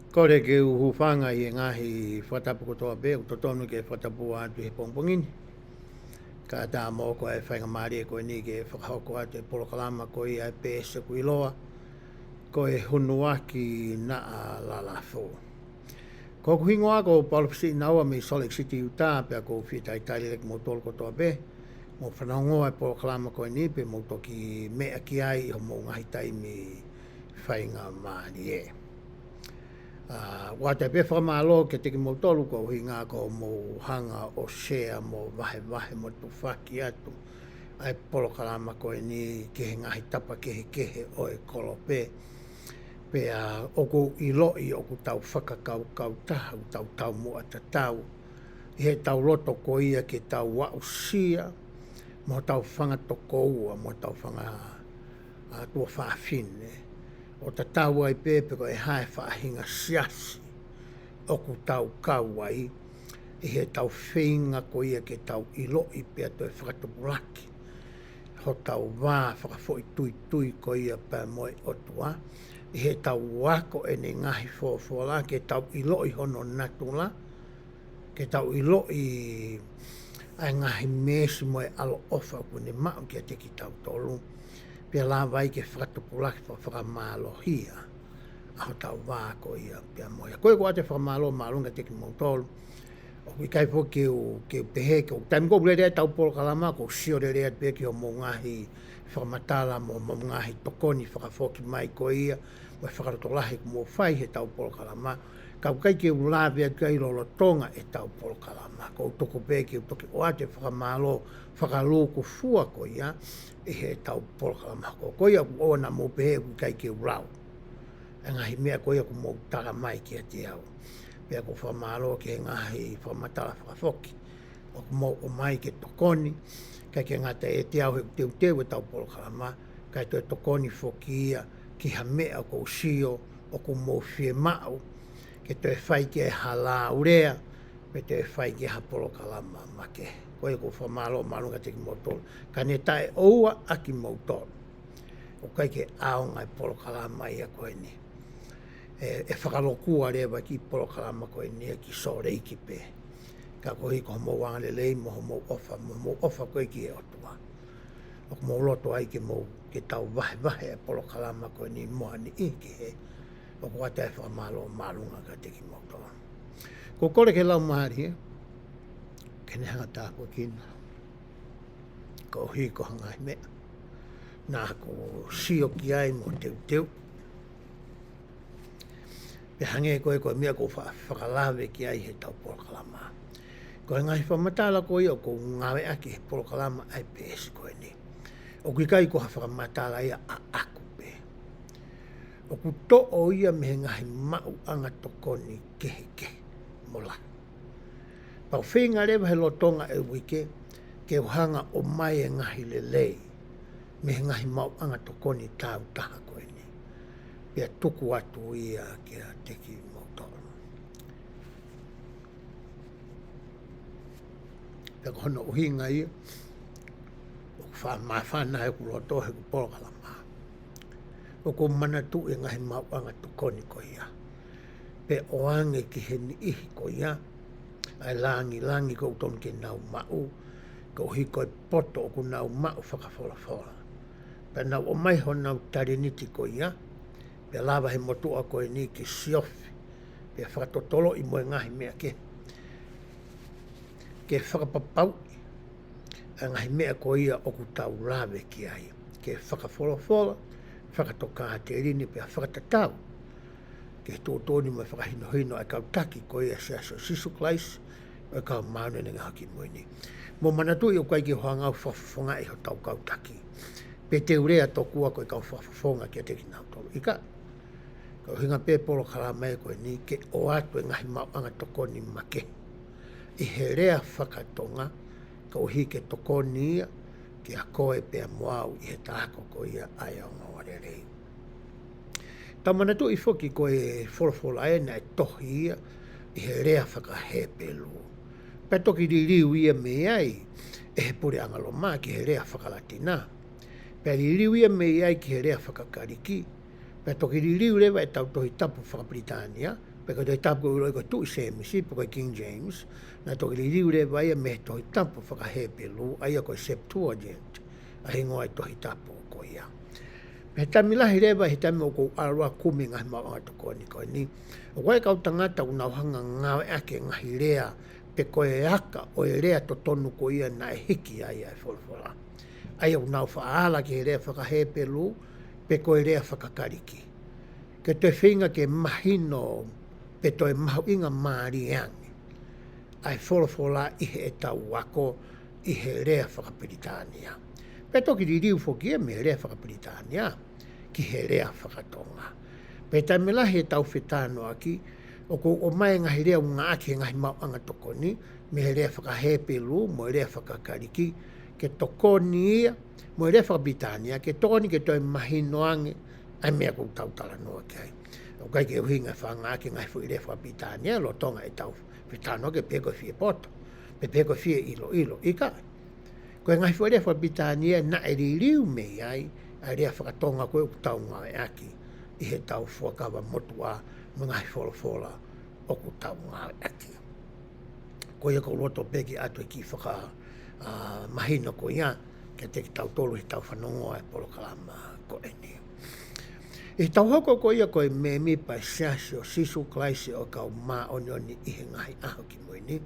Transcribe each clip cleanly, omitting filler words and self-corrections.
Kore ke uhufanga i ngahi whatapu kotoa be, o totonu ke whatapu atu he pongpongini. Ka tā mō ko e whainga maari e koe ni ke whakahoko atu e polokalama ko i ai pēsa ku iloa. Ko e hunu aki na a lalafo. Ko kuhingo ako palapisi naua me Salt Lake City Utah pe ako whitai taile lek mō tolo kotoa be. Mō whanongoa e polokalama koe ni pe mō toki mea ki ai i ho mō ngahi taimi whainga maari e. Wata pe whamalo ke teki mō tolu ko hui ngā ko mō hanga o shea mō wahe mō tu whaki atu. Ai polokalama koe ni ke he ngahi tapa kehe o e kolope. Pe oku i loi oku tau whakakau tahau tau mua ta tau. I he tau loto ko ia ke tau wausia. Mō tau whanga toko ua, mō tau whanga tua whaafine. O ta tau ai pepe ko e hae whaahinga siasi o ku tau kauai i he tau whinga ko ia ke tau ilo i pia to e whakatopulaki. Ho tau wā whakafoi tui ko ia pia moe o tua. I he tau wako e ne ngahi fōwhola ke tau ilo i hono natula. Ke tau ilo i ai ngahi mesi moe alo ofa ku ne mao kia teki tau tolu. Pia la vai ke whakatopulaki pa whakamálohia. Aho tau wā ko ia pia moia. Koe ko ate whakamālo mārunga teki mautolu. O kui kai po ke pehe ke o taimi ko rea tau polokalama ko sio rea pe ke o mō ngahi whakamatala mō ngahi tokoni whakafoki mai ko ia. Mo whakaratolahi ko mō whai he tau polokalama. Kau kai ke ulawea kai lolotonga e tau polokalama. Ko toko pe ke toki o ate whakamālo whakaloko fua ko ia. E he tau polokalama ko. Ko ia ku ona mō pehe ku kai ke urau. E ngahi mea ko ia ku mō tara mai ki a te au. Pea ko whamaro ke ngahi whamatala whakafoki. O ku mō o mai ke tokoni. Kai ke ngata e te au he ku teu e tau polokalama. Kai to e tokoni foki ia ki ha mea ko sio o ku mō whie mau. Ke to e whai ke hala urea. Me te e whai ke ha polokalama make. Koe ko whamalo marunga teki motolo. Ka ne tae oua aki motolo. O kai ke aonga e polokalama ia koe ni. E whakalokua rewa ki polokalama koe ni ki soreiki pe. Ka koe ko mo wangale lei mo mo ofa koe ki e otua. O mo loto ai ke mo ke tau wahe e polokalama koe ni moa ni ike he. O ko ata e whamalo marunga ka teki motolo. Ko kore ke lau mahari e. Kene hanga tāpua kina. Ko hi ko hanga i mea. Nā ko sio ki ai mo teu. Pe hange koe mea ko whakalawe ki ai he tau polokalama. Ko he ngahi whamatala ko ia o ko ngawe aki he polokalama ai pēsi koe ni. O kui kai ko ha whakamatala ia a aku pe. O ku to o ia me he ngahi mau anga tokoni kehe mola. Pau whinga rewa he lotonga e wike, ke uhanga o mai e ngahi lelei, me he ngahi mau anga tokoni tāu taha koe ni. Pea tuku atu ia kia teki mautoro. Pea ko hono uhinga ia, o mawhana he ku loto he ku polokalama. O ko manatu e ngahi mau anga tokoni ko ia. Pea oange ki he ni ihi ko ia, ai langi ko ton ke nau mau ko hiko poto ko nau mau whakafola. Pe nau o mai ho nau tariniti ko ia, pe lava he motua ko e ni ki siofi, pe whakatotolo i moe ngahi mea ke whakapapau, a ngahi mea ko ia o ku tau lawe ki ai, ke whakafola, whakatoka ha te rini pe whakatatau, ke tōtoni mai whakahino ai kau taki ko ia se aso sisu klaisi, o kau maune nenga haki moe ni. Mo manatu i o kai ki hoangau whafafonga i ho tau kau taki. Pe te urea tokua koe kau whafafonga ki a teki nau tolu. Ika, kau hinga pe polokalama e koe ni ke o atu e ngahi mau anga tokoni make. I he rea whakatonga, kau hike tokoni ia, ki a koe pe a moau i he tāko ko ia ai au ngawarerei. Tau manatu i whoki koe wholofola e na e tohi ia, i he rea whakahepelu. Pea toki ririu ia me ai, e he pure angalo mā ki he rea whakalatina. Pea ririu ia me ai ki he rea whakakariki. Pea toki ririu rewa e tau tohi tapu Whakabritania, Peko te tapu ilo ko tu se misi peko King James na to li liu le vai me to tapu whakahepe lu ai ko Septuagint a hingo ai to tapu ko ia. Me tamilahi le vai tami o ko alua kumi ngai ma o to ko ni o wai ka tangata una hanga ngā ake ngahi lea pe koe aka o e rea to tonu ko ia na hiki ai ai folfola. Ai o nau whaala ki rea whakahepe lu pe koe rea whakakariki. Ke te whinga ke mahino pe toi mahu inga maariangi. Ai folfola ihe e tau wako ihe rea whakapiritania. Pe toki di riu foki e me rea whakapiritania ki he rea whakatonga. Pe tai me lahi e tau whetano aki o ko o mai ngahi rea unga aki ngahi mauanga tokoni me he rea whakahepe lu mo rea whakakariki ke tokoni ia mo rea whakapitania ke tokoni ke toi mahinoangi ai mea kou tau tala noa kai. O kai ke uhinga whanga ki ngai fu i rea whakapitania lo tonga e tau whetano ke peko fie poto pe peko fie ilo i kai. Koe ngai fu i rea whakapitania na e ririu mei ai a rea whakatonga koe u tau ngai aki i he tau whakawa motua mga wholofola o ku tau ngā ati. Ko ia ko roto peki atu e ki whaka mahino ko ia ke te ki tau tolu he tau whanongo e polo kalama ko eni. E tau hoko ko ia ko e me mi pa siasi o sisu klaisi o kau maa onioni i he ngahi aho ki moini.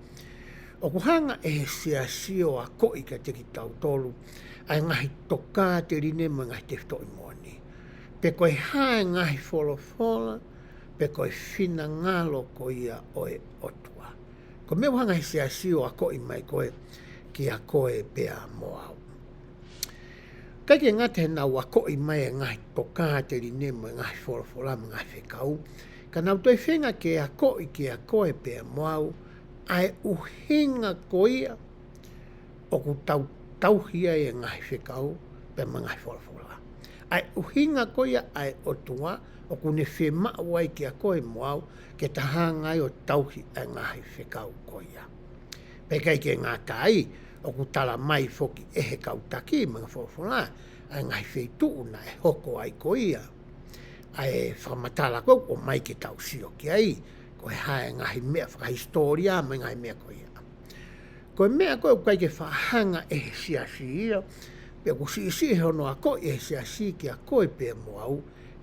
O ku hanga e he siasi o a ko i ke te ki tau tolu ai ngahi toka te rine mo ngahi te fto i moni. Pe koe hae ngahi wholofola pe koe whina ngalo ko ia o e otua. Ko me wanga he sea sio a koe mai koe ki a koe pea moau. Kai ke ngate na wa koe mai e ngai toka te rine mo ngai wholofola mo ngai whekau. Ka nau toi whenga ke a koe ki a koe pea moau ai uhinga ko ia o ku tauhia e ngai whekau pe mo ngai wholofola. Ai uhinga ko ia ai otua o kune whe mawai ki a koe moau ke tahangai o tauhi a ngahi whekau ko ia. Pekai ke ngā tai o ku tala mai foki e he kautaki mga whawhunga a ngahi wheitu una e hoko ai ko ia. Ai whamatala kou o mai ke tau sio ki ai ko he hae ngahi mea whakahistoria me ngahi mea ko ia. Ko mea koe kai ke whahanga e he siasi ia pe ku si hono a koe e he siasi ki a koe pe moau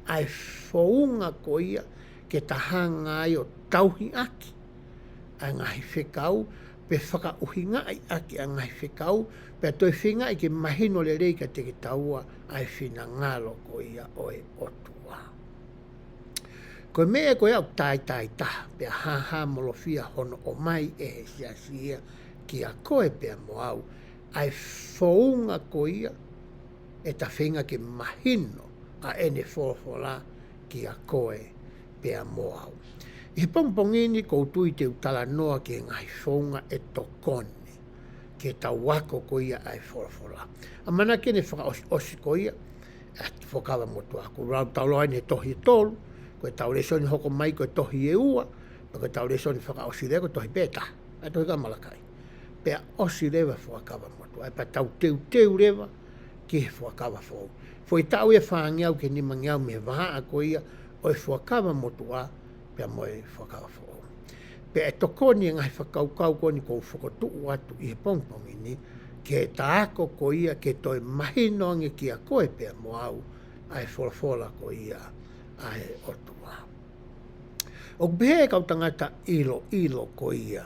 ai whaunga ko ia ke tahanga ai o tauhi aki. Ai ngahi whekau, pe whakauhinga ai aki a ngahi whekau, pe toi whinga i ke mahino le reika te ki taua ai whina ngalo ko ia o e otua. Ko mea ko ia tai ta, pe haha molofia hono o mai e he siasia ki a koe pe moau, ai whaunga ko ia e ta whinga ke mahino a ene wholofola ki a koe pea moau. I he pongpongini koutui te utala noa ki ngai whaunga e tokone ke ta wako ko ia ai wholofola. A mana kene whakaosi ko ia e whakawa motua. Ko rau tauloa ne tohi e tolu, ko e taulesoni hoko mai ko e tohi e ua, ko e taulesoni whakaosi rea ko tohi peta, e tohi ka malakai. Pea osi rewa whakawa motua, e pa tau teu rewa ki he whakawa whau. Foi tau e whaangiau ke ni mangiau me waha a ko ia o e whakawa motua pea moe whakawa whao. Pea e tokoni e ngai whakaukau koni ko whakotuu atu i he pongpongi ni ke taako ko ia ke toi mahinoangi ki a koe pea moau ai wholafola ko ia ai otua. O behe kau tangata ilo ko ia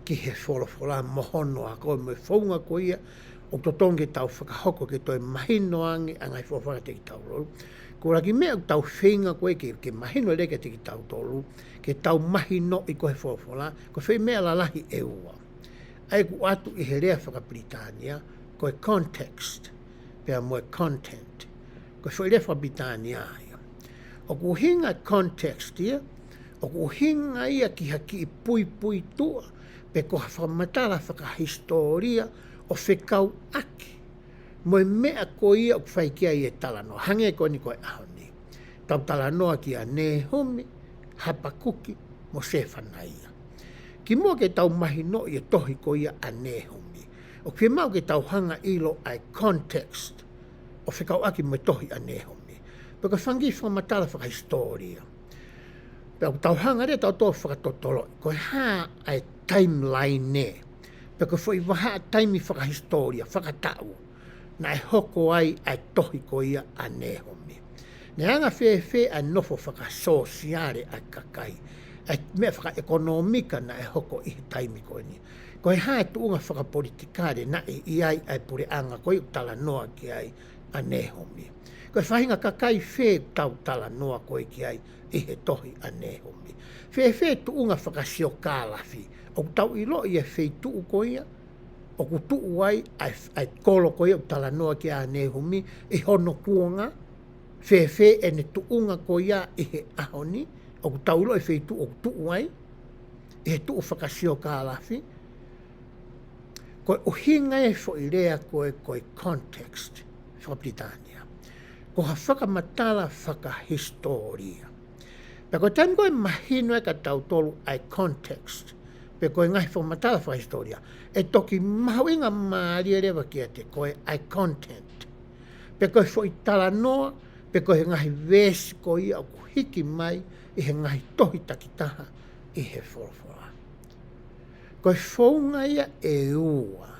ki he wholafola mohono a koe me whaunga ko ia o totonge tau whakahoko ke toi mahinoangi a ngai whawhara te ki tau rolu. Ko raki mea tau whinga koe ke mahino reke te ki tau tolu, ke tau mahino i koe whawhara, ko whi mea lalahi e ua. Ai ku atu i he rea whakapritania, koe context, pea moe content, ko whi rea whakapritania ia. O ku hinga context ia, o ku hinga ia ki haki i pui tua, pe ko whamatala whakahistoria, o whekau aki. Moe mea ko ia o whaikia i e talanoa. Hange ko ni koe ahoni. Tau talanoa ki a Nehumi, Hapakuki, mo Sefanaia. Ki mua ke tau mahino i e tohi ko ia a Nehumi. O ki mau ke tau hanga ilo ai context o whekau aki mo tohi a Nehumi. Peka whangi whamatala whakahistoria. Pe au tauhanga rea tau tō whakatotolo. Koe hā ai timeline ne. Pe koe fwoi waha taimi whakahistoria, whakatau. Na e hoko ai tohi ko ia a nehomi. Ne anga whewhe a nofo whakasosiare a kakai. Ai mea whakaekonomika na e hoko i taimi ko ni. Koe hā e tuunga whakapolitikare na e iai ai pure anga koe utala noa ki ai a nehomi. Koe whahinga kakai whe tau tala noa koe ki ai i he tohi a nehomi. Whe tuunga whakasio kālafi. O tau ilo i e whei tuu koe ia. O ku tuu ai ai kolo koe o tala noa ki a nehomi i hono kuonga. Whe e ne tuunga koe ia i he ahoni. O ku tau ilo i whei tuu o ku tuu ai. I he tuu whakasio kālafi. Koe uhinga e fo i rea koe context. Whakapitania. Ko ha whakamatala whakahistoria. Pe koe taimi koe mahino e ka tau tolu ai context. Pe koe ngai whakamatala whakahistoria. E toki mahawinga maari rewa kia te koe ai content. Pe koe fo i tala noa, pe koe ngahi vesi ko ia o ku hiki mai i he ngahi tohi takitaha i he whorofora. Koe whaunga ia e ua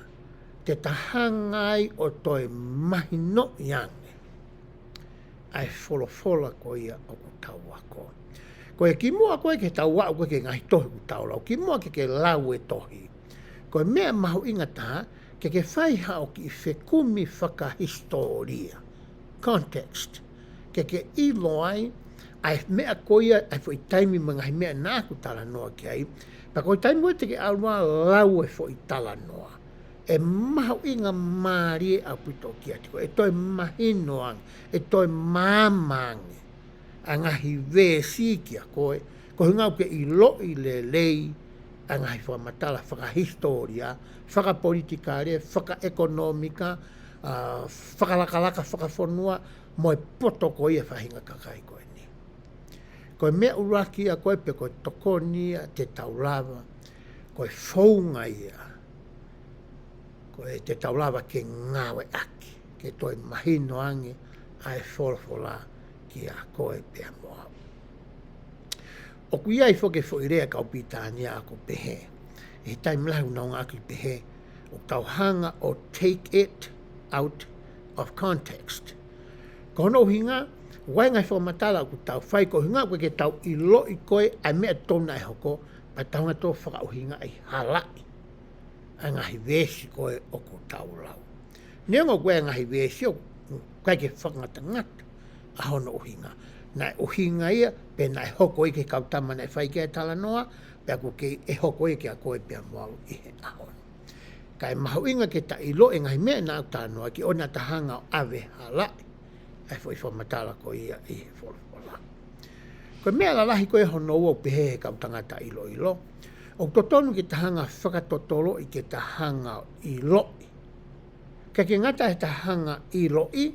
te tahangai o toi mahino iange. Ai whorofora ko ia o ku tau ako. Koe ki mua koe ke tau wau koe ke ngahi tohi ku tau lau. Ki mua ke lau e tohi. Koe mea mahu ingata ke whaiha o ki whekumi whakahistoria. Context. Ke ilo ai mea koia ai fo i taimi mga mea nāku tala noa ki ai. Pa koe taimi koe te ke alua lau e fo i tala noa. E mahu inga maari au pito ki ati koe. E toi mahinoang. E toi māmangi. A ngahi vēsi kia koe. Koe ngau ke i loi le lei. A ngahi whakamatala whakahistoria. Whakapolitikare. Whakaekonomika. Whakalakalaka whakawhonua. Moe poto koe e whahinga kakai koe ni. Koe mea uraki a koe pe koe tokonia te taulava. Koe whaunga ia. Koe te taulava ke ngawe aki. Ke toi mahino ange ai whorwhora ki a koe pia moa. O kui ai whoke whoirea kau pitania ako pehe. E taim lahu naunga aki pehe. O tauhanga o take it out of context. Kono hinga, wai ngai whamatala ku tau whai ko hinga koe ke tau i lo i koe ai mea tona e hoko, pa taunga tō whakauhinga ai halai. A ngahi vēsi koe o ko tau lau. Neonga koe a ngahi vēsi o kai ke whakangata ngata a hono uhinga. Nai uhinga ia, pe nai hoko i ke kautama nai whai ke tala noa, pe ako ke e hoko i ke a koe pia moau i he ahon. Kai mahu inga ke ta ilo e ngahi mea nā tā noa ki ona tahanga o ave halai. Ai fo i whamatala ko ia i he wholofola. Koe mea lalahi koe hono ua pehe he kautanga ta ilo ilo. O totonu ki tahanga whakatotolo i ke tahanga ilo. Ka ke ngata he tahanga ilo i,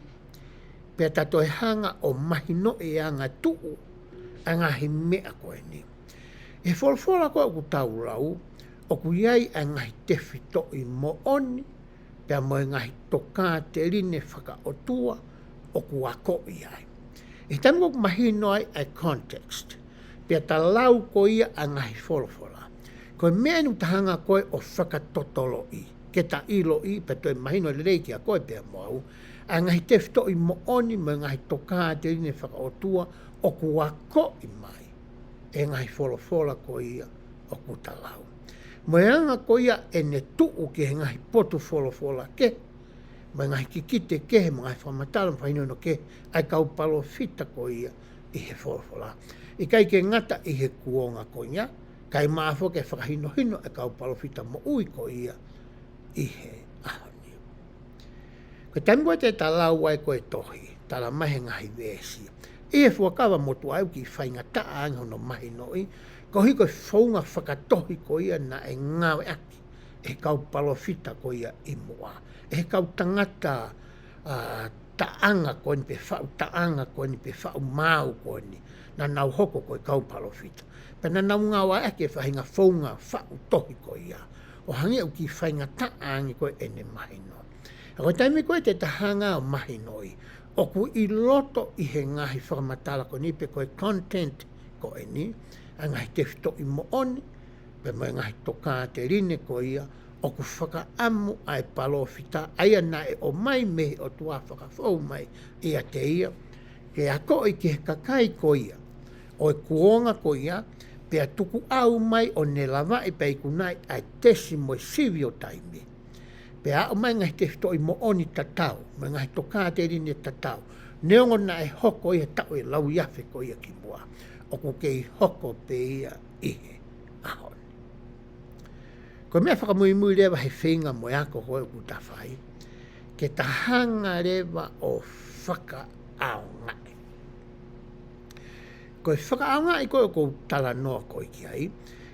pe tato he hanga o mahino e anga tuu, a ngahi mea koe ni. E wholofola koe ku tau lau, o ku iai a ngahi tewhito i mo oni, pe a moe ngahi toka te rine whakaotua, o ku ako iai. E tamu ko mahino ai ai context. Pia ta lau ko ia a ngahi wholofola. Koe mea nu tahanga koe o whakatotolo i. Ke ta ilo i, pe toi mahino le reiki a koe pia moau. A ngahi tewhito i mo oni, mo ngahi toka te rine whakaotua, o ku ako i mai. E ngahi wholofola ko ia o ku talau. Mo anga ko ia e ne tuu ke he ngahi potu wholofola ke. Mai ngahi kikite ke he mga whamatala mwhaino no ke ai kau palo fita ko ia i he wholofola. I kai ke ngata i he kuonga ko ia, kai maafo ke whakahino hino ai kau palo fita mo ui ko ia i he ahoni. Ko taimua te talau ai koe tohi, tala mahe ngahi vēsi. I he fuakawa motu au ki whainga taa ango no mahi noi, ko hiko whaunga whakatohi ko ia na e ngawe aki, e kau palo fita ko ia i mua. E kau tangata taanga ko ni pe whau taanga ko ni pe whau mau ko ni, na nau hoko ko i kau palo fita. Pena nau ngawa ake whahinga whaunga whau tohi ko ia, o hangi au ki whainga taangi ko ene mahi noi. Ako taimi koe te tahanga o mahi noi, o ku i loto i he ngahi whakamatala ko ni pe koe content ko e ni, a ngahi te fito I mo oni, pe mai ngahi toka te rine ko ia, o ku whaka amu ai palo fita, aia na e o mai me o tua whaka fau mai ia te ia, ke a ko I ke kakai ko ia, o e kuonga ko ia, pe a tuku au mai o ne lava I pei kunai ai tesi mo sivi o taimi. Pe a o mai ngahi te fito I mo oni tatau, mai ngahi toka te rine tatau, neongo na e hoko ia tau e lau iafe ko ia ki mua, o ku kei hoko pe ia ihe ahon. Ko mea whakamui rewa he whinga mo ako hoi ku tawhai, ke tahanga rewa o whaka ao ngai. Ko e whaka ao ngai ko e kou tala noa ko ki ai,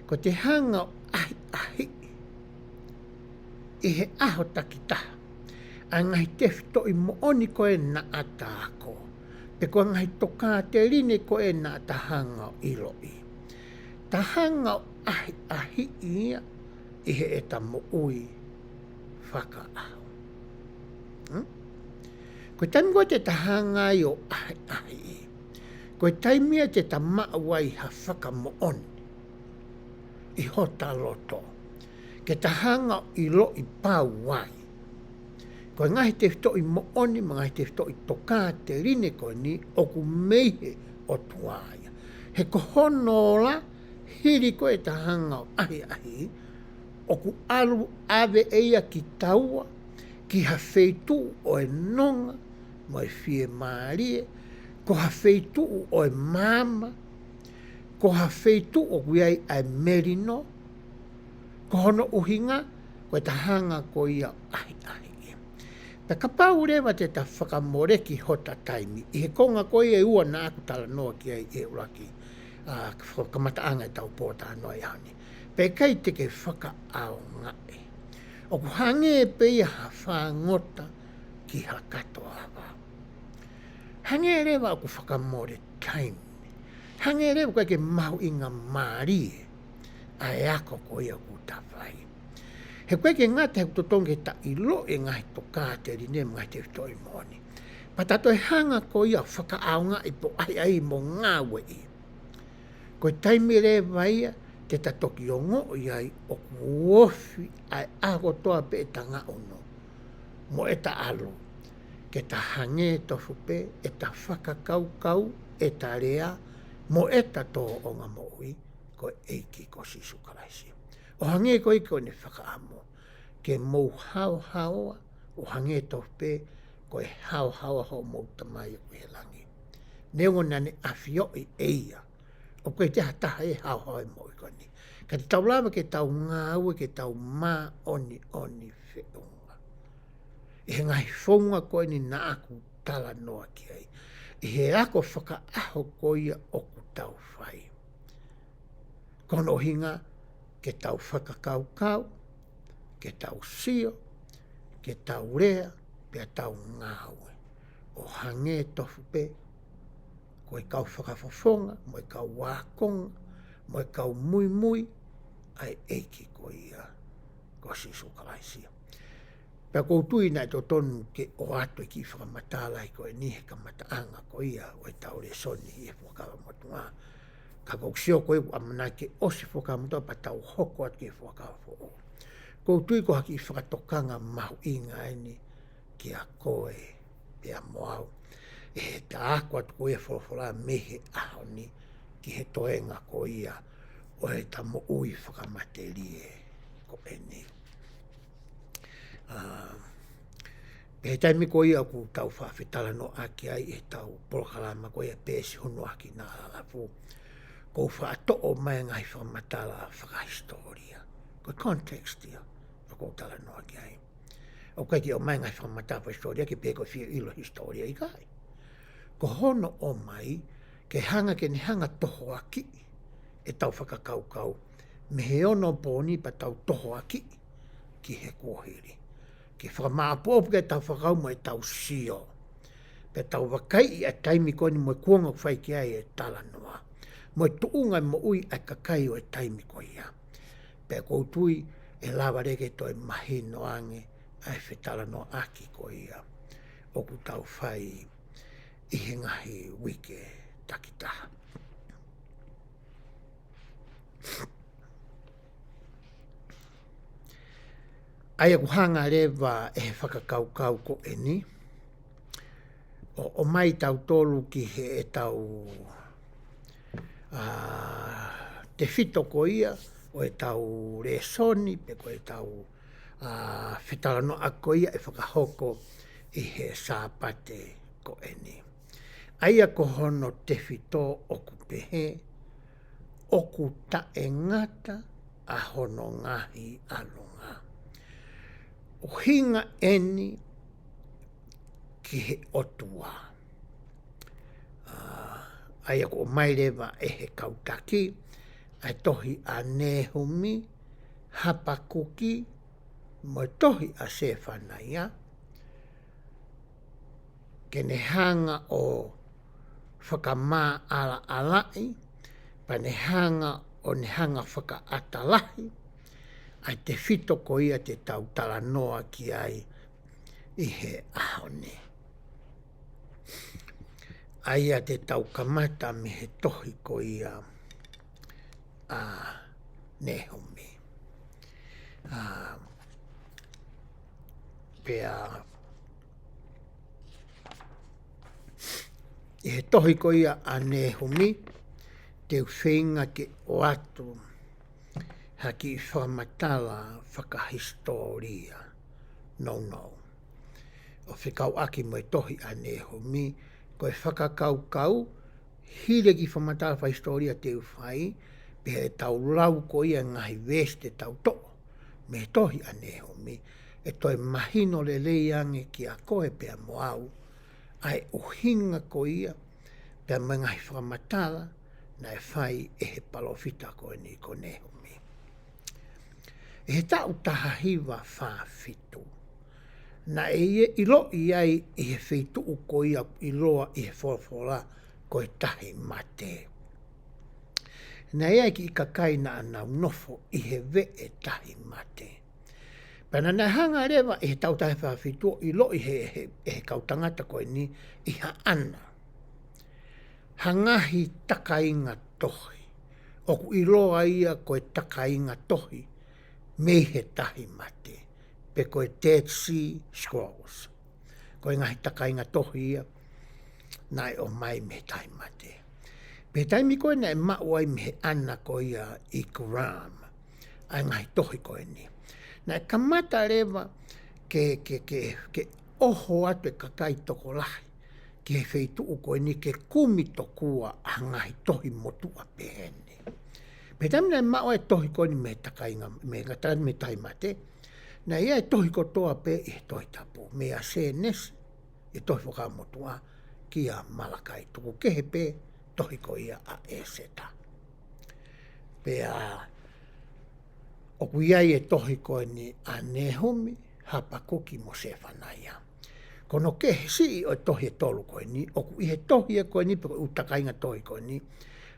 ko te hanga o ahi ahi, I he aho takitaha, a ngahi te fito I mo oni ko e na ata ako, pe ko ngahi toka te rine ko e na tahanga o iloi. Tahanga o ahi ahi ia, I he eta mo ui whaka aho. Ko taimi ko te tahanga I o ahi ahi, ko taimia te ta maawai ha whaka mo oni, I hota loto, ke tahanga I lo I pau wai. Ko ngahi te fito I mo oni, ngahi te fito I toka te rine ko ni, o ku meihe o tuaia. He ko hono la, hiri ko e tahanga o ahi ahi, o ku alu ave eia ki taua, ki ha feitu o e nonga, mo e fie maarie, ko ha feitu o e mama, ko ha feitu o kuiai ai merino, ko hono uhinga, ko e tahanga ko ia ahi ahi. Pe ka pau rewa te ta whakamoreki hota taimi, I he konga ko ia ua na aku tala noa ki ai e uraki, kamataanga I tau pōta noa I hani. Pe kai te ke whaka ao ngai. O ku hange pe ia ha whangota ki ha katoa wa. Hange rewa o ku whakamore taimi. Hange rewa kai ke mahu I ngā marie, a e ako ko ia ku tawhai. He koe ke ngata he kutotonge ta I lo e ngahi toka te rine ngahi te fitoi moni. Patato e hanga ko ia whaka ao ngai po ai ai mo ngā wei. Ko taimi rewa ia, te tatoki o ngo iai o kuofi ai ago toa pe e tanga ono. Mo e ta alu, ke ta hange tofu pe, e ta whakakau kau, e ta rea, mo e ta tō o ngā moui, ko eiki ko sisu karaisi. O hange ko iko ne whakaamo, ke mou hao haoa, o hange tofu pe, ko e hao haoa ho mou tamai o he langi. Neongo nane afioi eia, o koe te hataha e hao hao e mo iko ni. Ka te tau lama ke tau ngāua, ke tau mā oni whiunga. I he ngai whaunga koe ni nā aku tala noa ki ai. I he ako whaka aho koia o ku tau whai. Kono hinga, ke tau whakakau kau, ke tau sio, ke tau rea, pe tau ngāue. O hange tofu pe, ko e kau whakawhawhonga, mo e kau wākonga, mo e kau mui mui, ai eiki ko ia, ko sisu kalaisia. Pea koutui nai to tonu ke o ato e ki whakamatala ko e nihe ka mataanga ko ia, o e taure soni I e whakawa motunga. Ka kousio ko e amana ke osi whakamutoa pa tau hoko at ke whakawa fo. Koutui ko haki whakatokanga mahu inga eni, ki a koe, pe a moau. E ta ako atu ko ia whawhara mehe aho ni, ki he toenga ko ia, o he ta mo ui whakamaterie ko eni. Pe he taimi ko ia ku tau whawhetala no aki ai e tau polokalama ko ia pēsi hunu aki nā lalafu. Ko whaato o mai ngai whakamatala whakahistoria. Ko context ia, ko tala no aki ai. O kai ki o mai ngai whakamatala whakahistoria ki pēko whia ilo historia I kai. Ko hono o mai, ke hanga ke ni hanga toho aki, e tau whakakaukau, me he ono pōni pa tau toho aki, ki he kōhiri. Ke whakamāpōpu ke tau whakau mo e tau sio. Pe tau wakai I a taimi koni mo e kuonga whai ki ai e tala noa. Mo e tuunga mo ui a kakai o e taimi ko ia. Pe koutui e lawa rege to e mahi noange ai whetala no aki ko ia. O ku tau whai I he ngahi wike takitaha. Aia ku hanga rewa e whakakaukau ko e ni. O mai tau tolu ki he e tau te whito ko ia, o e tau resoni, pe ko e tau whetala no a ko ia e whakahoko i he sāpate ko e ni. Aia ko hono te whito o ku pehe, o ku ta e ngata a hono ngahi alunga. O hinga eni ki he otua. Aia ko mai rewa e he kautaki, ai tohi a nehumi, hapakuki, mo tohi a se whanaia. Ke ne hanga o whakamā ala alai, pa ne hanga o ne hanga whaka atalahi, ai te whito ko ia te tau tala noa ki ai i he ahone. Aia te tau kamata me he tohi ko ia nehumi. Pea i he tohi ko ia a nehumi, te whenga ke o atu haki i whamatala whakahistoria. No. O whikau aki mo i tohi a nehumi, ko e whakakaukau, hire ki whamatala whahistoria te uwhai, pe he tau lau ko ia ngahi veste tau to, me tohi a nehumi, e toi mahino le leiange ki a koe pe a moau, ai uhinga ko ia, pe a ngahi whamatala, na e whai e he palofita ko e ni ko nehumi. E he tau tahahiwa whawhitu, na e ia ilo i ai i he whitu u ko ia i loa i he whorwhora ko e tahi mate. Na ia ki i kakai na anau nofo i he ve e tahi mate. Pana na hanga rewa i he tau tahi whawhitu i lo i he kautangata ko e ni i ha ana. Hangahi takainga tohi. Oku i loa ia ko e takainga tohi me he tahi mate. Pe ko e Dead Sea Scrolls. Ko e ngahi takainga tohi ia, nai o mai me tahi mate. Pe taimi koe na e mauai me he ana ko ia i Kuram. Ai ngahi tohi koe ni. Na e kamata rewa ke oho atu e kakai toko lahi. Ki he wheitu u koe ni ke kumi tokua a ngahi tohi motua pehene. Pe taimi na e mauai tohi koe ni me takainga, me ngatani me tahi mate. Na ia e tohi kotoa pe i he tohi tapu. Me a se nesi e tohi whakamotua ki a malakai tuku kehe pe tohi ko ia a eseta. Pe a oku iai e tohi ko ni a nehumi hapakuki mo se whanaia. Kono kehe si o tohi e tolu ko ni, oku i he tohi e ko ni pe ko utakainga tohi ko ni,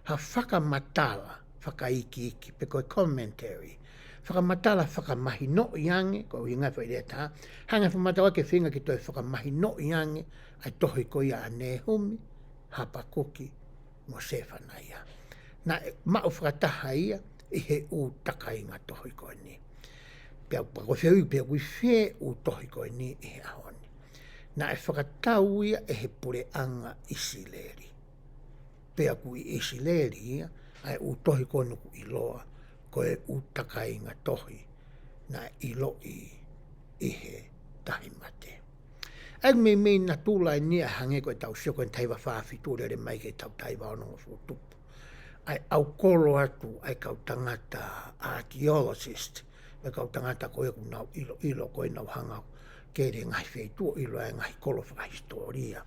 ha whakamatala, whakaiki, pe ko commentary, whakamatala whakamahi no iange, ko i ngai whaireta, hanga whamatala ke whinga ki toi whakamahi no iange, ai tohi ko ia a nehumi, hapakuki, mo se whanaia. Na mau whakataha ia, i he u takainga tohi ko ni. Pea ko whiu, pea kui whe u tohi ko ni i he ahoni. Na e whakatau ia e he pureanga isileri. Pea kui isileri ia, ai u tohi ko nuku i loa, ko e u takainga tohi na ilo i he tahi mate. Ai me na tūlai nia hange ko e tau sio ko e taiwa whawhitu re mai ke tau taiwa ono o tupu. Ai au kolo atu ai kau tangata archaeologist, ai kau tangata ko e kunau ilo ko e nau hangau ke re ngai wheitu ilo e ngai kolo whakahistoria.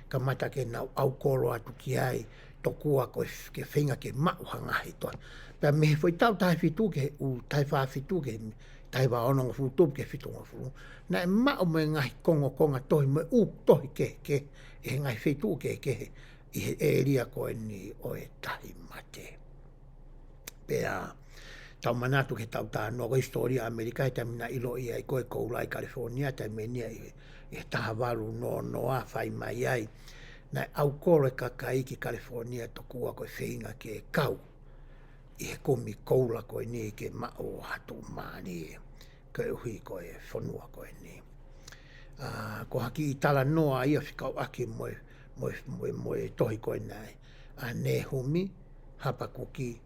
Ka mata ke nau au kolo atu ki ai tokua ko ke whinga ke mau hangahi toa. Pea me foi tau tai whitu ke u tai whawhitu ke tai wa ono ngā whutup ke whitu ngā whuru. Na e mau me ngai konga tohi me u tohi ke e ngai whitu ke i he area ko e ni o e tahi mate. Pea tau manatu ke tau tā noa historia Amerika e tamina ilo i ai koe koulai California tai menia i he taha waru noa whai mai ai. Na au kolo e kakai ki California tokua koe whinga ke kau. I he kumi koula koe ni ke mao hatu maani. Ka uhi ko e whanua ko e ni. Ko haki I tala noa ia whikau aki moe tohi ko e nei. Ne humi, hapa kuki,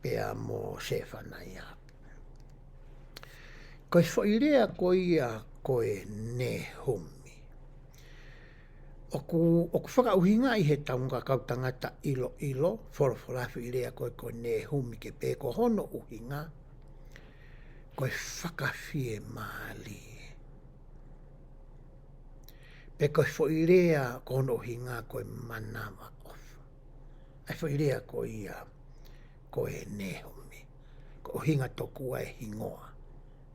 pea mo se whanai a. Ko e whairea ko ia ko e ne humi. Oku whakauhinga I he taunga kau tangata ilo, whorofolafi irea ko e ne humi ke pe ko hono uhinga, ko e whakawhie maali. Pe ko e whairea ko hono uhinga ko e manawa ofa. Ai whairea ko ia ko e ne humi. Ko uhinga toku ai hingoa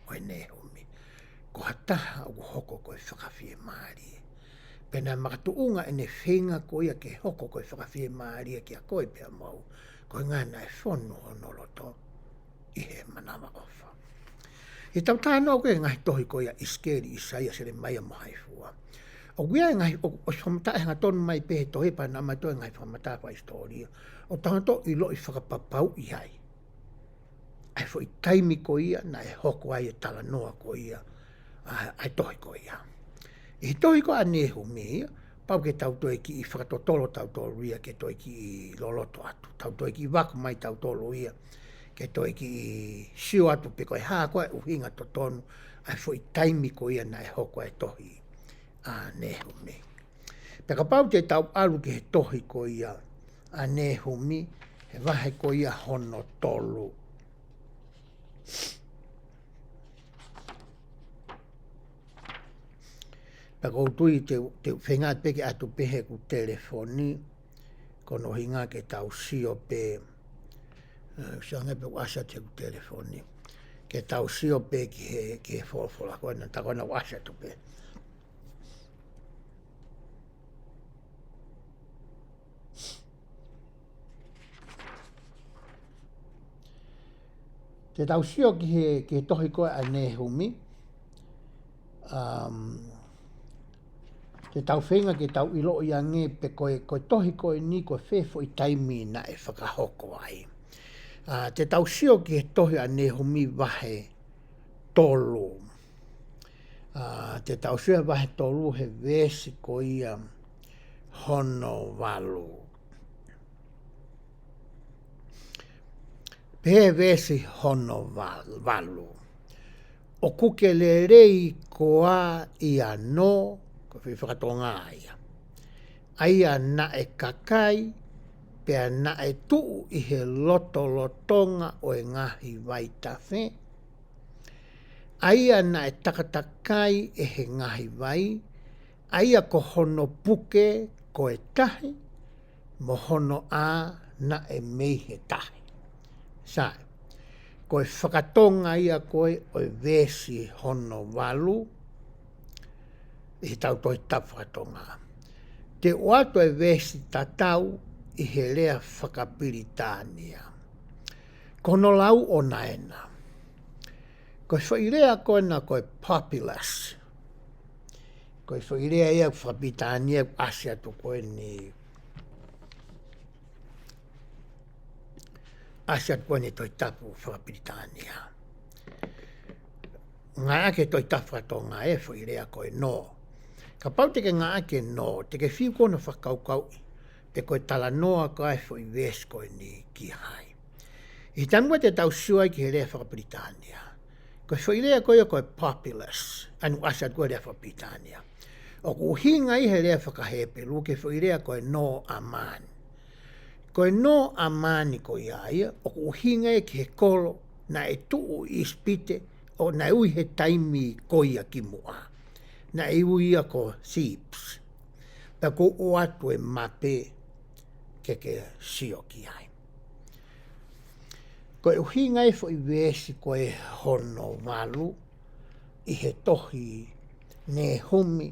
o e ne humi. Ko hataha o hoko ko e whakawhie maali. Pena makatuunga ene whenga ko ia ke hoko ko e whakawhie maaria ki a koe pia mau. Ko ngana e whono o noloto I he manawa ofa. I tau tāno ko e ngahi tohi ko ia iskeri Isaia sere mai a mahaifua. O wia e ngahi o whamata e ngatonu mai pehe tohi pa na mai to e ngahi whamata pa historia. O tāno I lo I whakapapau I hai. Ai fo I taimi ko ia na e hoko ai e tala noa ko ia. Ai tohi ko ia. I tohi ko a ne humi, pau ke tau toi ki I whakatotolo tau tolu ia ke toi ki I loloto atu. Tau toi ki waku mai tau tolu ia ke toi ki I sio atu pe koe haa koe uhinga to tonu. Ai fo I taimi ko ia na e hoko e tohi a ne humi. Peka pau te tau alu ke he tohi ko ia a ne humi, he wahe ko ia hono tolu. Paka utui te whengat peke atu pehe ku telefoni, kono hinga ke tau sio pe, sianga pe wasa te ku telefoni, ke tau sio pe ki he wholawhola koe, na takona wasa tu pe. Te tau sio ki he tohi koe a ne humi, te tau whenga ke tau ilo I ange pe koe tohi koe ni koe whefo I taimi na e whakahoko ai. Te tau sio ki he tohi a ne humi wahe tolu. Te tau sio wahe tolu he vesi ko ia hono walu. Pe vesi hono walu. O kuke le rei koa ia no, ko whakatonga aia. Aia na e kakai, pea na e tuu I he lotonga o e ngahi waitawhe. Aia na e takatakai e he ngahi wai. Aia ko hono puke ko e tahi, mo hono a na e mei he tahi. Sai, ko e whakatonga ia koe o e vesi hono walu, I tau toi tawhakatonga. Te oato e vesi tatau I he lea whakapiritania. Kono lau o naena. Ko e whairea koe na koe populace. Ko e whairea ia whakapitania asia tu koe ni asia koe ni toi tapu whakapitania. Ngā ake toi tawhakatonga e whairea koe no. Ka pau te ke ngā ake no, te ke whiu kona whakaukau te koe tala noa ka e whai ves koe ni ki hai. I tanua te tau suai ki he rea Whakapitania. Koe whairea koe koe populace, anu asat koe rea Whakapitania. O ku hinga I he rea whakahepelu ke whairea koe no amani. Koe no amani koe aia, o ku hinga e ki he kolo na e tuu I spite o na ui he taimi koe ki mua. Na e ui a ko seeps. Pa ko o atu e mape ke sio ki ai. Ko e uhinga e fo I vesi ko e hono walu I he tohi ne humi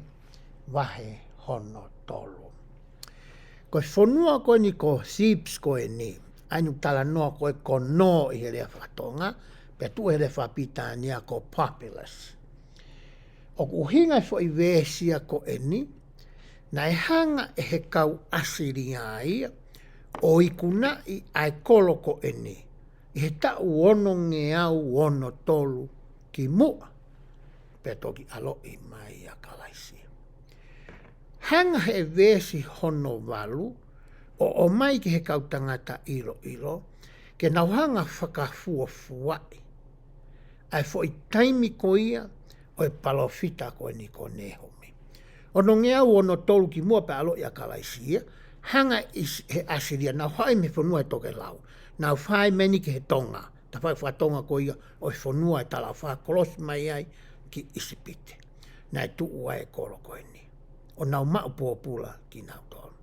wahe hono tolu. Ko e whonua ko ni ko seeps ko e ni. Ainu tala noa ko e ko no I he rea whakatonga, pe tu he rea whapitania ko populace. O uhinga e fo I vesia ko e ni, na e hanga e he kau asiri ai, o I kuna I ai kolo ko e ni. I he tau ono nge au ono tolu ki mua pe toki alo I mai a kalaisi. Hanga he vesi hono walu o mai ki he kautangata ilo ke nauhanga whakafuafuai ai fo I taimi ko ia o e palofita ko ni ko nehomi. Ono ngea ono tolu ki mua pe alo ia kalaisia hanga he asiria na whai me whanua e toke lau. Na whai meni ki he tonga. Ta whai whatonga ko ia o e whanua e tala wha kolosi mai ai ki isipite. Na e tuu ai e kolo koe ni. O nau mau pōpula ki nau tolu.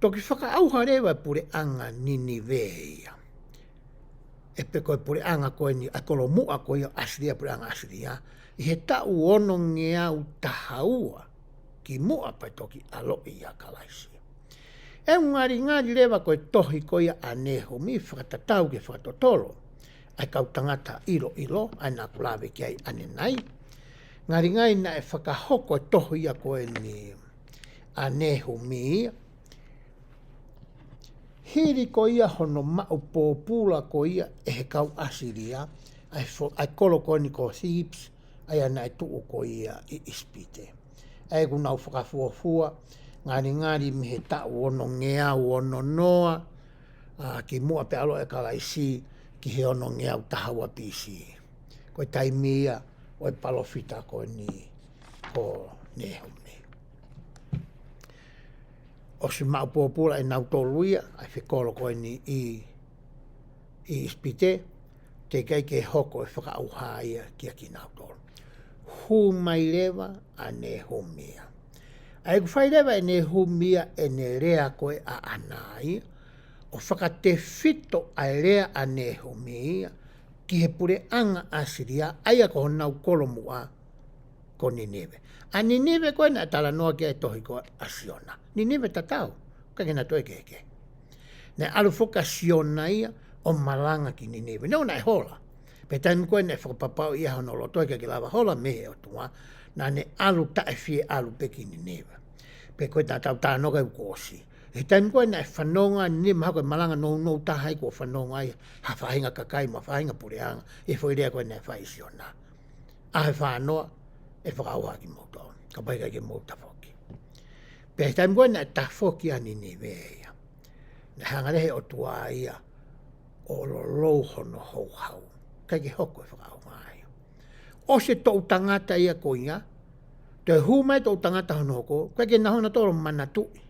Toki whaka auha rewa pure anga nini veia. E pe koe pure anga koe ni a kolo mua koe ia asiria pure anga asiria. I he tau ono ngeau tahaua ki mua pai toki alo ia kalaisi. E ngari rewa koe tohi koe ia aneho mi whakatatau ke whakatotolo. Ai kautangata ilo ai nā kulawe ki ai ane nai. Ngari na e whakahoko e tohi ia koe ni aneho mi. Hiri ko ia hono mau pōpula ko ia e he kau asiria. Ai kolo koe ni ko thieves. Ai ana e tuu ko ia I ispite. Ai kunau whakafuafua. Ngari mi he tau ono ngeau ono noa. Ki mua pe alo e kalaisi ki he ono ngeau tahaua pisi. Koe taimia o e palofita ko ni ko nehomi. O si mau pōpula e nau toluia, ai whikolo koe ni I ispite, te kei ke hoko e whakaauhaia kia ki nau tolu. Hu mai lewa a nehomia. Ai ku whai lewa e nehomia e ne rea koe a anai, o whakate fito a rea a nehomia, ki he pure anga asiria, ai ako honau kolomua ko Nineve. A Nineve koe na tala noa kia e tohi koe asiona. Nineve tatau, kake na toi keke. Ne alu foka siona ia o malanga ki Nineve. Nau na e hola. Pe taimi koe ne whakapapau ia hono lo toi kake lava hola mehe o tua, na ne alu tae fie alu peki Nineve. Pe koe ta tau tā noga ukosi. E taimi koe na e whanonga ni maha koe malanga no tahai ko whanonga ai ha whahinga kakai ma whahinga pureanga e whoirea koe na e whai siona. A he whanoa e whakauha ki mauta. Ka pai kai ke mauta whoki. Pe he taimi koe na e ta whoki a Nineve ia. Na hangarehe o tua ia o lo lou hono hou hau. Kai ke hoko e whakauha ai. O se tau tangata ia ko ia, te humai tau tangata hono hoko, kai ke nahona toro manatui.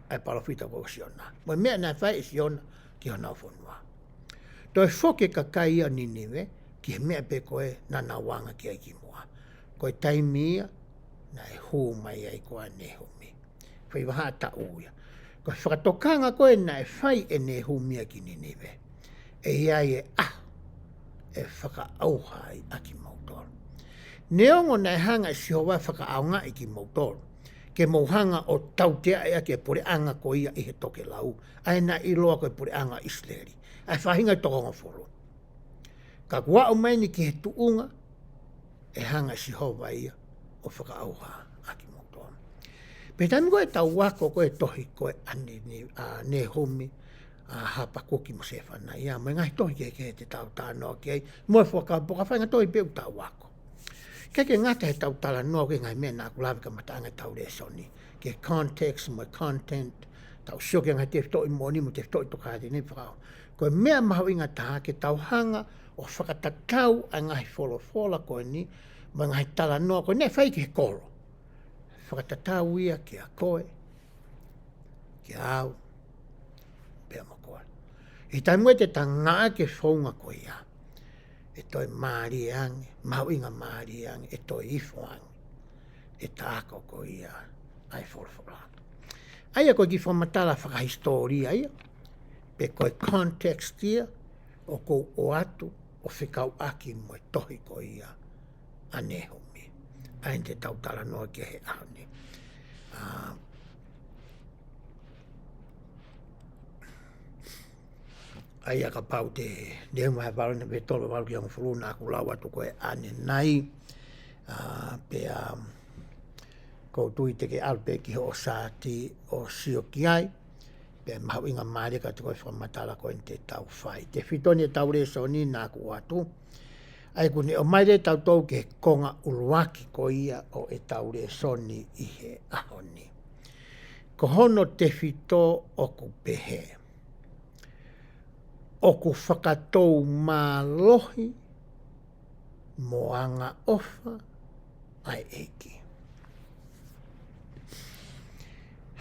Ai palofita ko siona. Moi mea na whai siona ki honau whanua. Toi whoke ka kai a Nineve, ki he mea pe koe na wanga ki ai ki mua. Koe taimia na e hū mai ai koa nehomi. Whai waha ta uia. Koe whakatokanga koe na e whai e nehumia ki Nineve. E iai e e whakaauha ai a ki mautoro. Neongo na e hanga e sihowa whakaaunga I ki mautoro. Ke mauhanga o tautea ea ke pure anga ko ia I he toke lau. Ai na iloa koe pure anga Isleri. Ai whahinga tokonga whoro. Ka kua o mai ni ki he tuunga, e hanga sihova ia o whakaauha a ki mautoro. Pe tami koe tau wako koe tohi koe a nehomi a hapa koki mo se whana ia. Mai ngai tohi ke te tau tānoa ki ai. Moe whakapoka whainga tohi peu tau wako. Keke ngata he tau tala noa ke ngai mea nā kulawika matanga tau re soni. Ke context mo content, tau sioke ngai te whitoi moni mo te whitoi tokati ni whakao. Koe mea mahu inga taha ke tau hanga o whakatatau a ngai whola koe ni, mo ngai tala noa koe ne whai ki he koro. Whakatatau ia ki a koe, ki au, pia mo koe. I taimue te tanga ke whaunga koe ia. E toi maariangi, mau inga maariangi, e toi ifoangi, e tāko ko ia, ai whorwhora. Aia koe ki whamatala whakahistoria ia, pe koe context ia, o kou o atu, o whikau aki mo e tohi ko ia, a nehomi. Ain te tautala noa ke he ahone. Ai aka pau te neuma he walo ne vetolo walo ki ang whuluna aku lau atu koe ane nai. Pe kou tui te ke alpe ki ho sāti o sio ki ai. Pe mahu inga marika te koe whamatala koe te tau whai. Te whitoni e tau reso ni nā ku atu. Ai kuni o mai re tau tau ke konga uluaki ko ia o e tau re soni i he ahoni. Ko hono te whito o ku pehe. O ku whakatou mālohi moanga ofa ai eki.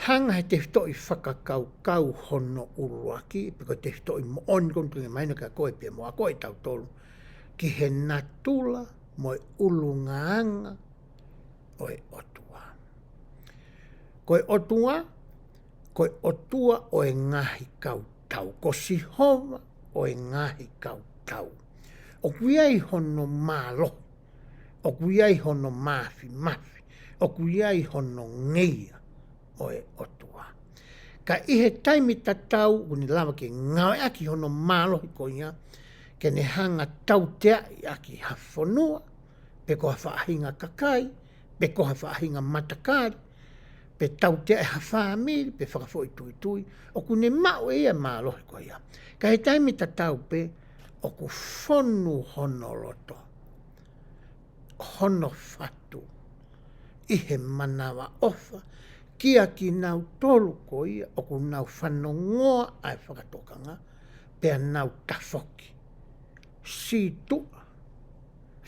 Hanga he te whito i whakakau kau hono uluaki, piko te whito i mo oni kontunga maina ka koe pia mo a koe tau tolu, ki he natula mo e ulungaanga o e otua. Koe otua, koe otua o e ngahi kau tau, ko sihova o e ngahi kau tau. O kuiai hono mālo, o kuiai hono mafi, o kuiai hono ngeia o e otua. Ka ihe taimi tatau, kuni lama ke ngau aki hono mālo i koia, ke ne hanga tau tea i aki hawhanua, pe ko hawhaahinga kakai, pe ko hawhaahinga matakari, pe tau tea e hawhaamiri, pe whakafo i tui, o kune mau e ia mālo i koia. Ka he taimi tatau pe, o ku whonu hono loto, hono whatu, i he manawa ofa, kia ki nau tolu ko ia, o ku nau whanongoa ai whakatokanga, pea nau tafoki. Si tua,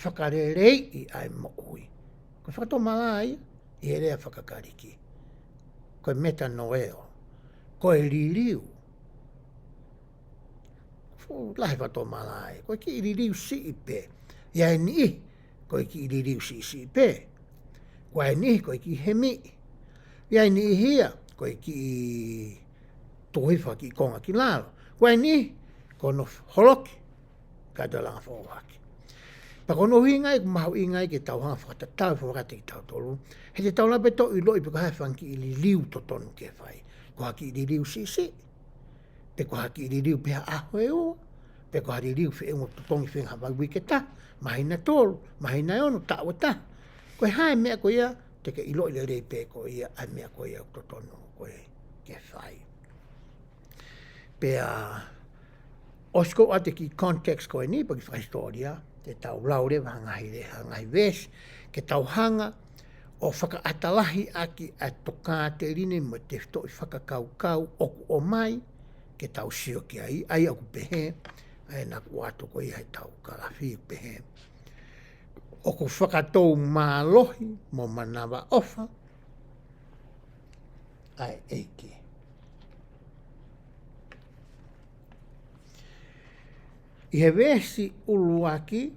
whakarerei i ai mo ui. Ko whakato malai, i he rea whakakariki. Ko e meta noeo, ko e liriu. Lahi whakato malai, ko e ki i liriu si i pe. Ia e ni, ko e ki i liriu si i pe. Ko e ni, ko e ki he mi. Ia e ni hia, ko e ki i tohiwha ki konga ki lalo. Ko e ni, ko no holoki. Ka te langa whakawaki. Pa kono hui ngai, ku mahu i ngai ke tau hanga whakatatau, whakate ki tau tolu. He te tau lape to i loi, pe ko hai whanki i li liu to tonu ke whai. Ko haki i li liu si. Pe ko haki i li liu peha aho e ua. Pe ko hari liu whi engo to tongi whenga hawagui ke ta. Mahina tolu, mahina ono, ta o ta. Ko hai mea ko ia, te ke i loi le rei pe ko ia, ai mea ko ia to tonu ko e ke whai. Pea... Osko ate ki context ko e ni, pa ki whaistoria, te tau laure hangahi ves, ke tau hanga o whakaatalahi aki a toka te rine mo te whito i whakakau oku o mai, ke tau sio ki ai aku pehe, ai na ku ato ko i hai tau kalafi pehe. Oku whakatou mālohi mo manawa ofa, ai eiki. I he vesi uluaki,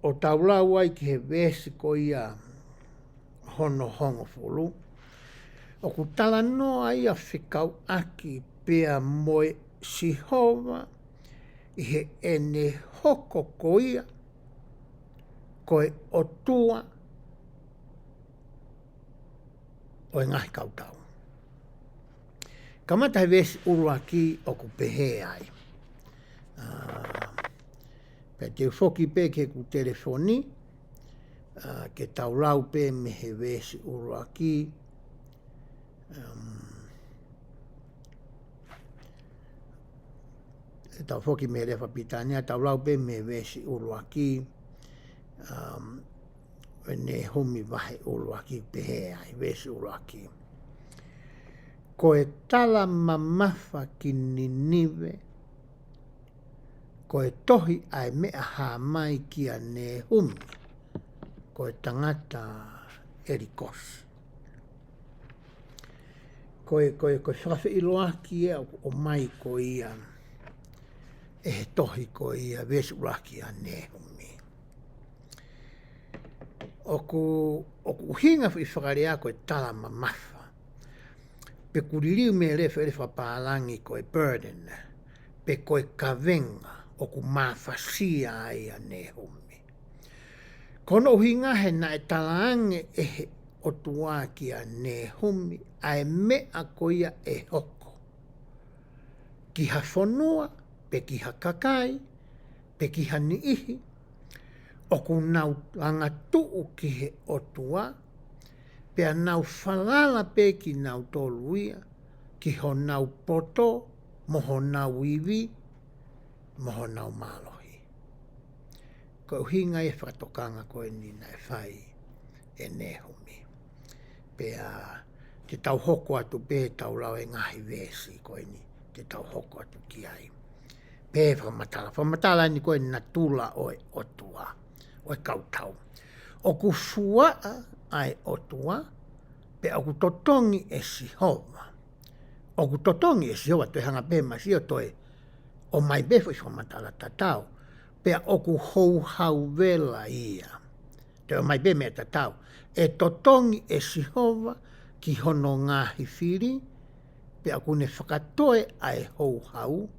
o taulau ai ki he vesi ko ia hono hongo fulu. O ku tala noa ia whikau aki pea moe sihova, i he ene hoko ko ia, koe o tua, o e ngahi kautau. Kamata he vesi uluaki o ku pehe ai. Pe te whoki pe ke ku telefoni, ke taulau pe me he vesi uruaki. Tau whoki me rewa pitania, taulau pe me vesi uruaki. Ne humi vahe uruaki pehe ai, vesi uruaki. Ko e tala mamafa ki ninive, ko e tohi ai mea hā mai ki a ne humi, ko e tangata erikos. Ko e whawhi iloaki e o mai ko ia, e he tohi ko ia vesi uraki a ne humi. O ku hinga whi whakarea ko e tala mamafa, pe kuririu me refa pālangi ko e burden, pe ko e kavenga, o ku mawhasia ai a ne humi. Kono hinga he na e talaange e he o tuaki a ne humi, ai mea ko ia e hoko. Ki ha whanua, pe ki ha kakai, pe ki ha niihi, o ku nau langa tuu ki he o tua, pe a nau whalala pe ki nau toluia, ki ho nau poto, moho nau iwi, moho nau mālohi. ko hinga e whakatokanga koe ni nai whai e nehumi. Pea te tau hoko atu pe tau lau e ngahi vesi koe ni te tau hoko atu ki ai. Pe whamatala. Whamatala ni koe na tula o e otua, o e kautau. O ku fuaa ai otua, pe o ku totongi e sihova. O ku totongi e sihova, toi hanga pe masio toi, o mai befo i whamatala tatau, pe o ku hou hau vela ia. Te o mai be mea tatau, e totongi e sihova ki hono ngahi whiri, pe o ku ne whakatoe ai hou hau,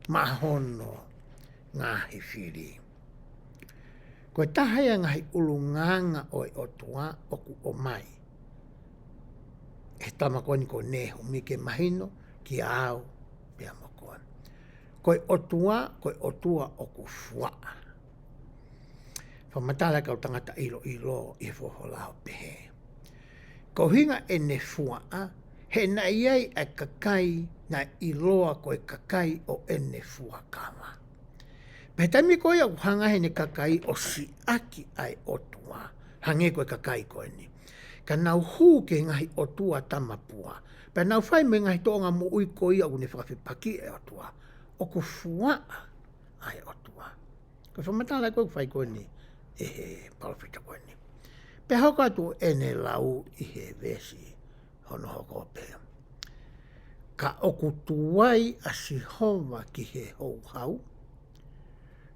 ma hono ngahi whiri. Koe tahaya ngahi ulunganga o e otua o ku o mai. E tama koni ko nehu mi ke mahino ki au pia mokoa. Koe otua o ku fuaa. Whamatala kau tangata ilo i foholao pehe. Ko hinga e ne fuaa, he na iai ai kakai na iloa koe kakai o ene fuakama. Petami koe au hangahe ne kakai o si aki ai otua. Hange koe kakai koe ni. Ka nau hū ke ngahi otua tamapua. Pe nau whai me ngahi toonga mo ui koe au ne whakawhipaki e otua. O ku fuaa ai otua. Ko whamatala koe whai koe ni e he palawhita koe ni. Pe hoka tu ene lau i he vesi hono hoko pe. Ka oku tuai a sihova ki he hou hau.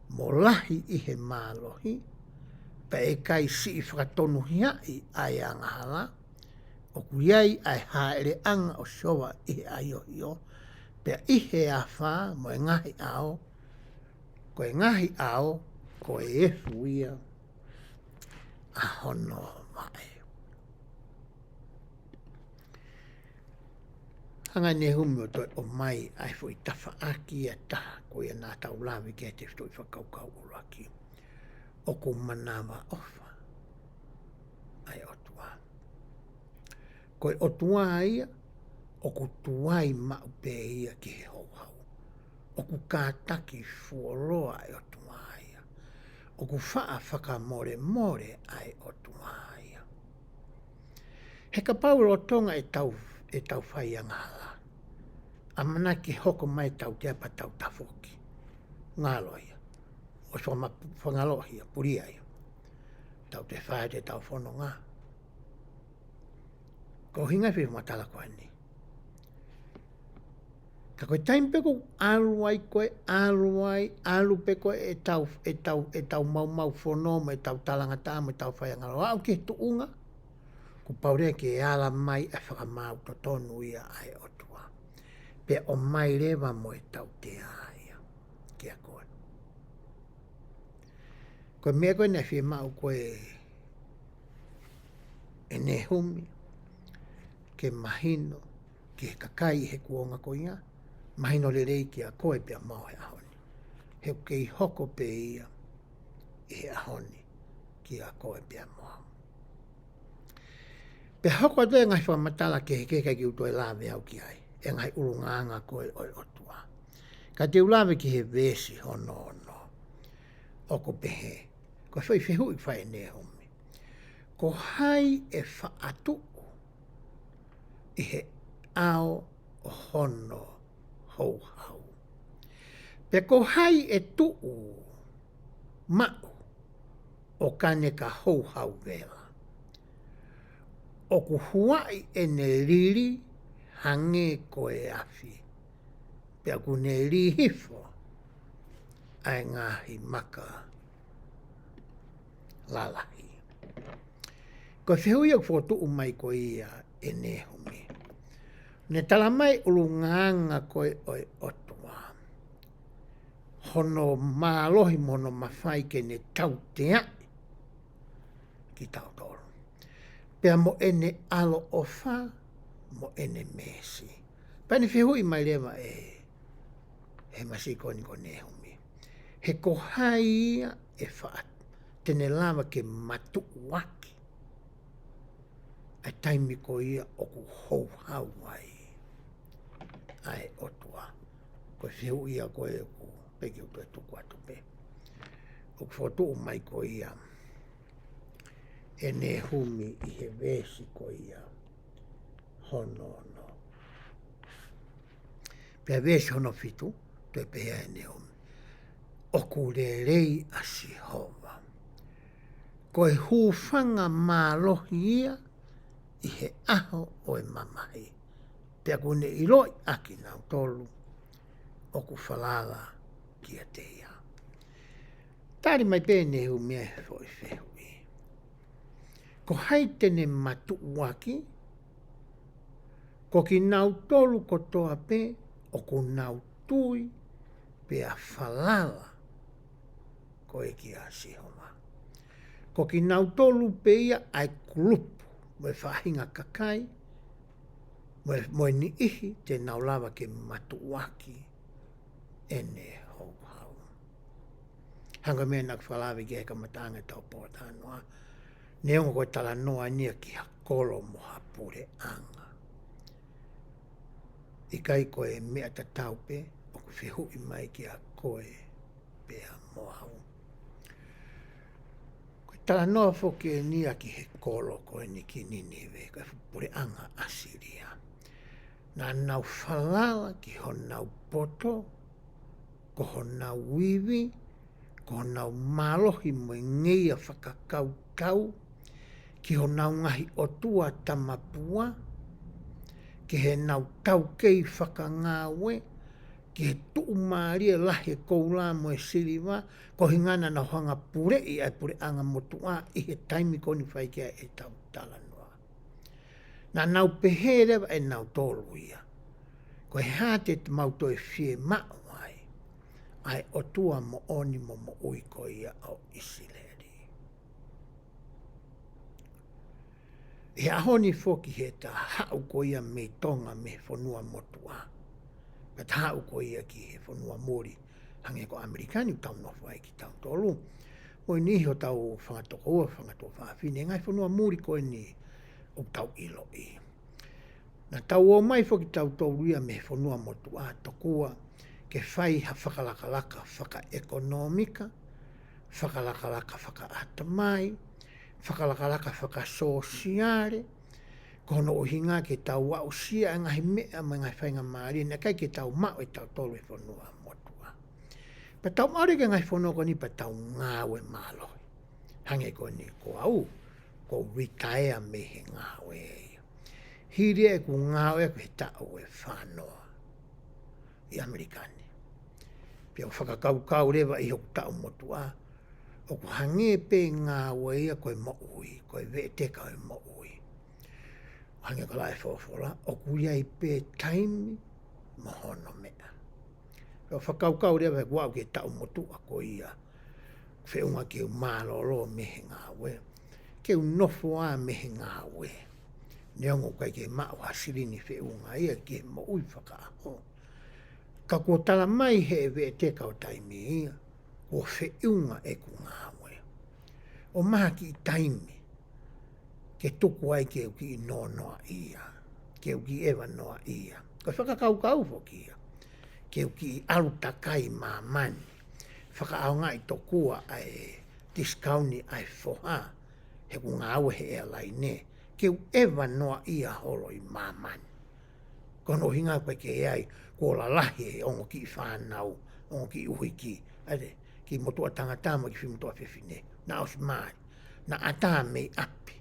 Mo lahi i he mālohi, pe e kai si i whakatonu hiai ai angahala, o ku iai ai haere anga o showa i he aiohio, pe i he awha mo e ngahi ao, ko e ngahi ao, ko e fuia a hono mai. Hanga ne humi o toi o mai ai fu i tawha aki e taha ko ia nā tau lawi ke te ftoi whakaukau uraki. O ko manawa ofa ai otua. Ko e otua ia, o ku tuai mau pe ia ki he hou hau. O ku kātaki fuoroa ai otua ia. O ku whaa whakamore ai otua ia. He ka paulo tonga e tau whai angahala. Amana ki hoko mai tau te apa tau tafoki. Ngalo ia. O so ma whangalo ia, puria ia. Tau te whae te tau whono ngā. Ko hinga whiru matala koe ni. Ka koe taimpeko aluai koe, alu pe koe e tau mau whono, e tau talangata, e tau whai angalo. Au ke tuunga. Ku paurea ke ala mai e whakamau to tonu ia ai otua. Pe o mai rewa mo e tau te aia. Kia koe. Koe mea koe ne whie mau koe e ne humi, ke mahino, ke kakai he kuonga koe ia, mahino le rei ki a koe pe a mau he ahoni. He kei hoko pe ia i he ahoni ki a koe pe a mau. Pe hoko atu e ngai whamatala ke he keka ki uto e lawe au ki ai. E ngai urunganga koe oi otua. Ka te ulawe ki he vesi hono. Oko pehe. Ko whai whehu i whai ne homi. Ko hai e whaatu i he ao o hono hou hau. Pe ko hai e tuu mau o kane ka hou hau vela. O ku huai e ne riri hange ko e afi. Pe aku ne ri hifo ai ngahi maka lalahi. Ko whihui au whotu umai ko ia e ne humi. Ne tala mai ulunganga koe oi otua. Hono mālohi mono mawhai ke ne tau te ai ki tau toro. Pea mo ene alo ofa, mo ene mesi. Pani whihui mai lewa he masikoni ko ne humi. He ko hai ia e whaat. Tene lava ke matu waki. Ai taimi ko ia o ku hou hau ai. Ai otua. Ko whiu ia ko e ku peki uto e tuku atu pe. o foto mai ko ia e ne humi I he vesi ko ia hono no. Pea vesi hono fitu, toi pea e ne humi. O kurelei a Sihova. Ko e hufanga mālohi ia I he aho o e mamahi. Pea kune iloi aki nau tolu o ku whalala kia te ia. Tari mai pēne hu mea he fwoi whehui. Ko haitene matu waki, ko ki nau tolu ko toa pe, o ko nau tui, pe a whalala ko e ki a Sihoma. Ko ki nau tolu pe ia ai kulupu, mo e whahinga kakai, mo e ni ihi te nau lava ke matu waki e ne hou hau. Hanga mea nak whalawe ki eka matanga tau pōtānoa. Neongo koe tala noa nia ki hakolo mo hapure anga. I kai koe mea ta taupe, o ku whihui mai ki a koe pea mo hau. Koe tala noa whoke e nia ki he kolo koe ni ki Ninive, koe hapure anga Asiria. Nā nau whalala ki ho nau poto, ko ho nau wiwi, ko ho nau malohi mo I ngeia whakakau kau, ki ho nau ngahi o tua tamapua, ki he nau tau kei whakangāwe, ki he tuu maaria lahe koula mo e siriwa, ko hingana na hanga pure I ai pure anga motua I he taimi koni whaikia e tau talanoa. Nā nau peherewa e nau tolu ia. Ko he hate te mauto e whie mao ai, ai o tua mo oni mo uiko ia o Isileri. E ahoni foki he ta hau ko ia me tonga me whanua motua. Me ta hau ko ia ki he whanua mori, hange ko Amerikani tau nofu ai ki tau tolu. Mo ni ho tau whangatoko ua, whangatoko whaafine, ngai whanua mori ko ni o tau ilo I. Na tau o mai foki tau tolu ia me whanua motua, tokua, ke whai ha whakalakalaka whaka-ekonomika, whakalakalaka whaka-atamai, whakalakalaka whaka-sosiare, kono o hinga ke tau wau sia e ngahi mea mai ngai whainga maari, na kai ke tau mao e tau tolu e whanua motua. Pa tau maari ke ngai whanua ko ni pa tau ngāwe māloi. Hange ko ni ko au, ko witaea me he ngāwe e. Hiri e ku ngāwe ku he tau e whanoa I Amerikani. Pia whakakaukau rewa I hoku tau motua, o ku hange pe ngāwe ia koe moui, koe veeteka e moui. Hange ka lai whawhora, o ku iai pe taimi mo hono mea. Pia whakaukau rewa e kuau ke tau motua ko ia, whiunga ke u mālolo me he ngāwe, ke u nofo a me he ngāwe. Neongo kai ke mao hasirini whiunga ia ke mo ui whakaaho. Ka kua tala mai he e teka o taimi ia, kua whiunga e ku ngāwe. O maha ki I taimi, ke tuku ai ke uki I nonoa ia, ke uki ewa noa ia. Ko whakakaukau foki ia, ke uki I alu takai mamani, whakaaonga I tokua ai diskauni ai foha, he ku ngāwe he ea lai ne, ke u ewa noa ia holo I mamani. Kono hinga koe ke ai, ko la lahi e ongo ki I whanau, ongo ki I uhiki, ade, ki motua tangatama ki whimotua whiwhine, na os mai, na ata me api.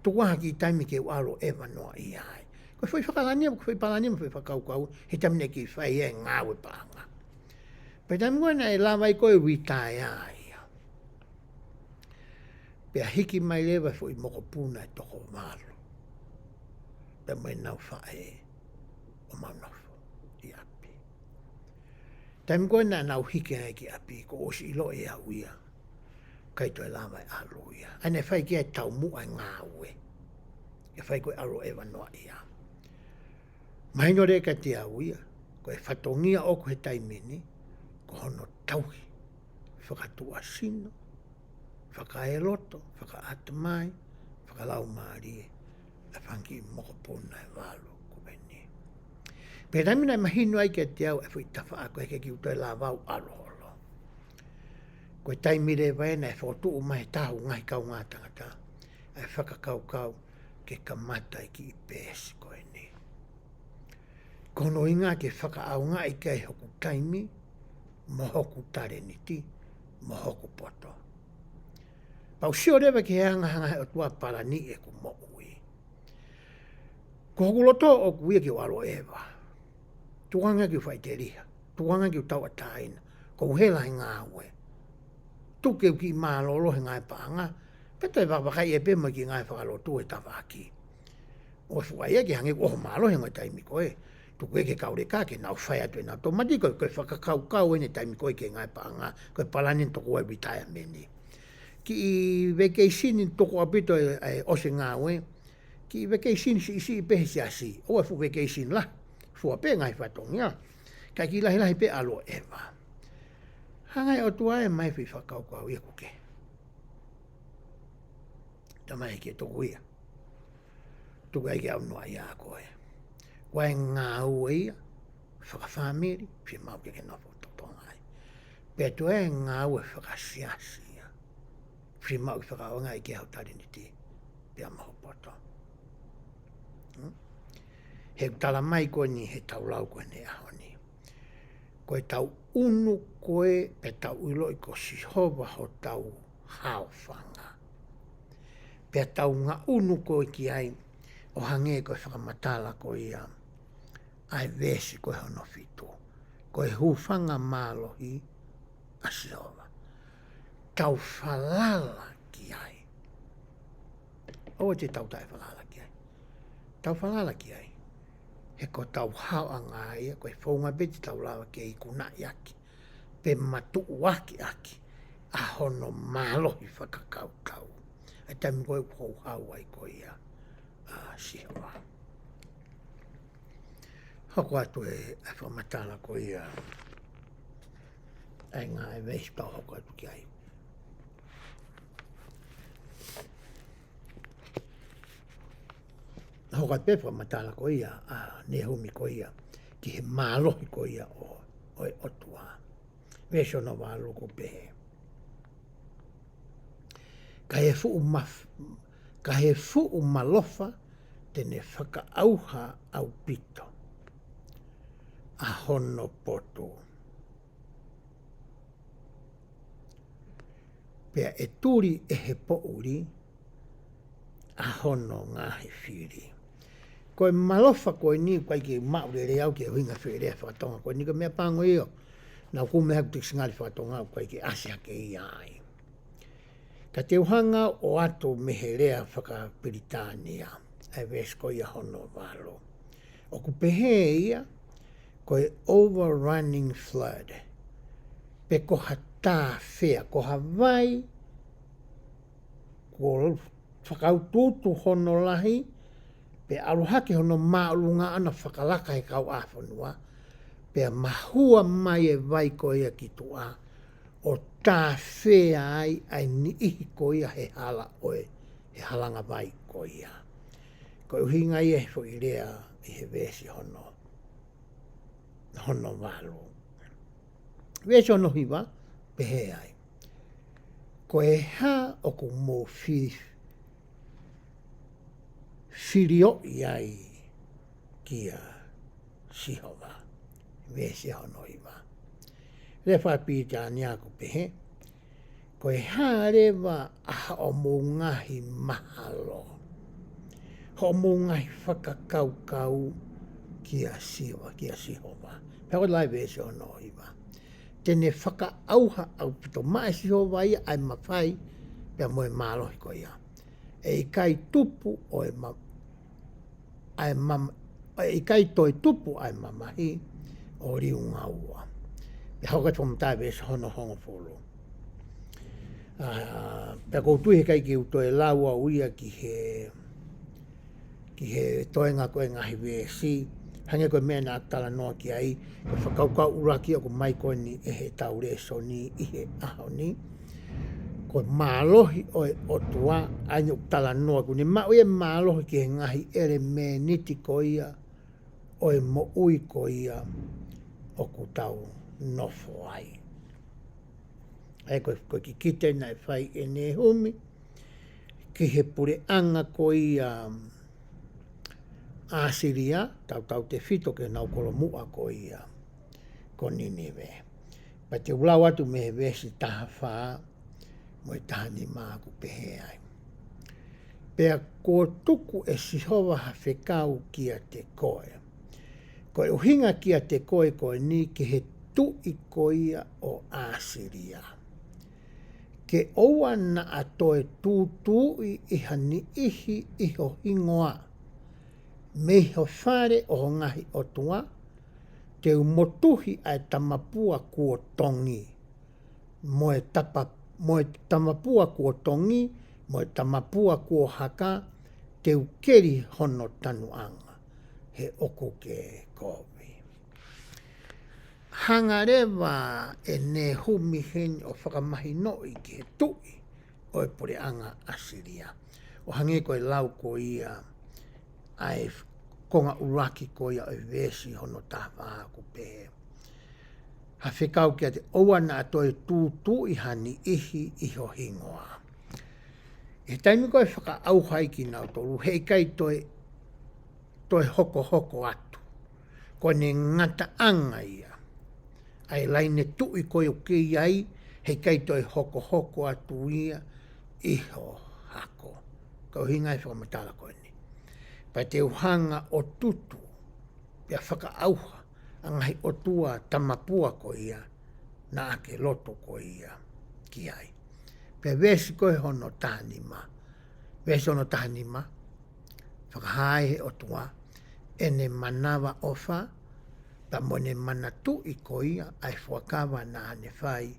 Tukuaha ki taimi ke u alo ewa noa ia ai. Koe whai whakalania, koe whai palania, koe whakaukau, he tamine ki whai e ngāwe panga. Pai taimi koe na e lawai koe witai ai. Pea hiki mai lewa fo I moko puna e toko walo. Pea mai nau whae o maunofo I api. Taimi koe na nau hiki ai ki api, ko osi ilo e au ia. Kai toi lama e alo ia. Ane whai ki ai tau mua ngāwe. E whai koe alo e wanoa ia. Mahingo reka te au ia, koe whatongia oku he taimini, ko hono tauhi, whakatua sino, whakaeloto, whakaatamai, whakalau maarie, a whanki mokopona e walo kubeni. Pe taimina e mahino ai ke te au e whi tawha ako heke ki utoi la wau aloholo. Koe taimire waena e whotu mai tahu ngai kau ngā tangata. Ai whakakau ke kamata ki I pēsi koe ni. Kono inga ke whakaaunga I kai hoku taimi, mo hoku tare niti, mo hoku poto. Pau sio rewa ke hanga he o tua parani e ku mo ui. Ko hoku loto o ku ia ki o alo ewa. Tuanga ki whai te riha. Tuanga ki tau ataina. Ko uhela he ngā ue. Tuke ki mālolo he ngai paanga. Peta e wakakai e pema ki ngai whakalotu e tawaki. O fuaia ki hangi ko mālo he ngai taimi koe. Tuku ke kaure ka ke nau whai atu e nau tomati koe whakakau ene taimi koe ke ngai paanga. Koe palanin toko e retirementi. Ki vacation toko apito e ose ngā ue. Ki vacation si pehe si asi. O e fu vacation la. Fua pe ngai whatongia. Kai ki lahi pe alo ewa. Hangai o tua e mai whi whakaukau ia kuke. Tamai ke toko ia. Tuku ai ke au noa ia koe. Wai ngā ue ia. Whakawhamiri. Phi mau ke nofo totongai. Pea tu e ngā ue whakasiasi ia. Phi mau ki whakaonga I ke hau tariniti. Pea maho poto. He tala mai koe ni he tau lau koe ne aho ni. Koe tau unu koe pe tau ilo I ko sihova ho tau haofanga. Pe tau ngā unu koe ki ai o hange koe whakamatala koe ia. Ai vesi koe hono fitu. Koe hufanga mālohi a sihova. Tau whalala ki ai. O te tau tai whalala ki ai. Tau whalala ki ai. He ko tau hao anga ia, koe whaunga beti tau lawa ke I kuna I aki. Pe matu waki aki. A hono mālohi whakakau kau. Ai taimi koe kou hao ai koe ia. Sihova. Hoko atu e whamatala koe ia. Ai ngā e veis tau hoko atu ki ai. Hoka pepa matala ko ia a nehumi ko ia ki he mālohi ko ia o otua. Vesho no wālo ko pehe. Ka he fuu malofa tene whakaauha au pito. A hono poto. Pea e turi e he pouri a hono ngāhi whiri. Koe malofa koe ni koe ki maurere au ki huinga whiri e whakatonga. Koe ni ka mea pango iyo. Nau kume haku tiki ngāri whakatonga au koe ki asia ke i ai. Ka te uhanga o ato meherea whakapiritania. E ves koe ia hono walo. O ku pehe ia koe overrunning flood. Pe koha tā whea, koha vai, ko whakaututu hono lahi, pe aluhake hono maulunga ana whakalaka he kau awhanua, pe mahua mai e vai ko ia ki tua, o tā whea ai ni ihi ko ia he hala oe, he halanga vai ko ia. Ko uhinga ia he fo irea I he vesi hono walo. Vesi hono hiwa, pehe ai. Ko e ha o ku mō whirio iai kia sihova. Vesi hono hiwa. Le whapita nia ku pehe. Ko e ha rewa aha o mō ngahi mahalo. Ho mō ngahi whakakaukau kia sihova. Peko lai vesi hono hiwa. Tene whakaauha au pito mai sihova ia ai mawhai pia moe mālohi ko ia. E kai tupu o e kai toi tupu ai mamahi o riu ngaua. Pia hauka tomatai vesi hono hongo folo. Pia koutuhi kai ki utoe laua uia ki he toenga koe ngahi vesi. Hange koe mea nā tala noa ki ai, ko whakaukau uraki o ko mai koe ni e he taureso ni I he aho ni. Ko mālohi o e otua, aina tala noa ku ni mau e mālohi ki he ngahi ere me niti ko ia, o e mo ui ko ia, o ku tau nofo ai. Ai koe ki kite na e whai e ne humi, ki he pure anga ko ia Asiria, tau te whito ke nau kolo mua ko ia ko Ninive. Pa te ulau atu me he vesi taha whaa, mo i taha ni maa ku pehe ai. Pea ko tuku e sihova ha whekau kia te koe. Koe uhinga kia te koe koe ni ki he tu i ko ia o Asiria. Ke oua na atoe tūtū i iha ni ihi iho hingoa. Me ho whare o ngahi o tua, te umotuhi ai tamapua kua tongi. Moe tamapua kua tongi, moe tamapua kua haka, te ukeri hono tanuanga. He oko ke kovi. Hangarewa e ne humi heni o whakamahi no i ke tui o e pure anga Asiria. O hange koe lau ko ia ai konga uraki ko ia o vesi hono taha ku pehe. Ha whekau kia te oua na atoe tūtū i hani ihi iho hingoa. E taimi koe whaka auhai ki nau toru, hei kai toi hoko atu. Ko ne ngata anga ia. Ai laine tui koe o ke iai, hei kai toi hoko atu ia, iho hako. Kau hingai whakamatala koe ni. Pa te uhanga o tutu, pia whaka auha, angahi o tua tamapua ko ia, na ake loto ko ia ki ai. Pia vesi koe hono tahanima. Vesi hono tahanima, whakahai he o tua, ene manawa ofa, pa mone manatu i ko ia, ai whakawa na ane whai,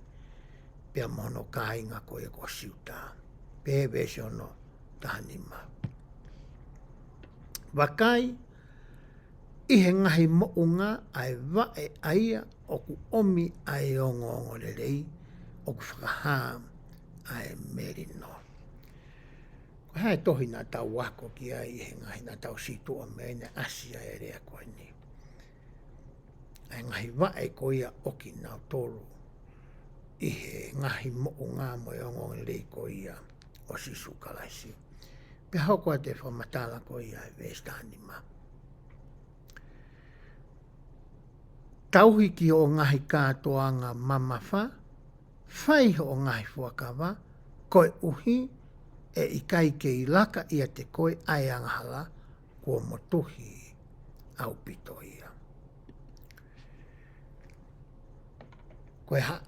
pia mono kāinga ko ia ko siuta. Pia vesi hono tahanima. Wakai, ihe ngahi mounga ai wae aia o ku omi ai ongo lelei o ku whakahā ai merino. Ko hae tohi nā tau wako ki ai ihe ngahi nā tau situ o mene asia e rea koe ni. Ai ngahi wae ko ia oki nā toru ihe ngahi mounga mo e ongo lelei ko ia o sisu kalaisi. Pe hoko a te whamatala ko ia e vestani ma. Tauhi ki o ngahi kātoanga mamafa, whai o ngahi fuakawa, koe uhi e ikai ke ilaka ia te koe ai angahala kua motuhi au pito ia. Koe ha,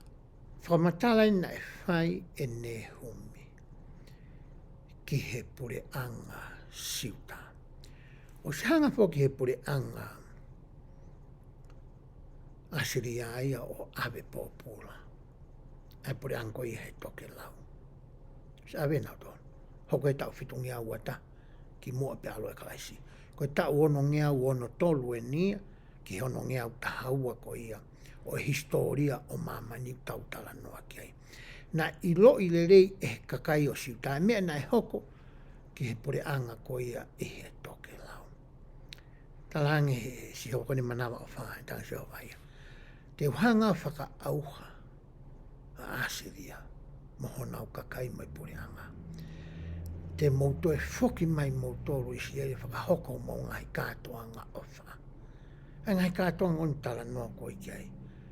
whamatala ina e whai e ne humi. Ki he pure anga siuta. O se hanga fo ki he pure anga Asiria ia o ave pōpūra. Ai pure anga i he toke lau. Se ave nau tōn. Hoko e tau whitungi au ata ki mua pe aloe kalaisi. Ko e tau ono ngea ono tolu e nia ki ono ngea tahaua ko ia o historia o mamani tau tala noa ki ai. Na ilo i lerei e kakai o siuta. Mea na e hoko ki he pure anga ko ia i he toke lau. Talange he si hoko ni manawa o whae tanga si hoko ia. Te uhanga whaka auha a Asiria mohona o kakai mai pure anga. Te mouto e whoki mai moutoro i si ere whaka hoko mo ngai kātoanga o wha. Ngai kātoanga on tala noa ko i kiai.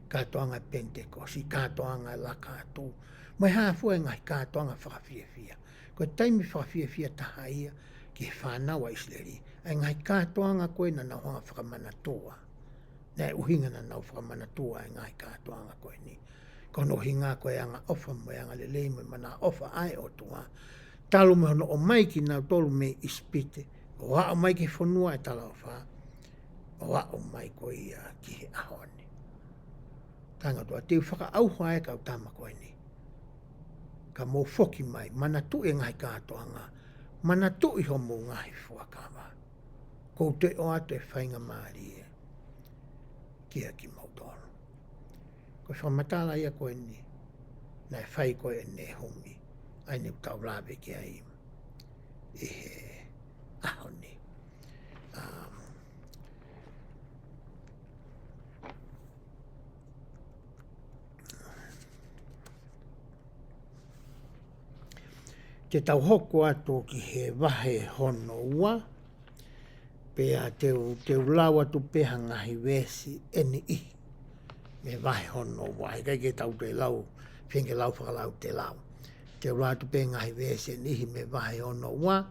Kātoanga Pentecost, kātoanga lakātū. Mai hāfu e ngai kātoanga whakawhiawhia. Ko taimi whakawhiawhia taha ia ki whānawa isleri. Ngai kātoanga koe na nauhanga whakamanatua. Nei uhinga na nau whakamanatua e ngai kātoanga koe ni. Kono hinga koe anga ofa mo anga lelei mo mana ofa ai o tua. Talo me hono o mai ki nau tolu me ispite. O wa o mai ki whanua e tala ofa. O wa o mai ko ia ki he ahoni. Tanga tua, te whaka auha e kau tama koe ni. Ka mō whoki mai, mana tu e ngai kātoanga. Mana tu i ho mō ngai whuakawa. Ko te o atu e whainga maari e. Kia ki mautoro. Ko whamatala ia koe ni. Nai whai koe e ne humi. Ai ne utau lawe ki ai. I he ahoni. te tau hoko atu ki he wahe hono ua, pea teu lau atu peha ngahi wesi eni ihi, me wahe hono ua, he kai ke tau te lau, whienge lau whakalau te lau. Teu lau atu peha ngahi wesi eni ihi me wahe hono ua,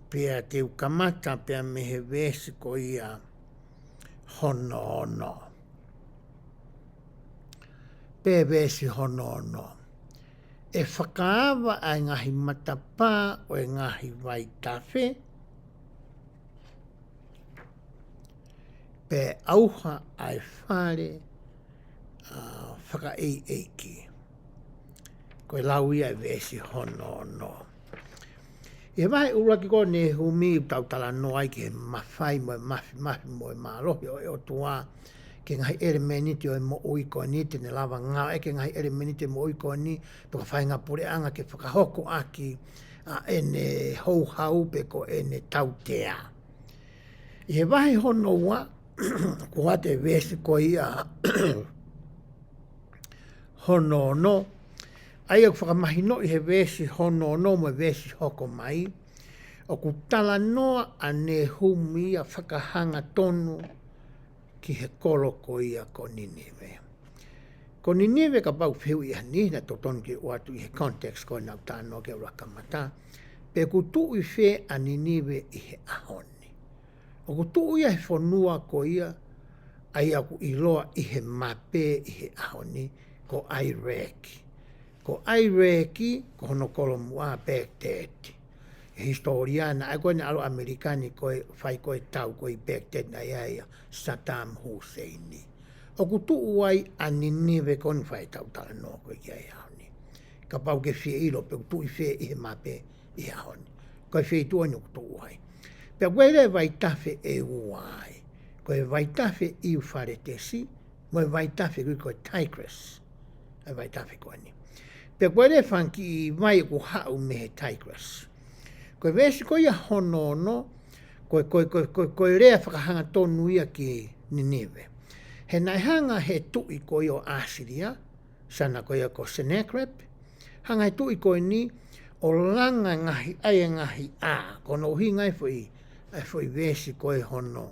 pea teu kamata pea me he wesi ko ia hono ono. Pea wesi hono ono. E whakaawa ai ngahi matapā o e ngahi waitawhi, pe auha ai whare whaka eiki. Koe lau ia e wesi hono ono. E wahe uraki ko ne humi tau tala no ai ke mawhai mo e mafi mo e marohi o e o tua ke ngahi ere meniti o e mo ui ko ni te ne lava ngā e ke ngahi ere meniti mo ui ko ni toka whai ngā pure anga ke whakahoko aki e ne hou hau pe ko e ne tau tea. I he wahe hono ua ko ate wesi ko ia hono no ai au whakamahino i he wesi hono no mo wesi hoko mai o ku tala noa a ne humi a whakahanga tonu ki he kolo ko ia ko Ninive. Ko Ninive ka pau whiu i hani na to tonu ki watu i he context ko nau tāno ke urakamata pe ku tu i whe a Ninive i he ahoni. O ku tu ia he whanua ko ia ai aku i loa i he mape i he ahoni ko Iraq. Ko Iraq, ko hono kolo mua Baghdad. Historiana, ai koe ne alo Amerikani koe whai koe tau koe Baghdad na iaia Saddam Hussein. O ku tuu ai a Ninive koni whai tau tala no koe ki ai haoni. Ka pau ke whie ilo, pe ku tuu i whie i he mape i haoni. Koe whie tua ni ku tuu ai. Pe koe le vai tawhi e uai. Koe vai tawhi i u whare tesi, moe vai tawhi koe Tigris. Ai vai tawhi koe ni. Pe koe le whanki i mai ku hau me he Tigris. Koe wesi koe ia hono no, koe rea whakahanga tonu ia ki Ninive. He nai hanga he tui koe o Asiria, sana koe ia ko Sennacherib, hanga he tui koe ni o langa ngahi ai ngahi a, kono uhi ngai fwoi wesi koe hono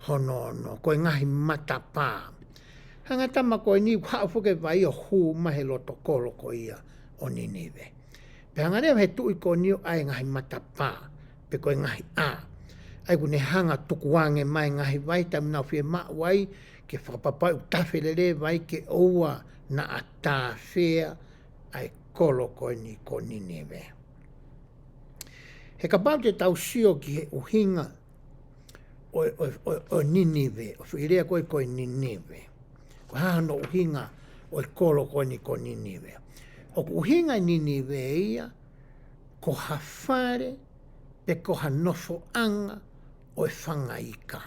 no, koe ngahi matapā. Hanga tama koe ni hao fuke vai o hu mahe loto kolo ko ia o Ninive. Pe hanga rea he tui ko ni o ai ngahi matapā, pe koe ngahi a. Ai kune hanga tukuange mai ngahi vai tam nau fie maa wai ke whakapapai u tawhelele vai ke oua na a tāwhea ai kolo koe ni ko Ninive. He kapau te tau sio ki he uhinga o Ninive, o whirea koe Ninive. Ko hahano uhinga o kolo koe ni ko Ninive. O uhinga Ninive ia, ko hawhare, pe ko hanofo anga o e whangaika.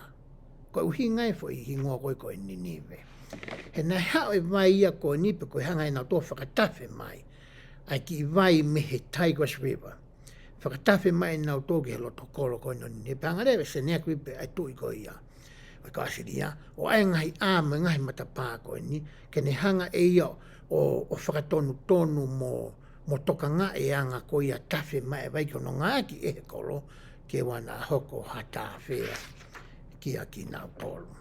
Ko uhinga e fo i hingoa koe Ninive. He nai hao e vai ia koe ni, pe koe hanga e nau tō whakatawhe mai, ai ki vai me he Tigris River. Whakatawhe mai nau tō ki he loto kolo koe no Ninive. Pe hanga rewe se neakui pe ai tui koe ia. O Asiria, o ai ngahi āma ngahi matapā koe ni, ke ne hanga e ia o whakatonu mo toka ngā e anga koe ia tawhi mai vai ki ono ngā ki e kolo, ke wana hoko hata whea ki a ki nau kolo.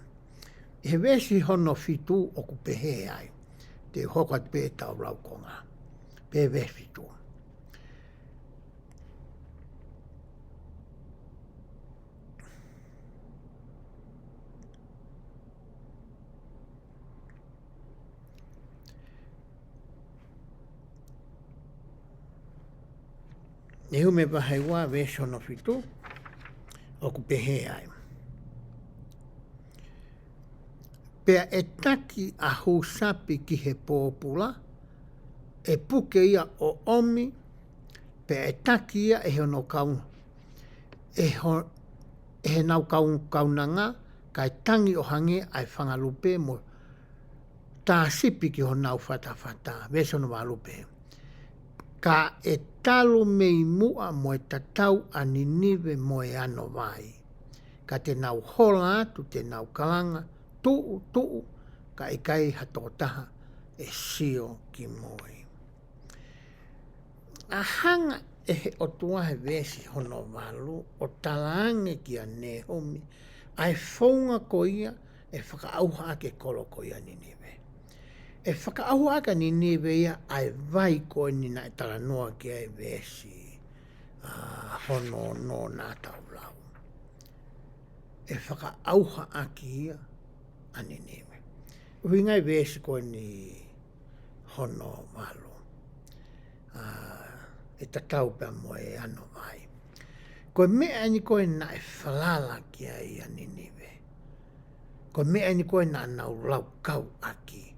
He wesi hono fitu o ku pehe ai, te hoko at pe tau rau konga, pe wesi fitu. E hume wahai wā wesi hono fitu o ku pehe ai. Pea e taki a husapi ki he pōpula, e puke ia o omi, pea e taki ia e hono kau, e he nau kaunanga, kai tangi o hange ai whangalupe mo tā sipi ki ho nau whatawhata, wesi hono walupe. Ka e talo mei mua mo e tatau a Ninive mo e ano vai. Ka te nau hola atu, te nau kalanga, tuu, ka e kai hatotaha e sio ki moi. A hanga e he o tua he vesi hono walu o talange ki a ne homi ai whaunga ko ia e whakaauha ake kolo ko ia ni niwe. E whakaauha ake ni niwe ia ai vai ko ni na e tala noa ki ai vesi hono no nā tau lau. E whakaauha ake ia a ni niwe. Uhingai vesi ko ni hono walu. E tatau pe mo e ano vai. Ko mea ni koe na e whalala ki a ia ni niwe. Ko mea ni koe na nau lau kau aki.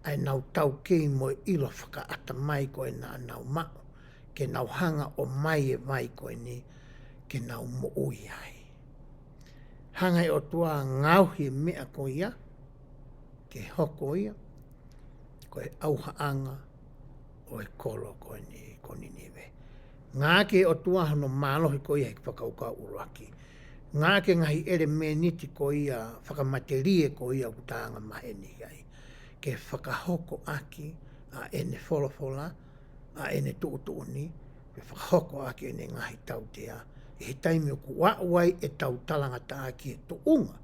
Ai nau tau kei mo ilo whaka ata mai koe na nau mao. Ke nau hanga o mai e vai koe ni ke nau mo ui ai. Hanga o tua ngauhi mea ko ia. Ke hoko ia. Koe auha anga o e kolo koe ni niwe. Ngā ke o tua hano mālohi ko ia he whakaukau uruaki. Ngā ke ngahi ere me niti ko ia whakamaterie ko ia kutanga maheni ai. Ke whakahoko aki a ene wholofola, a ene tuutuuni, ke whakahoko aki ene ngahi tautea. E he taimi o ku wai e tau talangata aki e tuunga.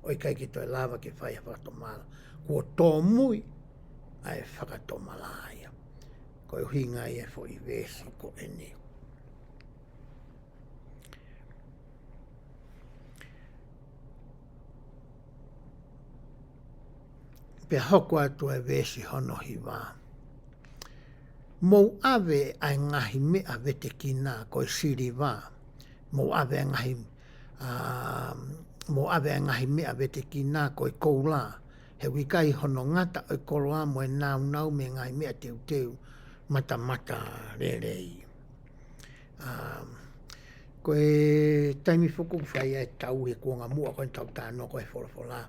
O i kai ki toi lava ke whai whakatomala. Kua tō mui a e whakatomala aia. Ko e hinga e fo i vesi ko ene. Pe hoko atu e vesi hono hi wā. Mou ave ai ngahi mea vete ki nā koe siri wā. Mou ave ai ngahi mea vete ki nā koe koula. He wikai hono ngata o koloa mo e nau me ngahi mea teu mata rerei. Koe taimi whuku whai e tau he kuonga mua koe tau tāno koe wholofola.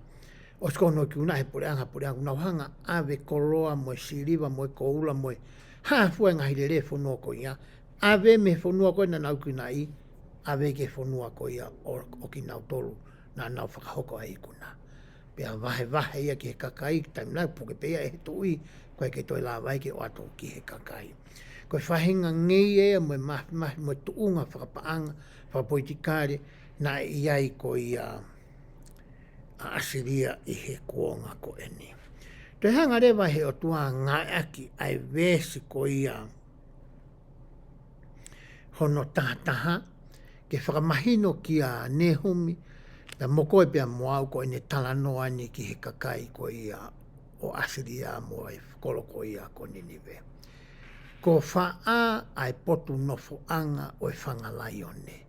O skono ki una he pureanga nau hanga ave koloa mo e siriwa mo e koula mo e hafua ngahi rere whunua ko ia. Ave me whunua koe na nau ki nai, ave ke whunua ko ia o ki nau tolu na nau whakahoko ai kuna. Pea wahe ia ki he kakai, taimi nau puke pea e he tui, koe ke toi la vai ke o ato ki he kakai. Koe whahinga ngei ea mo e tuunga whakapaanga, whakapoitikare, na iai ko ia a asiria i he kuonga ko eni. Te hanga rewa he o tua ngai aki ai vesi ko ia hono tahataha, ke whakamahino ki a nehumi, na moko e pia moau ko ene talanoa ni ki he kakai ko ia o asiria mo e kolo ko ia ko niniwe. Ko whaa ai potu nofo anga o e whangalaione.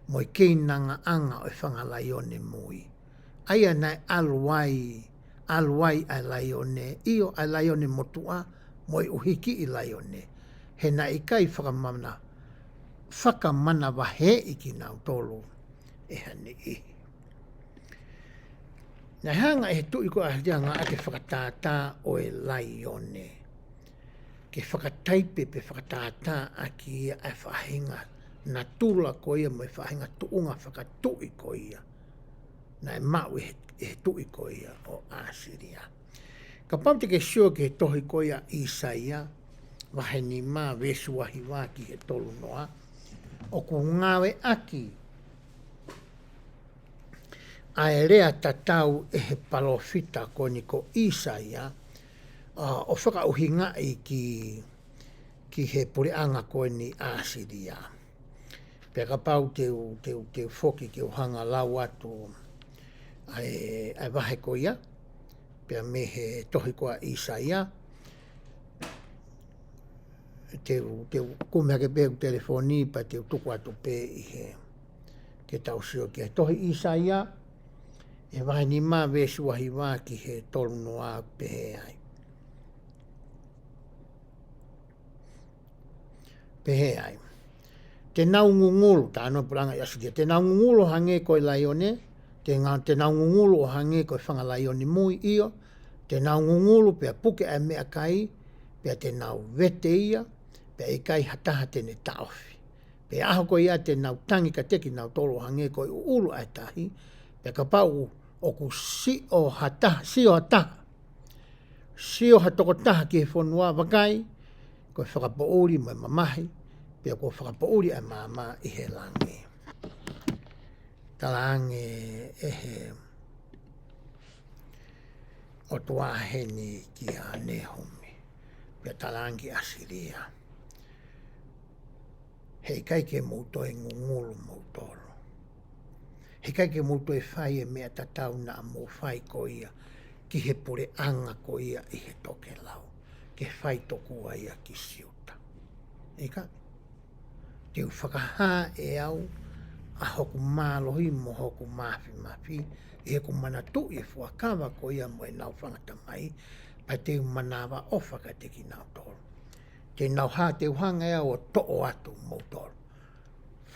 Mo i keinanga anga o e whangalaione mui. Aia nai aluai ai laione, io ai laione motua, mo i uhiki i laione. He na i kai whakamana wahe i ki nau tolu, e hane i. Na hanga e tui ko a hianga ake whakatātā o e laione. Ke whakataipe pe whakatātā aki ia e whahinga, na tula ko ia mo e whahinga tuunga whakatui ko ia. Na e mau e tui ko ia o Asiria. Ka pamte ke sio ke tohi ko ia Isaia, wahe ni mā vesuahi wā ki he tolu noa, o ku ngawe aki, a e rea tatau e he palofita ko ni ko Isaia, o whakauhinga i ki he pureanga ko ni Asiria. Pea ka pau te foki ke uhanga lau atu, ai wahe ko ia, pea me he tohi koa Isaia, te kumea ke pēku telefoni, pa te tuku atu pē i he, ke tau sio ki he tohi Isaia, e wahe ni mā vesuahi wā ki he tolu noa pehe ai. Pehe ai. Te nau ngungulu, tā anō puranga i Asiria, te nau ngungulu hange koe laione, te nau ngungulu o hange koe whangalaioni mui io, te nau ngungulu pea puke ai mea kai, pea te nau vete ia, pea i kai hataha tene taofi. Pea aho koe ia te nau tangi ka teki nau tolo hange koe ulu ai tahi, pea ka pau o ku si o hataha, si o hataha, si o hatoko taha ki he whanua wakai, Koe whakapouri mo mamahi, pia ko whakapouri e mama i he langi. Talange e he o tua heni ki a nehumi, pia talangi asiria. Hei kai ke mouto e ngungulu moutoro. Hei kai ke mouto e whai e mea tatau na mo whai ko ia, ki he pure anga ko ia i he toke lau. Ke whai toku a ia ki siuta. Eka? Te whakaha e au, a hoku mālohi mo hoku mafi, i he ku mana tu i fuakawa ko ia mo e nau whangata mai, pa te manawa ofa ka te ki nau toro. Te nau ha te uhanga ea o to'o atu moutoro.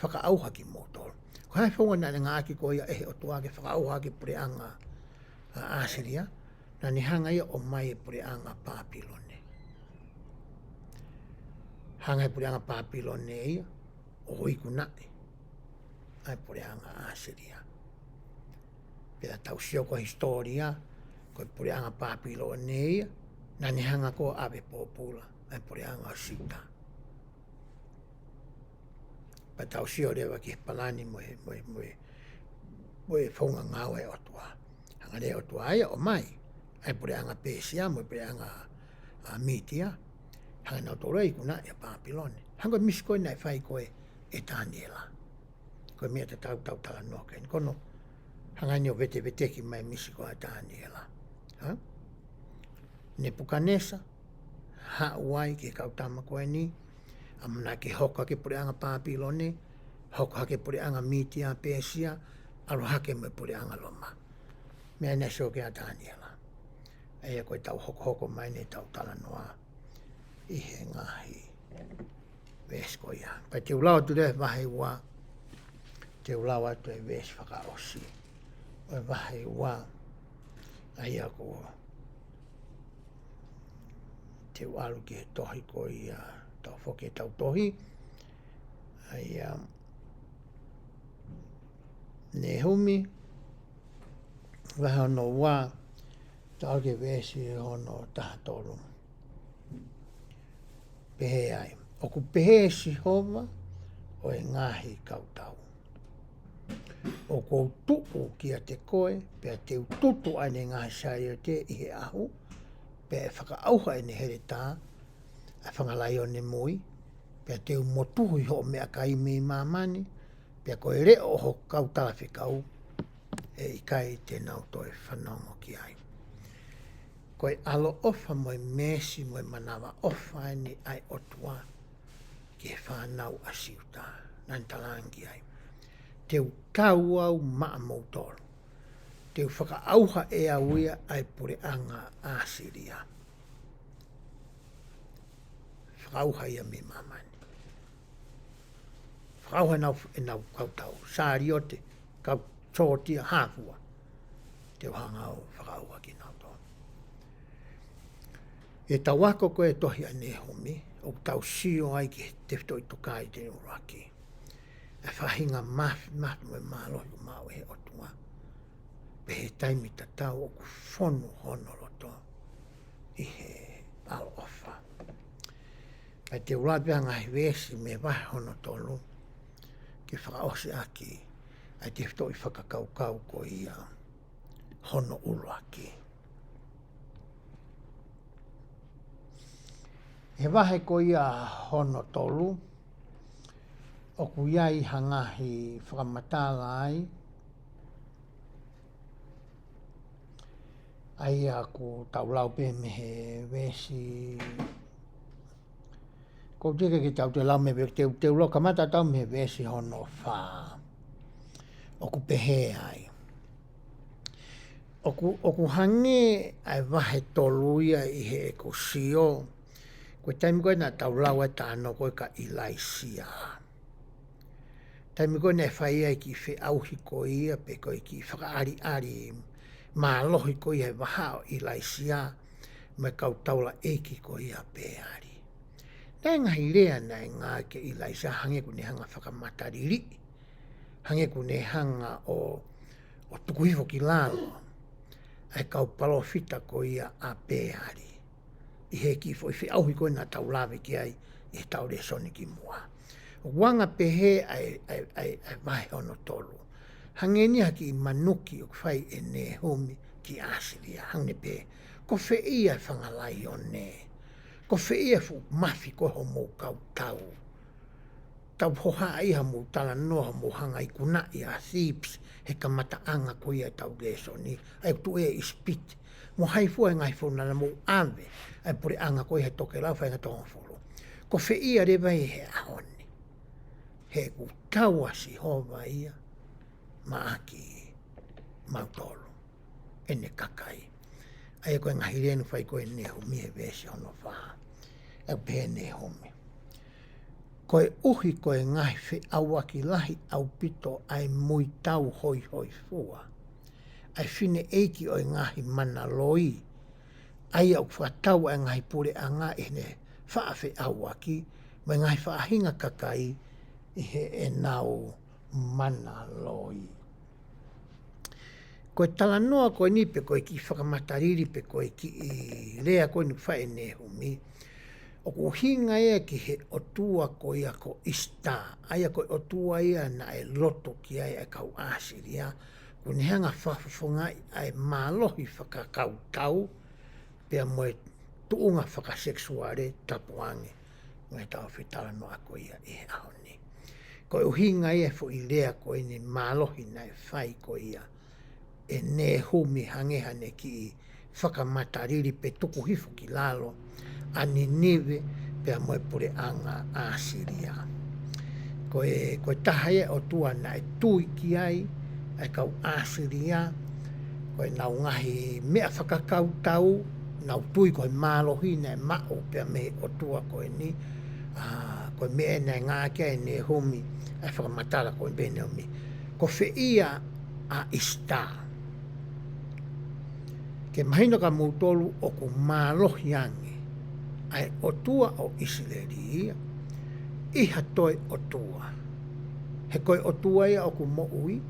Whakaauha ki moutoro. Ko hai whonga na ngā ki ko ia ehe o tuake whakaauha ki pureanga a Asiria, na ni hanga ia o mai e pureanga Papilone. Hanga e pureanga Papilone ia, o iku nai, ai pureanga Asiria. Pela tau sioko historia, ko e pureanga Papilone ia, na ni hanga ko ave popula, ai pureanga Sita. Pa tau sio rewa ki he palani mo e whaunga ngāwe o tua. Hanga re o tua aia o mai, ai pureanga Pesia, mo e pureanga Mitia, hanga nau tō rei kuna e Papilone. Hanga miskoi nai whai koe e Daniela. Koe mea te tau tala noka. Kono, hanga ni o vete ki mai misiko a Daniela. Nebukanesa, hauai ki kautama koe ni, amana ki hoka ke pureanga Papilone, hoka ke pureanga Mitia Pesia, aloha ke me pureanga Loma. Mea neso ke a Daniela. Eia koe tau hoko mai ne tau tala noa i he ngahi vesko ia. Pai te ulau tu re vahe ua, te ulau atu e ves whakaosi. Oe vahe ua, aia ko te ualu ki he tohi ko ia, tau whoke tau tohi, aia Nehumi, vahe ono ua, tau ke vesi hono taha tolu. Pehe ai. Oku pehe si hova, o e ngahi kautau. O kou tupu ki a te koe, pea te ututu ane ngahi sai o te i he ahu, pea e whakaauha ene here tā, a whangalai o ne mui, pea te umotuhu i ho mea kaimi i mamani, pea koe re o ho kautala whikau, e i kai te nau toi whanongo ki ai. Koe alo ofa moe mesi moe manawa ofa ni ai otua ki he whanau a siuta, nan talangi ai. Teu tau au maa moutoro. Teu whakaauha e auia ai pureanga Asiria. Whakaauha ia mi mamani. Whakaauha e nau kautau. Sāriote, kau tōtia hāpua. Teu hangau whakaauha ki nau tō. E tau wako koe tohi a Nehumi, o tau sio ai ki te whito i tokai te uraki. E whahinga mafi me mālohi o māu he otua. Pe he taimi tatau o ku whonu hono roto i he ao ofa. Ai te urapea ngahi vesi me wahe hono tolu, ki whakaose aki, ai te whito i whakakaukau ko ia hono uraki. He wahe ko ia hono tolu, o ku iai hangahi whakamatala ai, ai a ku taulau pe me he vesi, ko teke ki tau te lau me te ulo kamata tau me vesi hono wha, o ku pehe ai. O ku hange ai wahe tolu ia i he ko sio, koe taimi koe na taulau e tāno koe ka ilaisia. Taimi koe ne whai ai ki whi auhi ko ia, pe koe ki whakaari mālohi ko ia waha o ilaisia, me kau taula eki ko ia pēari. Nai ngahi rea nai ngā ke ilaisia hange kune hanga whakamatariri, hange kune hanga o tukuhivo ki lalo, ai kau palofita ko ia a pēari, I he ki fo I whi auhi koe nā tau lawe ki ai I he tau re soni ki mua. Wanga pehe ai vahe ono tolu. Hangeni haki I manuki o whai e ne homi ki asiria. Hangne pe, ko whe ia whangalai o ne. Ko whe ia fu mafi ko ho mou kau tau. Tau hoha iha mou tala noa mou hanga I kuna I a thieves. He ka mata anga ko ia tau reso ni. Ai tu e ispiti. Mo hai fua ngai funa na mou ave. Ai pure anga ko ia toke lau whainga tonga fulu. Ko whe ia rewa I he ahoni. He ku taua si hova ia. Maaki mautolo. Ene kakai. Ai koe ngahi renu whai koe ne humi he vesi ono wha. Au pe ne humi. Koe uhi koe ngahi whi awaki lahi au pito ai mui tau hoi hoi fua. Ai whine eiki oi ngahi mana loi. Ai au whatau ai ngahi pure a ngā ene whaawe awaki. Mai ngahi whaahinga kakai I he e nau mana loi. Koe tala noa koe ni pe koe ki whakamatariri pe koe ki I rea koe ni whae ne humi. O ko hinga ea ki he otua koe ia ko ista. Aia koe otua ia na e loto ki ai e kau asiria. Ko ni hanga whafafonga ai mālohi whakakau tau. Pea moe tuunga whakaseksuare tapuange. Ngai tau whitala noa koe ia I he ahoni. Koe uhinga ia fo I rea koe ni mālohi na e whai koe ia. E ne humi hangehane ki whakamatariri pe tuku hifo ki lalo. Ani niwe pea moe pure anga asiria. Koe tahaia o tua na e tui ki ai. Ai kau asiria. Koe nau ngahi mea whakakau tau. Nau tui koe mālohi na e mao pea me o tua koe ni. Koe mea na ngā kia e ne humi. Ai whakamatala koe bene o mi. Ko whe ia a ista. Ke mahino ka mautolu o ku mālohi ange. Ai o tua o Israeli ia. Iha toi o tua. He koe o tua ia o ku mo ui.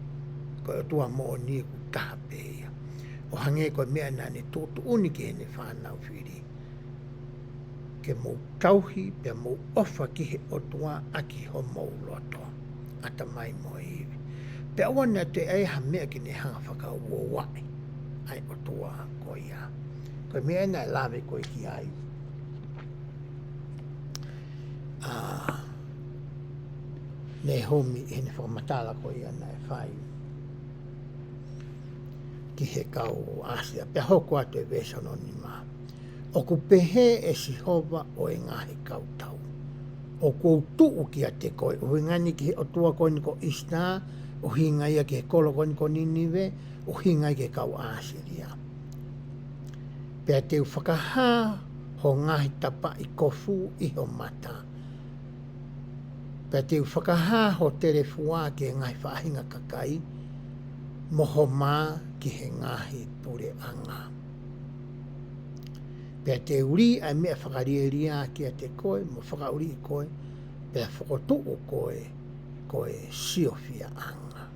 Koe o tua mo o ni ku tahape ia. O hange koe mea nane tōtu unike hene whanau whiri. Ke mou tauhi pia mou ofa ki he o tua aki ho mou loto. Ata mai mo iwi. Pea wana te aiha mea ki ne hanga whakau o wai. Ai o tua koe ia. Koe mea nai lawe koe ki ai. Ne homi hene whakamatala koe ia nai whai. Ki he kau asia. Pea hoko atu e vesono ni maa. O ku pehe e si hova o e ngahi kau tau. O kou tuu ki a te koe. O ngani ki o tua koe ni ko ista. O hinga ia ki he kolo koe ni ko niniwe. O hinga i ke kau asiria. Pea te whakaha ho ngahi tapa I kofu I ho mata. Pea te whakaha ho telefua ki he ngahi whaahinga kakai. Moho mā ki he ngahi pure anga. Pea te uri ai mea whakarieria ki a te koe, mo whakauri I koe, pea whakotuu koe siofia anga.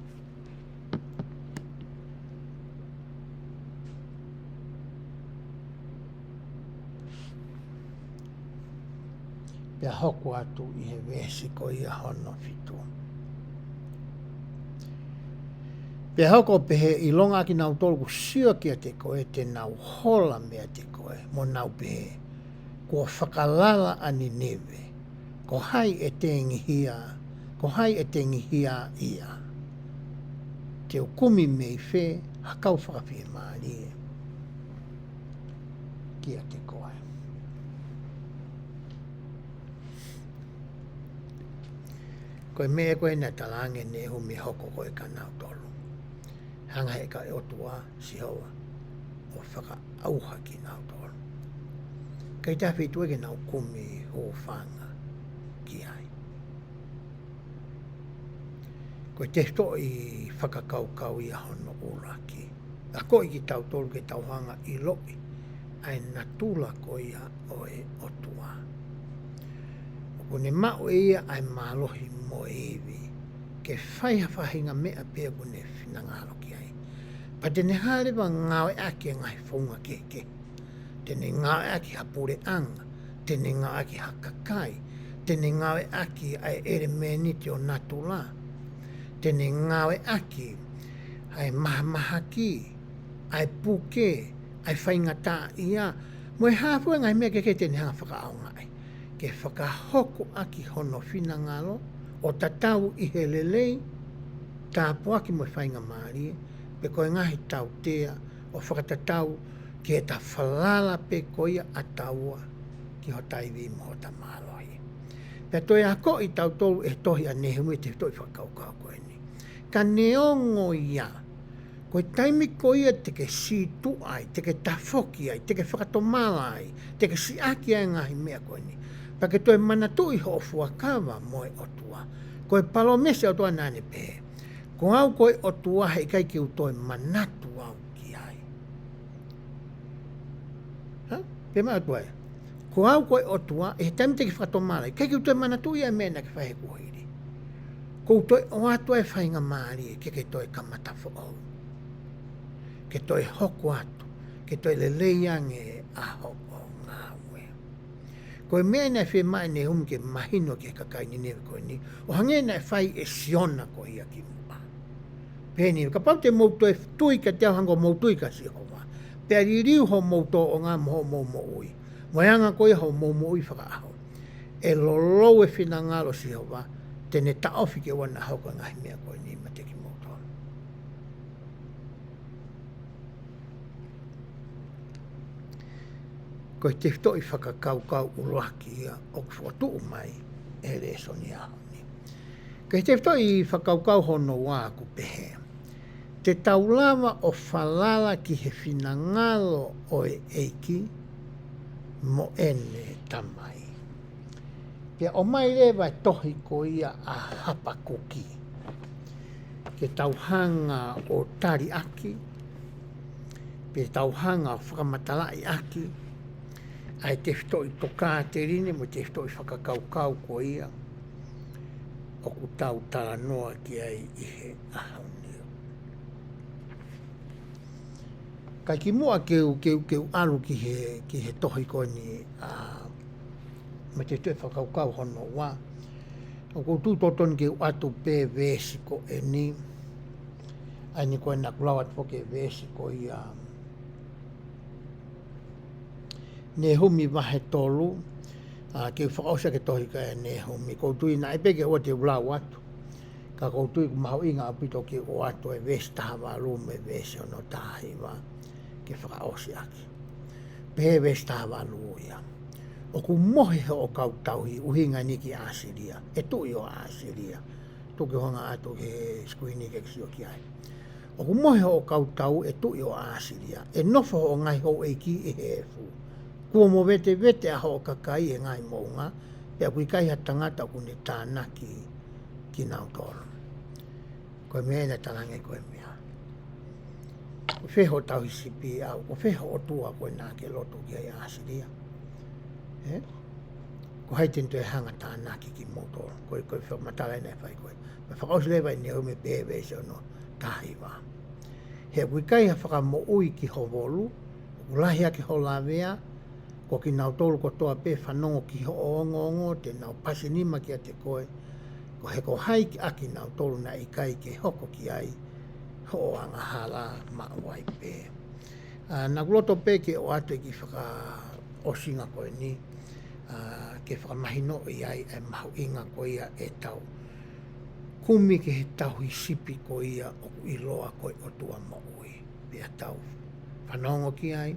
Pea hoko atu I he vesi ko ia hono fitu. Pea hoko pehe I longa ki nau tolu ku sio ki a te koe, te nau hola mea te koe, mo nau pehe. Ko whakalala ani newe, ko hai e te ngihia ia. Te ukumi mei whe, hakau whakawhi maarie. Ki a te koe. Koe mea koe na talange ne humi hoko koe ka nau tolu. Hanga he ka e otua si hoa o whaka auha ki nau tolu. Kei tawhi tue ke nau kumi ho whanga ki ai. Koe te sto I whakakaukau I hono uraki. A koe ki tau tolu ke tau hanga I loi. Ai natula koe ia o e otua. Ko ne mao ia ai mālohi mo ewi. Ke whaiha whahinga mea pia ko ne whinangaro ki ai. Pa te ne harewa ngāwe ake ngai whaunga keke. Tene ngawe aki hapure anga. Tene ngawe aki hakakai. Tene ngawe aki ai ere meniti o natula. Tene ngawe aki ai mahamahaki. Ai puke. Ai whaingata ia. Moe hapua ngai mea ke tene hanga whakaao ngai. Ke whakahoko aki hono whina ngalo. O tatau i he lelei. Tāpua ki moe whainga maari. Pe koe ngahi tau tea. O whakatatau ki e ta whalala pe koia ataua. Ki ho taiwi mo ta mālohi. Pe toi a ko i tau tolu e tohi a nehumu te toi whakaukau koe ni. Ka neongo ia. Koe taimi koia te ke si tu ai, te ke tafoki ai, te ke whakatomala ai, te ke si aki ai ngahi mea koe ni. Pa ke toi manatu i ho fuakawa moe otua. Koe palo mese o toa nane pe. Ko au koe otua hei kai ki utoi manatu au ki ai. Ha? Pe maa tuai. Ko au koe otua e taimi te ke whakatomala ai, kai ki utoi manatu ia mea ke whahe kuhiri. Ko utoi o atua e whainga maari ke ke toi kamata fo au. Ke toi hoko atu, ke toi leleiange a hoko ngā ue. Koe mea nai whi mai ne humu ke mahino ke kakai ni newe koe ni, o hange nai whai e siona koe ia ki mua. Pēni, ka pau te mouto e tui ka teo hango moutui ka si hoa. Pea ririu ho mouto o ngā moho mou ui. Moeanga koe ho mou ui whakaaho. E lolo e whina ngalo si hoa, tene taofi ke wana hauka ngahi mea koe ni ma te ki mouto. Koe te whito i whakakaukau uruaki ia o kuwhatuu mai e re soni ahoni. Koe te whito i whakaukau hono wā ku pehe. Te taulawa o whalala ki he whinangalo o e eiki mo ene tamai. Pea o mai rewa e tohi ko ia a hapakuki. Ke tauhanga o tari aki. Pe tauhanga o whakamatalai aki. Ai te whito i toka te rine mo te whito i whakakaukau ko ia. O ku tau tala noa ki ai i he ahaunio. Kai ki mua keu alu ki he tohi ko ni ma te tue whakaukau hono wā. O ku tūtoton keu atu pē vēsi ko e ni. Ai ni koe nak lawat poke vēsi ko ia. Ne humi wahe tolu, ke whakaosa ke tohi ka e ne humi. Koutui na epe ke oa te ulau atu. Ka koutui ku maho inga apito ke o atu e vesi taha wā lume vesi ono tahi wā. Ke whakaosi aki. Pehe vesi taha wā luia. O ku mohe o kautauhi uhinga niki Asiria. E tui o Asiria. Tuki honga atu ke skuini ke kisio ki ai. O ku mohe o kautau e tui o Asiria. E nofo o ngai ho e ki e hefu. Kua mo vete a ho kakai e ngai mounga, pea kui kai ha tangata ku ne tāna ki nautoro. Koe mea na talange koe mea. Ko wheho tau hisipi au, ko wheho o tua koe nā ke loto ki ai Asiria. Ko haiten tue hanga tāna ki motoro, koe wheho matalai nei whai koe. Ma whakaus lewa i ne ume pewe se ono tahi wā. He kui kai ha whakamo ui ki ho volu, ulahia ki ho lavea, ko ki nau tolu ko toa pe whanongo ki ho ongo, te nau pasinima ki a te koe, ko he ko hai ki aki nau tolu na i kai ke hoko ki ai, ho anga hala mawai pe. Nā kuloto pe ke o atu e ki whaka osinga koe ni, ke whakamahino i ai e mahu inga ko ia e tau. Kumi ke he tau hisipi ko ia o iloa koe o tua maui, pia tau whanongo ki ai,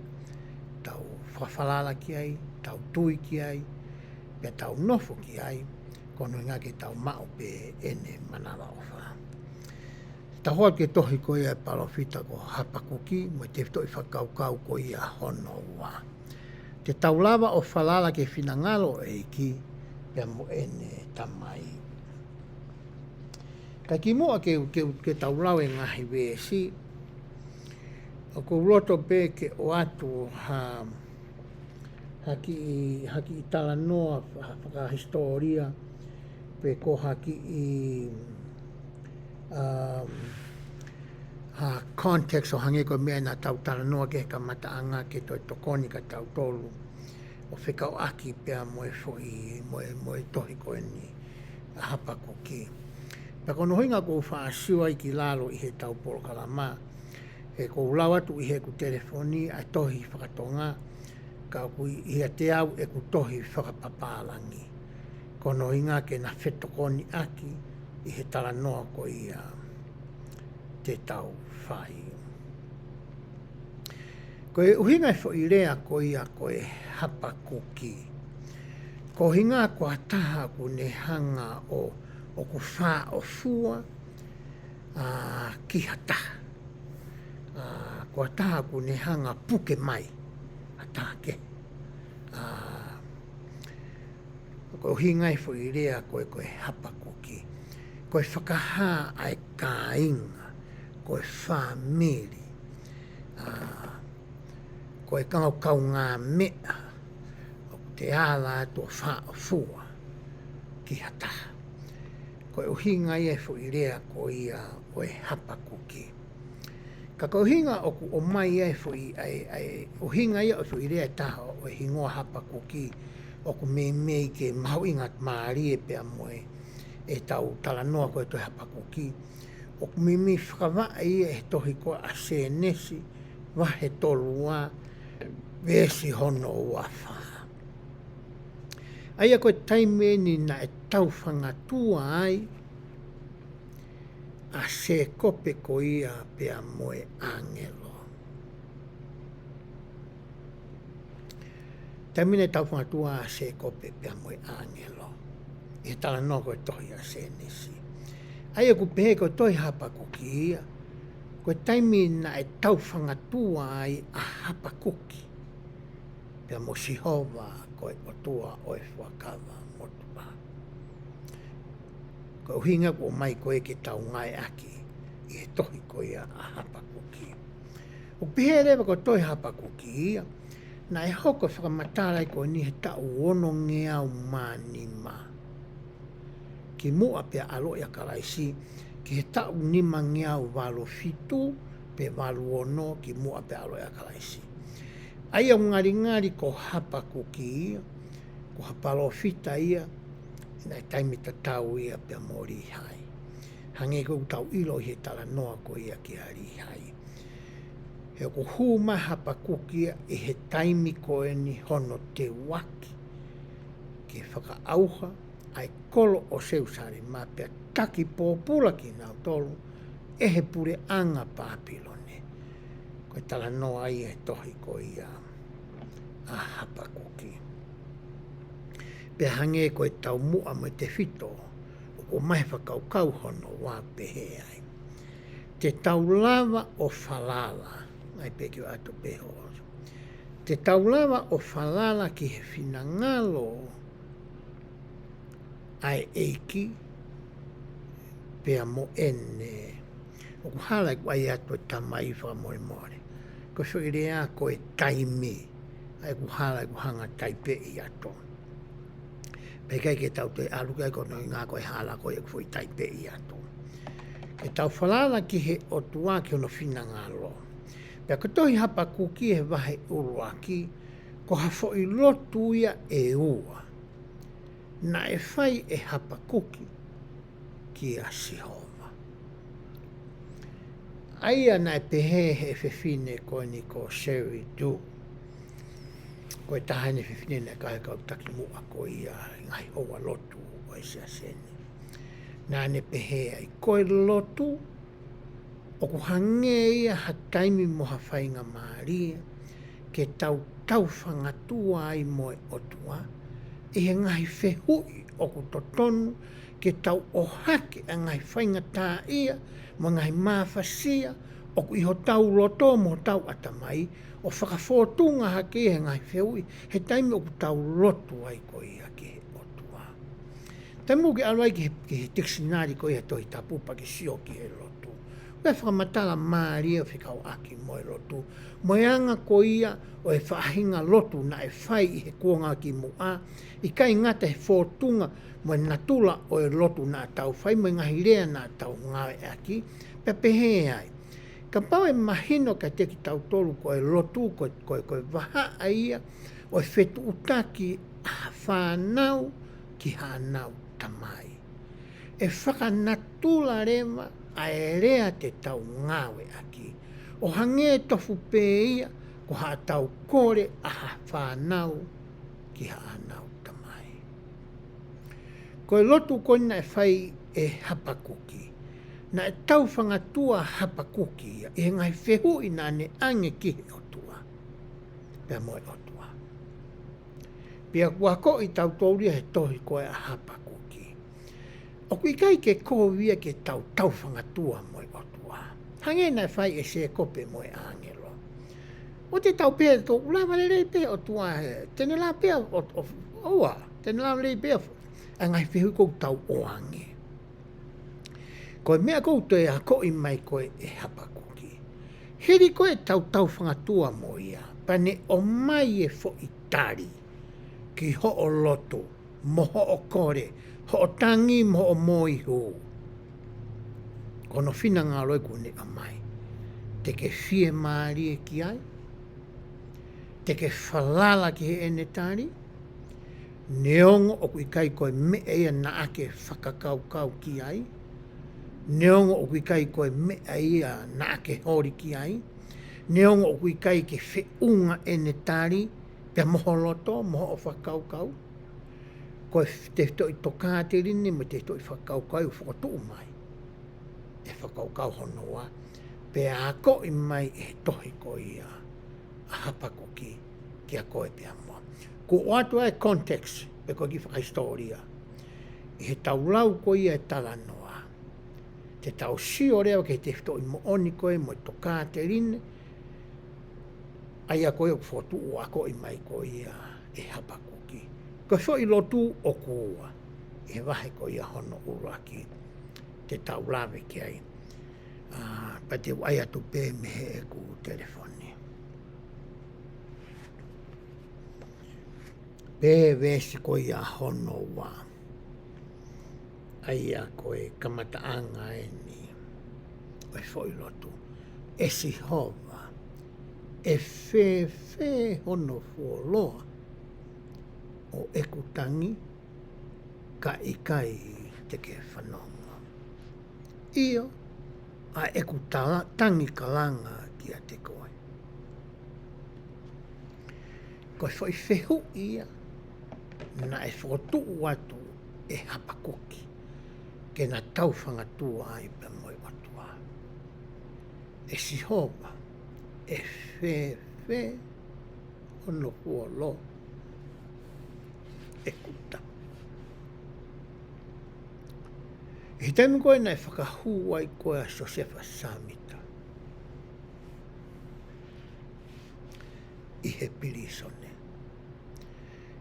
tau whawhalala ki ai, tau tui ki ai, pia tau nofo ki ai, kono ngā ke tau mao pe ene manawa o wha. Ta hoa ke tohi ko ia e palofita ko hapakuki, mo te whito i whakaukau ko ia hono wā. Te tau lava o whalala ke whinangalo e ki, pia mo ene tamai. Ka ki mua ke tau lau e ngahi wēsi, o ko roto pe ke o atu haki i tala noa whaka historia pe ko haki i context o hange ko mea na tau tala noa ke ka mataanga ke toi tokoni ka tau tolu. O whikau aki pia moe foi, moe tohi koe ni hapa kuki. Pa kono hinga ko whaasiwa i ki lalo i he tau polo kalama. E ko lau atu i he ku telefoni a tohi whakatonga. Ka kui i te au e ku tohi whakapapalangi. Kono hinga ke na whetokoni aki i he tala noa ko i te tau whai. Ko e uhinga e fo i rea ko ia ko e hapa kuki. Ko hinga ko ataha ku ne hanga o ku wha o fua ki hataha. Ko ataha ku ne hanga puke mai. Ataha ke. Ko uhinga e fo i rea ko e hapa kuki. Ko e whakaha ai ka inga. Ko e whamiri. Ko e kau ngā mea. O te ala to wha o fua. Ki hataha. Ko e uhinga i e fo i rea ko ia o e hapa kuki. Ka ko uhinga o ku o mai e fo i uhinga i o fo i rea taha o e hingoa hapa kuki. O ku mei ke mau ingat maari e pia moe. E tau tala noa ko e toi hapa kuki. O ku mimi whakawaa i e tohi ko a se nesi, wahe tolua, vesi hono ua wha. Aia koe taime ni na e tau whangatua ai, a se kope ko ia pia moe angelo. Taimine tau whangatua a se kope pia moe angelo. E tala noa ko e tohi a se nesi. Aia ku pehe ko toi hapa kuki ia. Ko taimi na e tau whangatua ai a hapa kuki. Pea mo sihova ko e otua o e whakawa motupa. Ko uhinga ko mai ko e ke tau ngai aki. I e tohi ko ia a hapa kuki. O pehe rewa ko toi hapa kuki ia. Na e hoko whakamatarai ko ni he tau ono ngeau manima. Ki mua pia alo ia karaisi, ki he tau nima ngeau walo fitu, pe walo ono ki mua pia alo ia karaisi. Aia ngari ko hapa kuki ia, ko hapa lo fita ia, ina e taimita tau ia pia mori hai. Hange ko tau ilo he tala noa ko ia ki hari hai. He ko huma hapa kuki ia, i he taimi ko e ni hono te waki, ki whaka auha, ai kolo o seusari ma pia taki pōpula ki nau tolu e he pure anga pāpilone. Koe tala noa ai e tohi ko ia a hapa kuki. Pea hange koe tau mua mo te whito o ko mai whakaukau hono wā pehe ai. Te tau lava o whalala, ai pekio ato peho. Te tau lava o whalala ki he whinangalo ai eiki pea mo ene o ku hala ku ai atu e tamai whakamore more. Ko so i rea ko e taimi ai ku hala ku hanga taipe i ato. Pekai ke tau te alukai ko no ngā ko e hala ko e ku i taipe i ato. E tau whalala ki he o tua ki ono whina ngalo. Pea ko tohi hapa kuki he wahe uruaki ko hafo i lotu ia e ua. Na e whai e hapa kuki ki a sihoma. Aia na e pehe he whewhine koe ni ko Sherry Du. Koe tahane whewhine na kahe kau taki mua ko ia ngai oa lotu o e sia sene. Nā ne pehe ai koe lotu o ku hange ia ha taimi moha whainga maaria ke tau whangatua ai moe otua. I he ngahi whehui o ku totonu ke tau o hake a ngahi whainga tā ia mo ngahi mawhasia o ku iho tau loto mo tau atamai o whakawhotunga hake he ngahi whehui he taimi o ku tau lotu ai ko ia ke he otua. Taimu ke alwai ke he dictionary ko ia tohi tapupa ke sio ki he lotu. Ue whakamatala maaria whikau aki mo e lotu. Moeanga ko ia o e whaahinga lotu na e whai i he kuonga ki mua. I kai ngata he whotunga mo e natula o e lotu na tau whai mo e ngahi rea na tau ngawe aki. Pepehe ai. Ka pau e mahino ka te ki tau tolu ko e lotu ko e waha aia o e whetu utaki a whanau ki hanau tamai. E whakanatula rewa a e rea te tau ngawe aki. O hange tofu pē ia ko ha tau kore a whanau ki hanau tamai. Ko e lotu koina e whai e hapakuki. Na e tau whangatua hapakuki e ngai whehu i nā ne ange ki he otua. Pea moe otua. Pea kua ko i tau tauria he tohi koe a hapakuki. O kui kai ke kōwia ke tau whangatua moe otua. Hange nai whai e se kope moe angelo. O te tau pēr tō ulawa rei pēr otua he. Tene la pēr oa. Tene la rei pēr. A ngai whehu kou tau oange. Koe mea koutou e hako i mai koe e hapakuki. Heri koe tau whangatua mo ia. Pane o mai e fo i tari. Ki ho o loto, mo ho o kore, ho o tangi mo o moi hu. Kono whina ngā roi kune a mai. Te ke whie maari e ki ai. Te ke whalala ki he ene tari. Neongo o kui kai koe me ea na ake whakakaukau ki ai. Neongo o kui kai koe me ea na ake hori ki ai. Neongo o kui kai ke whiunga ene tari. Pea moho loto, moho o whakaukau. Koe te to i toka te rini, me te to i whakaukau whakatuu mai. E whakaukau honoa. Pea ako i mai e tohi ko ia. A hapakuki ki a koe pea moa. Ko watu ai context, pe koe ki whakaistoria. I he taulau ko ia e talanoa. Te tau si o reo ke te to i mo oni koe, mo i toka te rini. Ai a koe o whotu o ako i mai ko ia e hapakuki. Ko so i lotu o kua. E wahe ko ia hono uraki. Te tau lawe ki ai. Pa te wai atu pē me he e ku telefoni. Pē vesi ko ia hono wā. Ai a koe kamataanga e ni. O e fo i lotu. E si hova. E whē hono fuoloa o ekutangi ka ikai te ke whanonga. Io a ekutangi kalanga ki a te koe. Koe whai whehu ia na e whotu atu e hapakuki ke na tau whangatua ai pe moi atua. E si hova e whē ono fuolo e kuta. I tēmu koe nei whakahu ai koe a Josefa Samita. I he pirisone.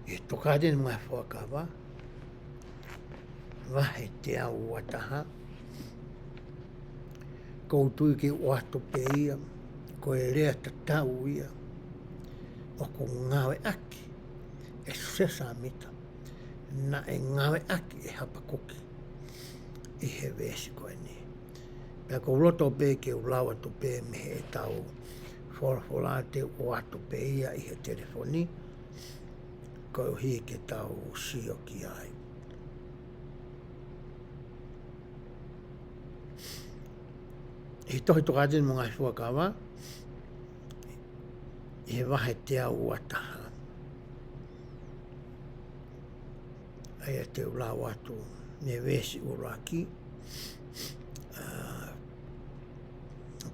I he tokade ni mga whakawa. Wahe te au wataha. Koutui ki oato pe ia. Ko e rea tatau ia, o ko ngawe aki, e sesa mita, na e ngawe aki e hapakuki, i he vesi koe ni. Pea ko roto pe ke ulawa to pe me he tau, whorafolate o ato pe ia i he telefoni, ko hi ke tau sio ki ai. I tohi tokatini mo ngai fuakawa, e wahe te au wataha. Ai a te ula watu me vesi uraki,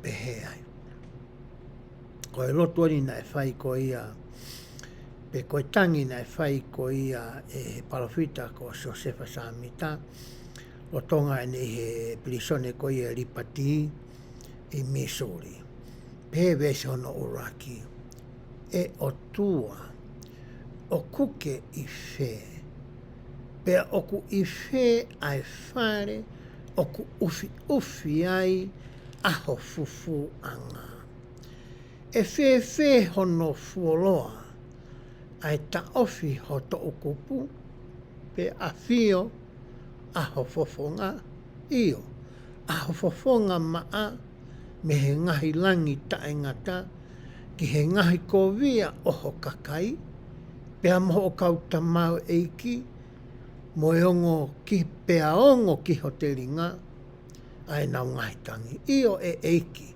pehe ai. Ko e lotu ani na e whai ko ia, pe koe tangi na e whai ko ia e palawhita ko Josefa Samita, o tonga ane he pilisone ko ia ripati i Missouri. Pehe vesi hono uraki. E o tua, o kuke i whē. Pea oku i whē ai whare, oku ufi ai, aho fufu anga. E whē hono fuoloa, ai ta ofi ho to ukupu, pe a whio, aho fofonga, io, aho fofonga maa, me he ngahi langi tae ngata, ki he ngahi kovia oho kakai, pea moho o kau tamau eiki, mo e ongo ki pea ongo ki hoteringa, ai nau ngahi tangi. Io e eiki,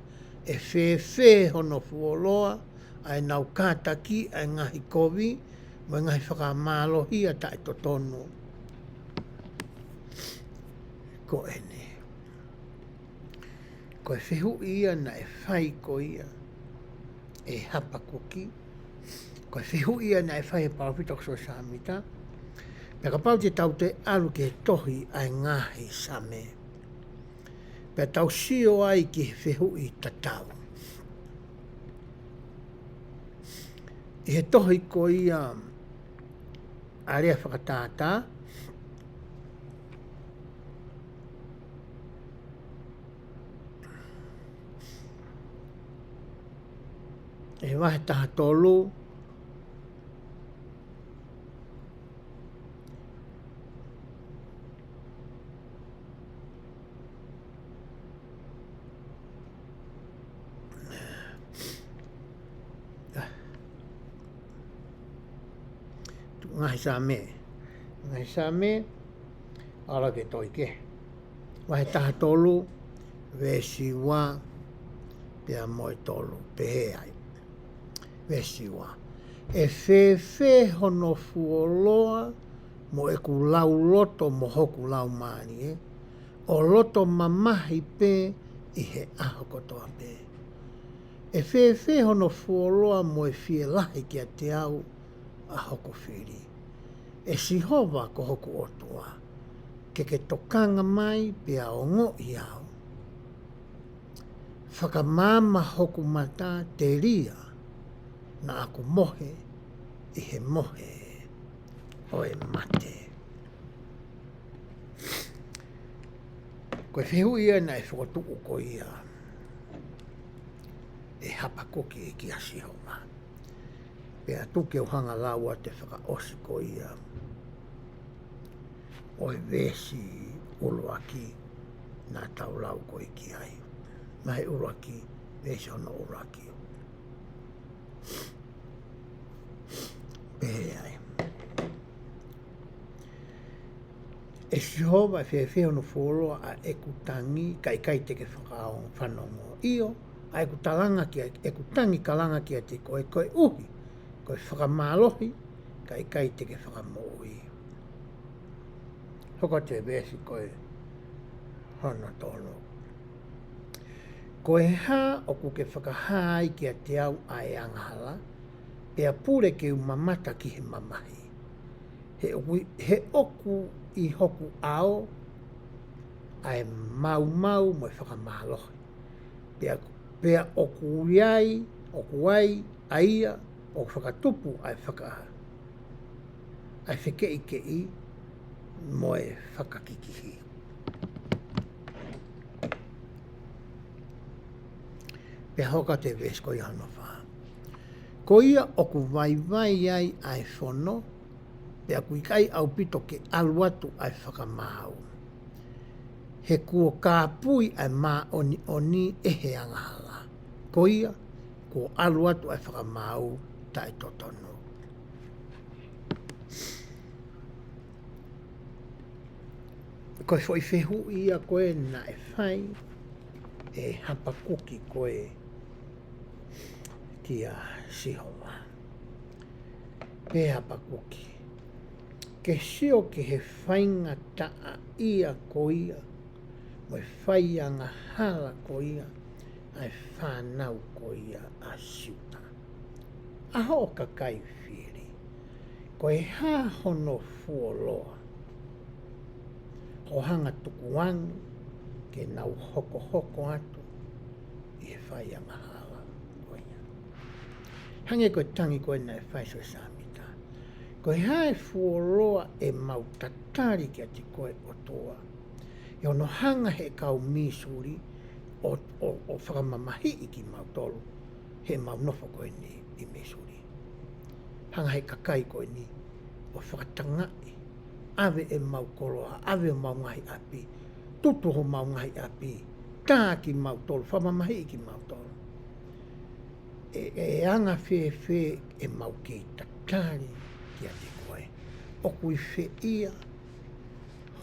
e whewhe hono fuoloa, ai nau kātaki ai ngahi kovi, mo e ngahi whakamolohia tae totonu. Ko ene. Ko e whihu ia na e whai ko ia, e hapa kuki, ko e whihu ia na e whai e paupita ko so samita, pea ka pau te tau te alu ke tohi ai ngahi same. Pea tau sio ai ki he whihu i tatau. I he tohi ko ia a rea whakatātā, e wahe taha tolu, ngahi same. Ngahi same, ala ke toike. Wahe taha tolu, vesiwa, pea moe tolu, pehe ai. Vesiwa. E whewhe hono fuoloa, mo e ku lau loto mo hoku lau maani, o loto mamahi pe i he aho kotoa pe. E whewhe hono fuoloa mo e whie lahi ki a te au a hoko whiri. E sihova ko hoku otua, ke tokanga mai pea o ngo i au. Whakamama hoku mata te ria, na aku mohe i he mohe o e mate. Koe whihu ia na e whakatuku ko ia, e hapa koki e ki a sihova. Pea tuke o hanga laua te whakaosi ko ia, o e vesi uruaki nā tau lau ko i ki ai. Mahe uruaki, vesi hono uruaki. Pehe ai. E sihova e whewhe hono whoroa a ekutangi, kai teke whakaong whanongo io, a ekutalanga ki a, ekutangi kalanga ki a te koe uhi, koe whakamalohi, kai teke whakamoi. Hoko te vesi koe hono tono. Koe hā o kuke whakahai ki a te au ai angahala, pea pure ke umamata ki he mamahi. He oku i hoku ao, ai mau mo e whakamalohi. Pea oku ai, aia, o whakatupu ai whakaha. Ai whekei mo e whakakikihi. Pea hoka te ves ko i hano wha. Ko ia oku vai ai ai whono, pea kui kai au pito ke aluatu ai whakamau. He kua kāpui ai mā oni e he angahala. Ko ia, ko aluatu ai whakamau tai totono. Koe foi whehu ia koe na e whai, e hapa kuki koe ki a sihova. Pe hapa kuki. Ke sio ke he whainga taa ia ko ia, mo e whaianga hala ko ia, ai whanau ko ia a siuta. Aho o kakai whiri, ko e hā hono fuoloa, o hanga tukuangu, ke nau hoko atu, i e whaianga hala ko ia. Hange koe tangi koe na e whai so samita. Koe hae fuoloa e mau tatari ki a te koe o toa. E ono hanga he kau misuri o whakamamahi i ki mau tolu. He mau nofo koe ni i misuri. Hanga he kakai koe ni o whakatangai. Ave e mau koroa, ave o mau ngahi api. Tutu ho mau ngahi api tā ki mautolo, whamamahi ki mautolo. E anga whe e mau ki tatari ki a te koe. O kui whe ia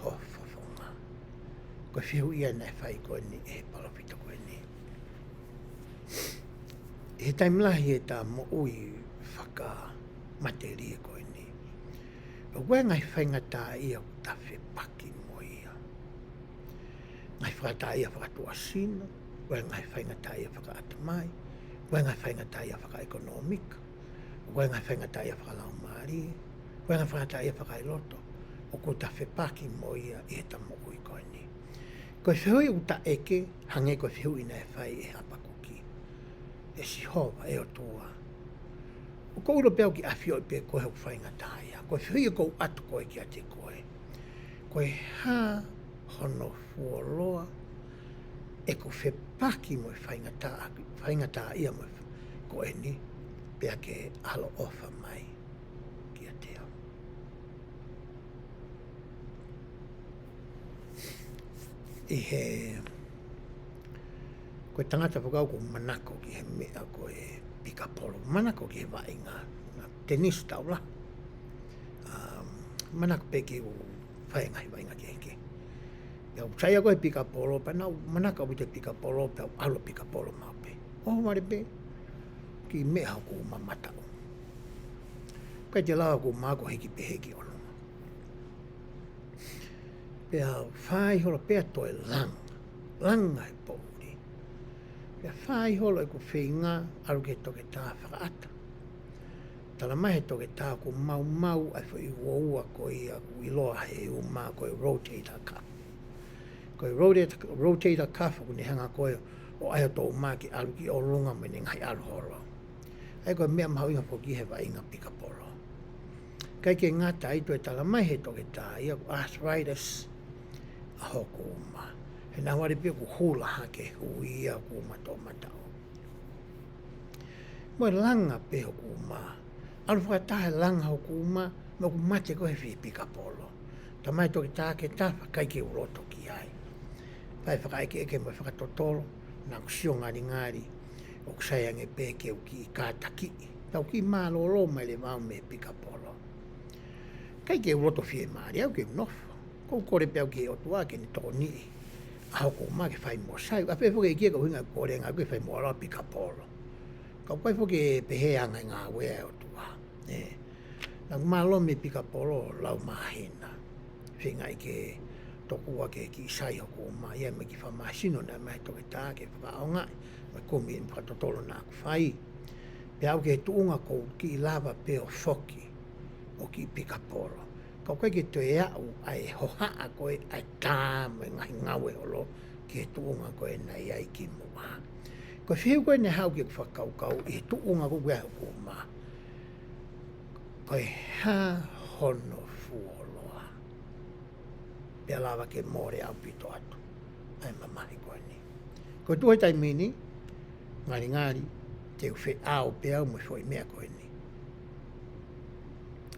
ho whawhonga. Koe whiu ia nei whai koe ni e palapita koe ni. He taimlahi e tā mo ui whaka materia koe ni. O koe ngai whaingata ia o ta whe paki mo ia. Ngai whakata ia whakatua sino, koe ngai whaingata ia whakaatamai, koe ngai whaingata ia whakaekonomika, koe ngai whaingata ia whakalaumari, koe ngai whaingata ia whakailoto, o ko ta whe paki mo ia e ta mo ui koe ni. Koe whihui uta eke, hange koe whihui nei whai e hapakuki. E si hova e o tua. O ko uro peo ki awhio i pe koe hau whaingata ia. Koe whihui e kou atu koe ki a te koe. Koe hā hono fuoloa e ko whe paki mo whaingata ia mo koe ni pea ke alo ofa mai ki a te au. I he koe tangata whakau ko manako ki he mea koe pikapolo. Manako ki he wainga tenis taula. Manako pe ki u whainga he wainga ki heke. Pea saia koe pikapolo, pa nau manaka wite pikapolo, pea alo pikapolo mau pe. Oho mare pe, ki mea ku mamatau. Kai te lawa ku mako heki pe heki ono. Pea whai holo pea toe langa he pouri. Pea whai holo e ku whinga, aru ke toke tā whakaata. Tala mahe toke tā ku mau ai whai uoua ko ia ku iloa he uma koe rotator cuff. Koe rotator cuff ku ni hanga koe o aia tō uma ki alu ki o runga me ni ngai alu holo. Ai koe mea mahau inga poki he wainga pikapolo. Kai ke ngata i tue tala mahe toke tā ia ku arthritis a hoko uma. He nā wari pia ku hula hake hui ia ku uma tō matao. Moe langa pe hoku uma. Alu whakatahe langa hoku uma, me ku mate koe whi pikapolo. Ta mai toki tā ke tawha kai ke uroto ki ai. Pai whakaike eke mo whakatotolo, nā kusio ngari, o kusaiange pe ke uki i kātaki. Tau ki mālolo mai le mau me pikapolo. Kai ke uroto whi e maari, au ke unofo. Kou kore pe au ke otua ke ni tō nii. Aho ko ma ke whai mo sai. A pe whoke kia ka hinga kore ngā koe whai mo ala pikapolo. Kau koe whoke pehe anga ngā wea o tua. Nang malo me pikapolo lau mahina. Whinga i ke tokua ke ki sai hoko ma. Ia me ki whamasino na mai toke tā ke whakaonga. Mai komi e whakatotolo nā ku whai. Pe au ke tuunga kou ki lava pe o whoki. O ki pikapolo. Kau koe ke te au ai hohaa koe ai tā me ngahi ngawe olo ki he tuunga koe nei ai ki mua. Koe whiu koe ne hau ki whakaukau i he tuunga koe hau ko ma. Koe hā hono fuoloa. Pea lawa ke more au pito atu. Ai mamahi koe ni. Koe tuhe tai mini, ngari, te uwhe au pe au mo fwoi mea koe ni.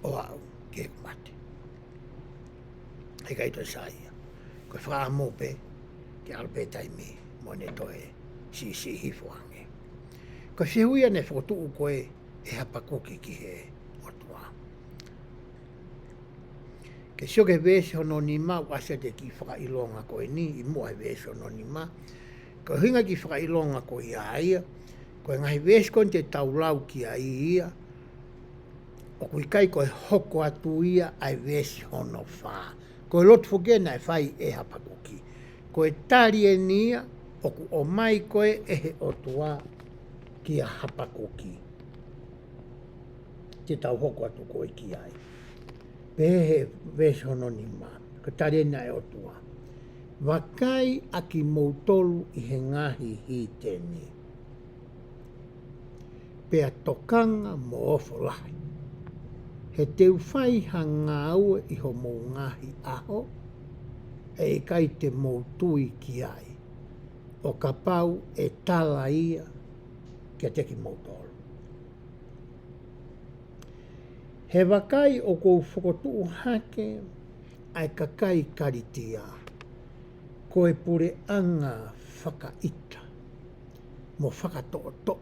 O au, ke kumate. He kai toi saia. Koe whakaamo pe, ke alpe taimi, mo ne toi si hifuange. Koe whihuia ne whakotuu koe e hapakoki ki he otua. Ke sio ke vese hono ni ma, wasia te ki whakailonga koe ni, i mua he vese hono ni ma. Koe hinga ki whakailonga koe ia ia, koe ngahi vese kon te taulau ki a ia, o kui kai koe hoko atu ia ai vese hono whaa. Koe lotu whukena e whai e hapakuki. Koe tari e nia, oku o mai koe e he otua ki a hapakuki. Te tau hoko atu koe ki ai. Pehe vese hono ni ma. Koe tari e nia e otua. Wakai aki moutolu i he ngahi hi teni. Pea tokanga mo ofo lahi. He teu whai hanga aue i ho mou ngahi aho, e kai te moutui ki ai. O ka pau e tala ia kia teki moutolo. He wakai o kou whakotuu hake ai ka kai karitia. Koe pure anga whakaita, mo whakato'o.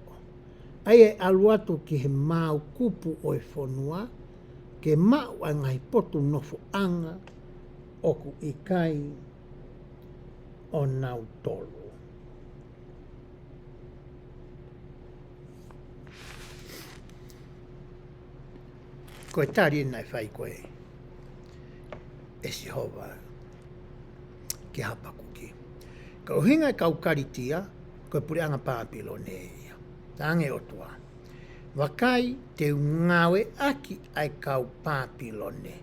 Ai e alu atu ki he mau kupu o e whonua, ke mau a ngai potu nofo anga, oku i kai o nau tolu. Koe tari nai whai koe e Sihova ki hapakuki. Ka uhinga kau karitia, koe puri anga pāpilo nei. Tange o tua. Wakai te ngawe aki ai kau pāpilone.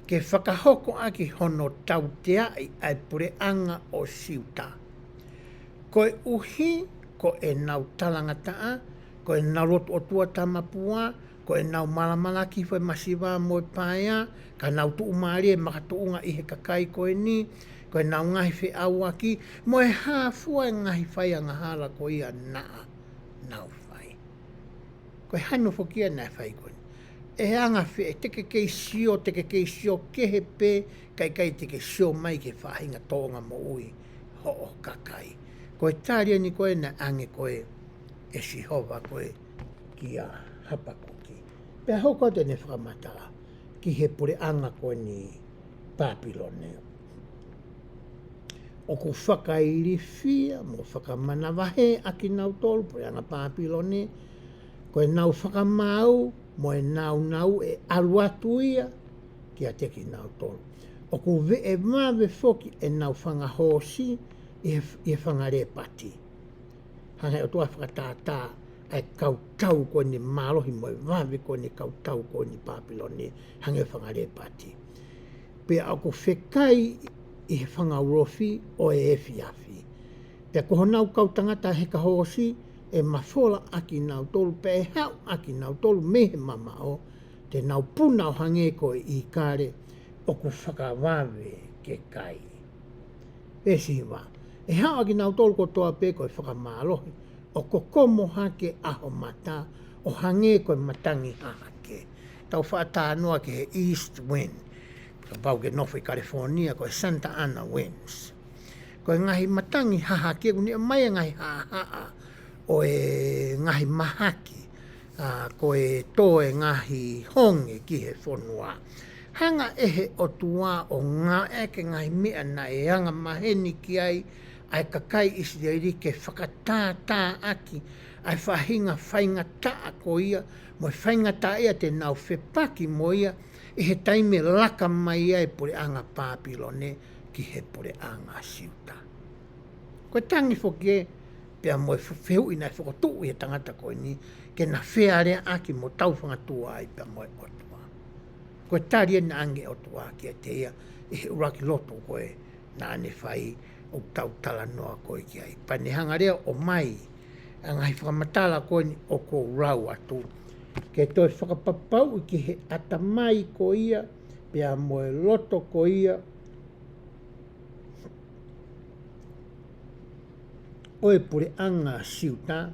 Ke whakahoko aki hono tau te ai pure anga o siuta. Koe uhi, ko e nau talangataa, ko e nau rotu o tua tamapua, ko e nau malamalaki whai masiwa mo paia, ka nau tu umari e makatuunga i he kakai koe ni, ko e nau ngahi whi awaki, mo e hāfua e ngahi whai anga hala ko ia naa nau whai. Ko e hanu whokia nai whai koe. E anga whi e teke kei sio kehe pē, kai teke sio mai ke whahinga tōnga mo ui ho o kakai. Ko e tāria ni koe na ange koe e Sihova koe ki a hapakuki. Pea hoko te ne whakamata ki he pure anga koe ni Papilone. O ku whakairi whia, mo whakamana wahe aki nau tolu, pure anga Papilone, ko e nau whakamau, mo e nau e alu atu ia ki a teki nau tolu. O ku ve e mawe foki e nau whangahosi i e whangare pati. Hangai o tua whakatātā ai kautau ko ni malohi mo e wawe ko ni kautau ko ni Papilone, hangai whangare pati. Pea o ku whekai i he whangaurofi o e efiafi. Pea ko honau kautangata he kahosi e mawhola aki nau tolu, pe e hau aki nau tolu mehe mama o, te nau puna o hange ko i kare o ku whakawawe ke kai. E siwa, e hau aki nau tolu ko toa pe ko e whakamalohi, o ko komo hake aho mata, o hange ko e matangi hake. Tau whaatānoa ke he east wind, ka pau ke nofo i California ko e Santa Ana winds. Ko e ngahi matangi hahake, kuni e mai ngahi haha o e ngahi mahaki, ko e tō e ngahi honge ki he whonua. Hanga ehe o tua o ngā eke ngahi mea na e anga maheni ki ai kakai isi reiri ke whakatātā aki, ai whahinga whainga taa ko ia, mo whainga taa ia te nau whepaki mo ia, i he taime laka mai ai pure anga Papilone ki he pure anga siuta. Ko tangi whoke, pea mo e whewhi nai whakotu i he tangata koe ni, ke na whearea aki mo tauwhanga tua ai pea mo e otua. Koe taria na ange otua ki a te ia, i he uraki loto koe na ane whai o tau tala noa koe ki ai. Pane hangarea o mai, angai whakamatala koe ni o ko rau atu. Ke toi whakapapau ki he atamai ko ia, pea mo e loto ko ia, o e pure anga siuta,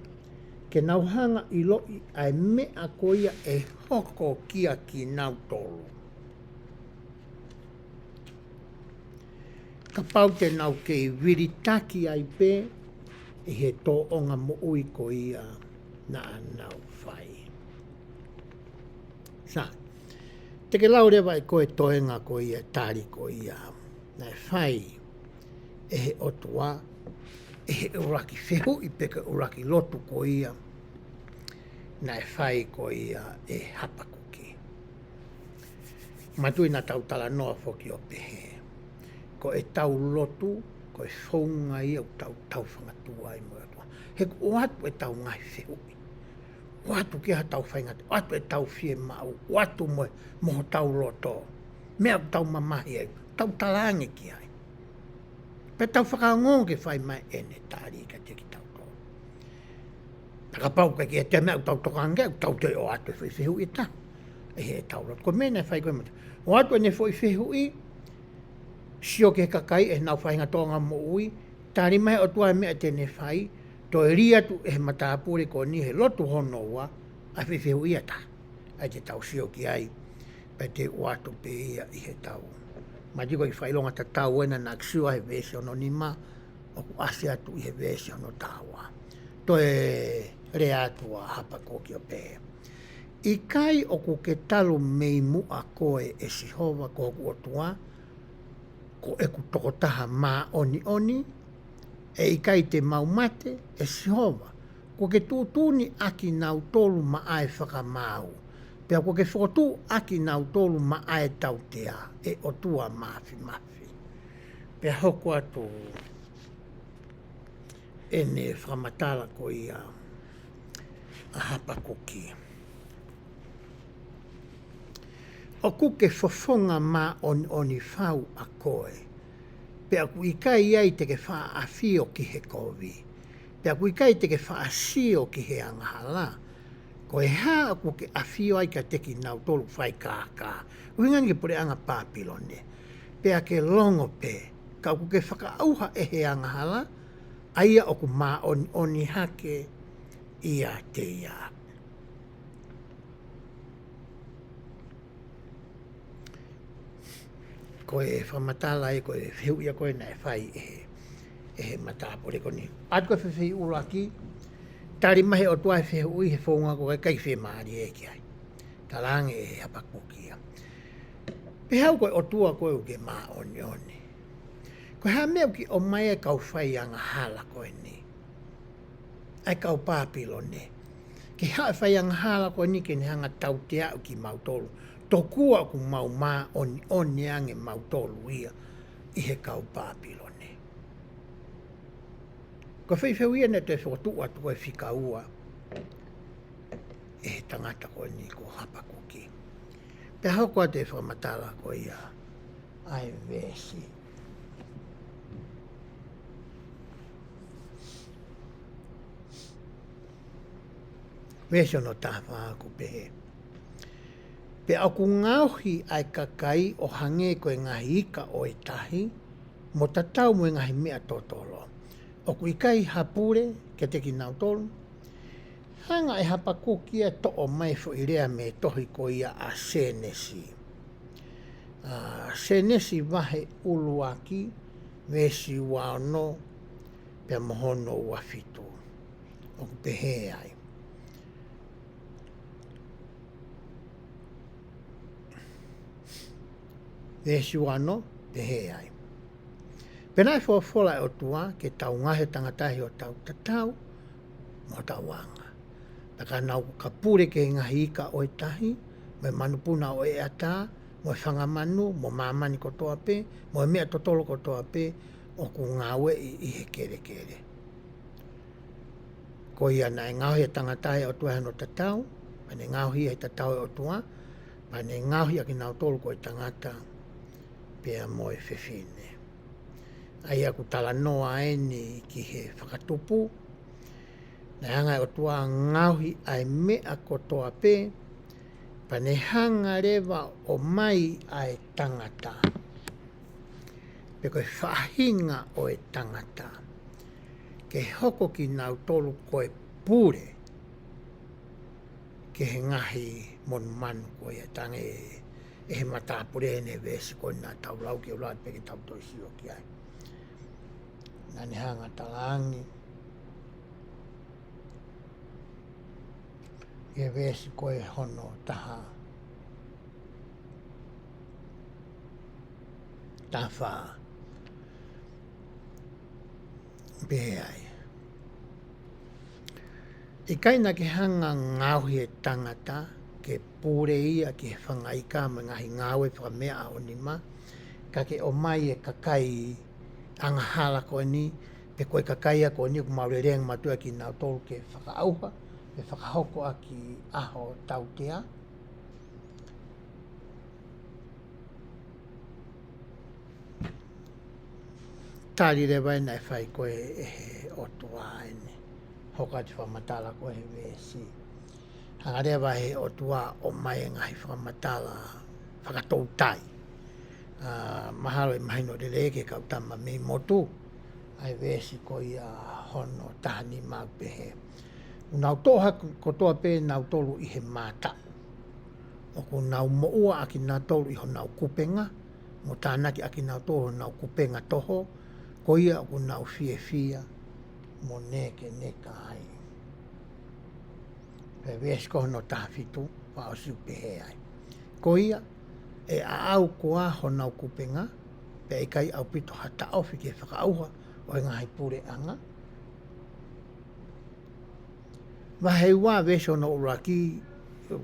ke nauhanga i loi ai mea ko ia e hoko kia ki nau tolu. Ka pau te nau ke i viritaki ai pē, e he tō onga mo ui ko ia na nau whai. Sa, te ke lau rewa e koe toenga ko ia, tāri ko ia, nai whai, e he otua, e he uraki whehu i peka uraki lotu ko ia, nai whai ko ia e hapakuki. Matui na tau tala noa whoki o pehe. Ko e tau lotu, ko e whaunga ia o tau whangatua i mua tua. He ko atu e tau ngai whehu i. O atu ki ha tau whaingata, o atu e tau whie mau, o atu moho tau loto. Mea tau mamahi ai, tau talange ki ai. Pe tau whakaongo ke whai mai ene tāri ka te ki tau tō. Taka pau ka ki e te mea tau tokange, tau te o atu e whehu i ta. E he tau loto. Ko mena e whai koe mata. O atu e ne whehu i, sio ke kakai e nau whainga tōnga mo ui, tāri mai o tua mea tene whai, to e ria tu e matapure ko ni he lotu hono wa, a whiwhiu ia ta. Ai te tau sio ki ai, pe te watu pe ia i he tau. Ma tiko i whailonga ta tau ena na ksua he vese ono ni ma, o ku asi atu i he vesi ono tawa. Toe rea atua hapa koki o pe. I kai o ku ke talu mei mua koe e sihova ko ku otua, ko e ku tokotaha mā oni oni, e i kai te maumate e sihova, ko ke tūtūni aki nau tolu ma ai whakamau. Pea ko ke whakotū aki nau tolu ma ai tautea e otua mafi mafi. Pea hoko atu e ne whakamatala ko ia a hapa koki. O ku ke fofonga mā oni whau a koe. Pea ku i kai iai te ke wha a whio ki he kovi. Pea ku i kai te ke wha a sio ki he angahala. Ko e hā ku ke a whio ai ka teki nau tolu whai kākā. Uingani ke pure anga pāpilone. Pea ke longo pe. Ka ku ke whakaauha e he angahala. Aia o ku mā oni hake ia te ia. Ko e whamatala e ko e whiu ia koe na e whai e he matapore ko ni. Atu ka whiwhi uraki, tari mahe o tua e whiu i he whonga ko e kai whi maari e ki ai. Talange e hapakukia. Pe hau koe o tua koe uke mā oni oni. Ko hea mea ki o mai e kau whai anga hala koe ni. Ai kau pāpilo ne. Ki haa whai anga hala koe ni ke ni hanga tau te au ki mautolu. Tokua ku mau mā oni ange mautolu ia i he kau pāpilo ne. Ko whiwhiu ia ne te whakotua tu koe whika ua e he tangata koe ni ko hapa koki. Pe hau koe te whakamatala koe ia ai vesi. Vesi ono tāwha aku pehe. Pe aku ngauhi ai kakai o hange koe ngahi ika o e tahi, mo tatau mo ngahi mea totolo. O ku ikai hapure, ke teki nau tolu, hanga e hapa kukia to o mai fo irea me tohi ko ia a senesi. Senesi vahe uluaki, vesi wano, pe mohono uafitu. O ku pehe ai. Vesi wano, pehe ai. Penai whafola e o tua, ke tau ngahe tangatahi o tau tatau, mo tau anga. Taka nau ka pure ke ngahi ika o e tahi, mo manupuna o e ata, mo e whangamanu, mo mamani ko toa pe, mo e mea totolo ko toa pe, o ku ngawe i he kere kere. Ko ia na e ngauhi e tangatahi o tua hano tatau, pane ngauhi e tatau e o tua, pane ngauhi a ki nau tolu ko e tangata, pea mo e whewhine. Ai aku tala noa e ni ki he whakatupu, na hanga o tua ngauhi ai mea ko toa pe, pane hanga rewa o mai ai tangata. Pe koe whahinga o e tangata, ke hoko ki nau tolu koe pure, ke he ngahi mon manu koe e tange e he matapure ne vesi koe nā tau lau ki o lau peke tau toisi o ki ai. Nani hanga talangi. E vesi koe hono taha. Tawha. Behe ai. I kaina ke hanga ngauhi e tangata, ke pure ia ki he whangaika me ngahi ngāwe whakamea a onima, ka ke o mai e kakai angahala koe ni, pe koe kakai a koe ni ku maurereang matua ki nau tolu ke whakaauha, pe whakahoko a ki aho tautea. Tāri rewa e nai whai koe e he otua ene, hoka te whamatala koe he vesi. Hanga rewa he otua o mai e ngahi whamatala whakatou tai. Mahalo e mahino rele ke kautama me motu, ai vesi ko ia hono tahani mau pehe. Unau toha ko toa pe nau tolu i he mata. O ko nau moua aki nau tolu i ho nau kupenga, mo tānaki aki nau tolu nau kupenga toho, ko ia o na o fia mo neke neka ai. Pe ves ko no tafitu pa o siu pehe ai. Ko ia e au koa hona kupenga pe e kai au pito hata ofi ke whakaauha o ngahi pure anga. Waheiwa ves o no uraki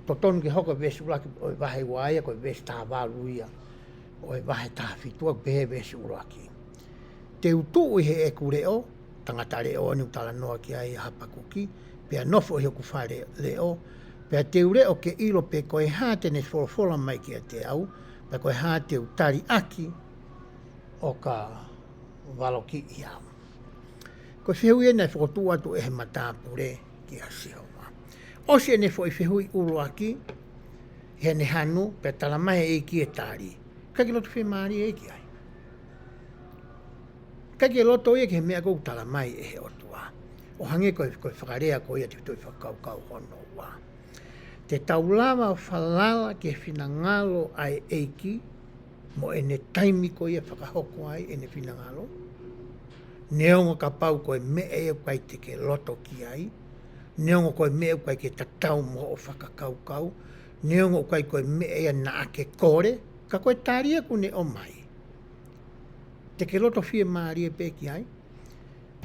totonu ke hoka ves uraki o waheiwa ia ko ves tā walu ia o wahe tafitua pehe ves uraki. Te utu he e kureo tangata reo ni utala noa ki ai hapakuki pea nofo he ku whare leo pea te ureo ke ilo pe koe hate ne wholofola mai ki a te au pe koe hate utari aki o ka waloki i au. Ko whihui e nei whakotu atu e he matāpure ki a sihoa. O se ne whihui uru aki he ne hanu pe talamahe e ki e tāri. Kaki lotu whemari e ki ai. Kaki loto ia ke mea kou talamai e he otua. O hange koe whakarea ko ia te toi whakaukau hono wa. Te taulawa o whalala ke whinangalo ai eiki mo e ne taimi ko ia whakahoko ai e ne whinangalo. Neongo ka pau koe me e kai te ke loto ki ai. Neongo koe me e kai ke tatau mo o whakakaukau. Neongo kai koe me e na ake kore. Ka koe tāria kune o mai. Te ke loto fie maari e peki ai.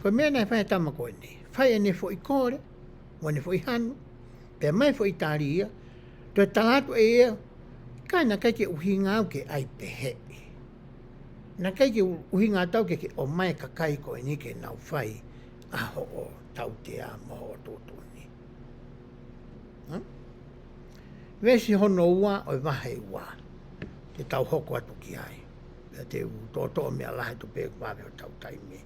Koe mea nei whae tama koe ne. Whae e ne fo i kore. Mo ne fo i hanu. Pea mai fo i tāria. Toi talatu e ea. Kai na kai ke uhinga au ke ai pehe. Na kai ke uhinga tau ke o mai ka kai koe ni ke nau whai aho o tau te a moho o tōtō ni. Vesi hono ua o wahe ua. Te tau hoko atu ki ai. Te tōtō mea lahe tu pēku wawe o tau taimi.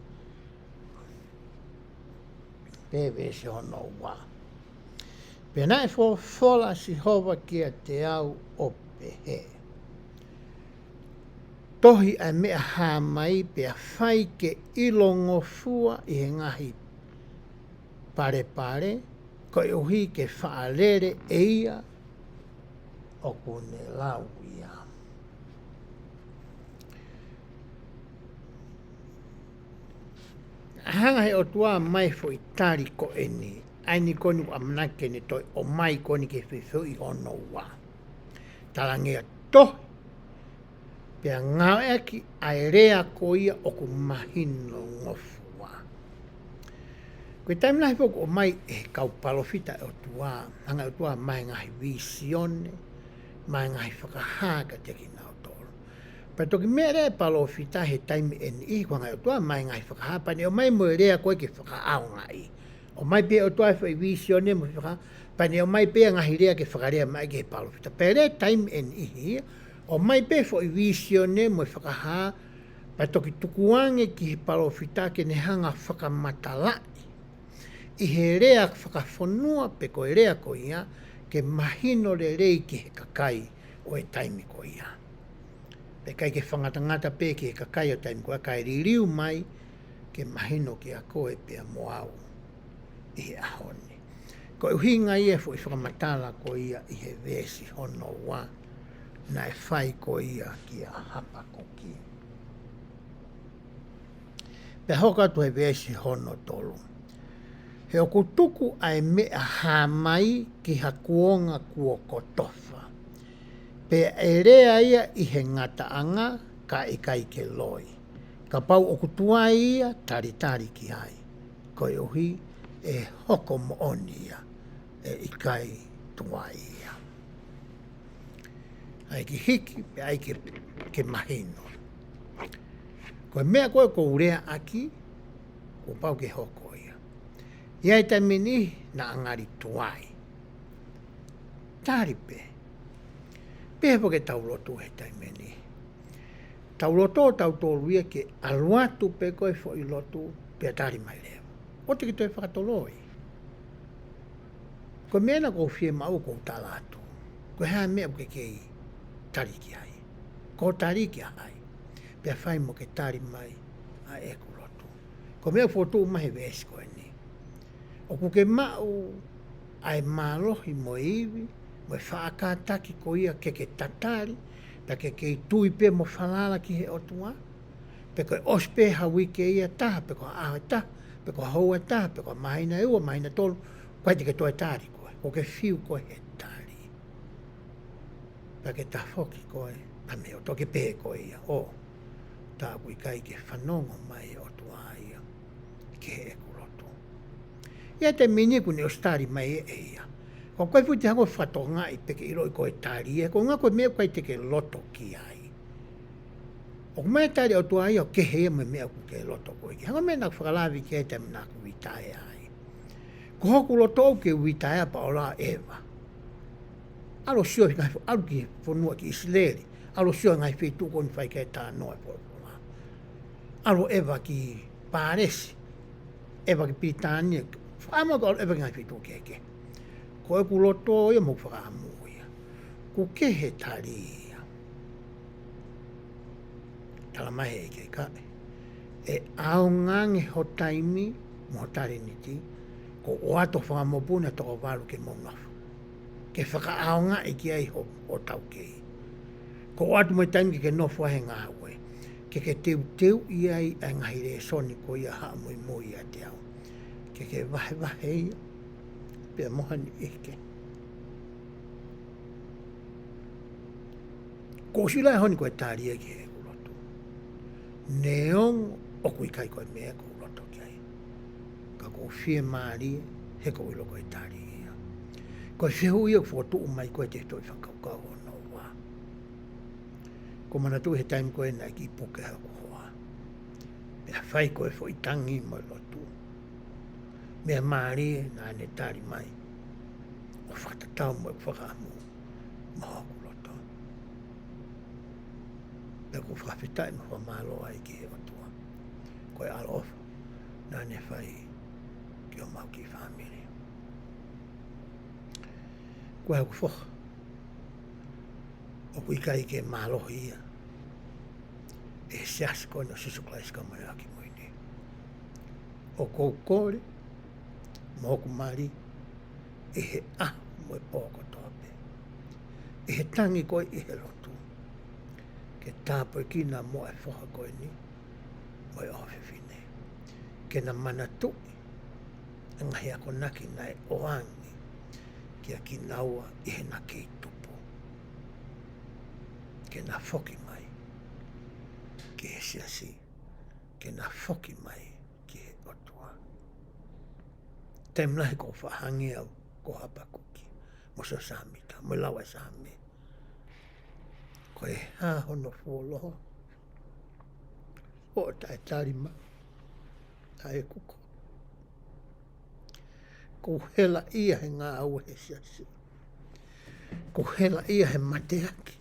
Pē vesi hono ua. Pēnā e whola si hova kia te au o pehe. Tohi ai mea hā mai pea whai ke ilongo fua i he ngahi pare pare, ko e uhi ke whaalere e ia o kune lau ia. Hanga he o tua mai fo i tari ko e ni, ai ni koni o amanake ni toi o mai koni ke whiwhu i hono wa. Talangea tohi. Pea ngau eki ai rea ko ia o ku mahino ngofua. Koe taimi nahi poko o mai e kaupalofita e o tua, hanga o tua mai ngahi visione, mai ngahi whakahaka te ki nao tolo. Pea toki mea rea palofita he taimi eni i, kwa ngai o tua mai ngahi whakahapa, ni o mai mo rea koe ke whakaao ngai. O mai pia o tua e visione mo whakahapa, pa ni o mai pia ngahi rea ke whakarea mai ke palofita. Pea rea taimi eni i, o mai pe fo i visione mo whakaha, pa toki tukuange ki he palofita ke ne hanga whakamatalai. I he rea whakafonua pe koe rea ko ia, ke mahino le rei ki he kakai o e taimi ko ia. Pe kai ke whangatangata pe ki he kakai o taimi ko ia, kai ririu mai ke mahino ki a koe pe a moau i he ahone. Ko uhinga ia fo i whakamatala ko ia i he vesi hono wa. Na e whai ko ia ki a hapa koki. Pe hoka tu he vesi hono tolu. He o kutuku ai mea hā mai ki ha kuonga kuo kotofa. Pe e rea ia i he ngataanga ka i kai ke loi. Ka pau o kutua ia tari ki ai. Ko e uhi e hoko mo oni ia e i kai tua ia. Ai ki hiki, pe ai ke mahino. Koe mea koe ko urea aki, ko pau ke hoko ia. Ia i taimini na angari tuai. Tari pe. Pe hepo ke taulotu he taimini. Tauloto tau tolu ia ke aluatu pe koe fo i lotu pe tari mai leo. O te ki toi whakatoloi. Koe mea na kou fie mau kou talatu. Koe haa mea ke kei. Tari ki ai. Ko tari ki ai. Pea whai mo ke tari mai a e kurotu. Ko mea fotu mahi vesi koe ni. O ku ke mau ai malohi mo iwi, mo e whaakataki ko ia ke tatari, pea ke tui pe mo whalala ki he otua, Peko ospe hawike ia taha, peko aho taha, peko hoa taha, peko mahina eua, mahina tolu, koe te ke toi tāri koe, o ke fiu koe he tāri. Pake ta foki koe, ta me o toke pē koe ia, o, ta kui kai ke whanongo mai o tua ia, ke he kuroto. Ia te mini kuni o stari mai e ia. Ko koe puti hango whato ngai peke iroi koe tāri e, ko ngā koe mea koe te ke loto ki ai. O kumai tāri o tua ia o ke hea me mea ku ke loto koe ki. Hango mea nak whakalawi ke te mna ku witai ai. Ko hoku loto au ke witai pa o la ewa. Alo sio ngai alu ki whanua ki Isileli. Alo sio ngai whi tuko ni whai ke tā noe po. Alo ewa ki Pāresi. Ewa ki Pitania. Whaama ko ewa ngai whi tuko ke. Ko e ku loto ia mo whakamu ia. Ko ke he tāri ia. Tala mai e ke kai. E ao ngange ho taimi mo tari niti. Ko o ato whakamopuna toko walu ke mongafu. Ke whaka ao ngā e ki ai ho tau kei. Ko o atu mai taimi ke nofua he ngā ue. Ke teu i ai a ngahi re soni ko ia haa mui mui a te au. Ke wahe ia. Pea mohani eke. Ko sila e honi koe tāri e ki he kuloto. Neong o kui kai koe mea kuloto ki ai. Ka ko whie maari he ko ilo koe tāri ia. Koe whihu ia kufotu umai koe te toi whakaukau o no wā. Ko mana tu he taim koe na ki puke ha kuhoa. Pea whai koe fo i tangi mo lotu. Mea maari na ane tāri mai. O whakatatau mo e whakaamu. Maha kuloto. Pea ko whakawhitai mo whamalo ai ki he otua. Koe alofa. Na ane whai ki o mau ki whamiri. Koe hau whoka. O kui kai ke mālohi ia. E seas koe no sisuklais ka mai aki moini. O kou kore. Moku mari, e he mo e pōko tōpe. E he tangi koe i he lotu. Ke tāpo e kina mo e whoha koe ni, mo e ofe fine. Ke na mana tui, ngahi ako naki nai oangi, ki a ki naua i he na kei tupu. Ke na whoki mai, ki he siasi, ke na whoki mai, ki he otua. Taim nahi ko whahangi au ko hapakuki. Mo sa samita, mo lawa sami. Ko e hono fuoloho. O tae tarima. Tae kuko. Ko hela ia he ngā au he siasi. Ko hela ia he mateaki.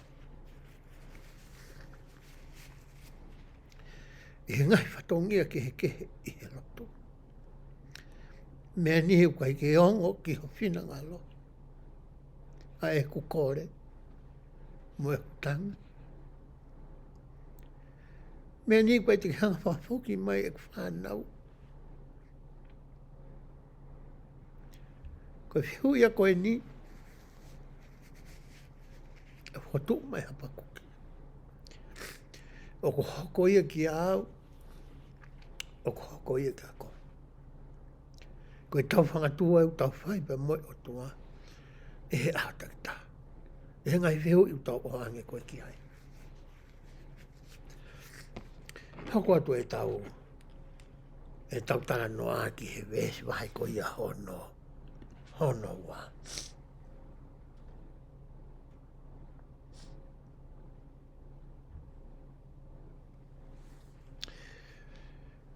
I he ngai whatongia ki he kehe i he lotu. Mea nihi ukai ke ongo ki ho whina ngalo. A e kukore. Mo e kutanga. Mea nihi ukai te hanga whafuki mai e whanau. Koe whihu ia koe ni. E whotu mai hapakuki. O ko hoko ia ki au. O ko hoko ia ki a koe. Koe tau whangatua u tau whai pa moi o tua. E he ahatakita. E he ngai whihu i u tau ohange koe ki ai. Hako atu e tau. E tau tala noa ki he wesi wahai ko ia hono. Hono wa.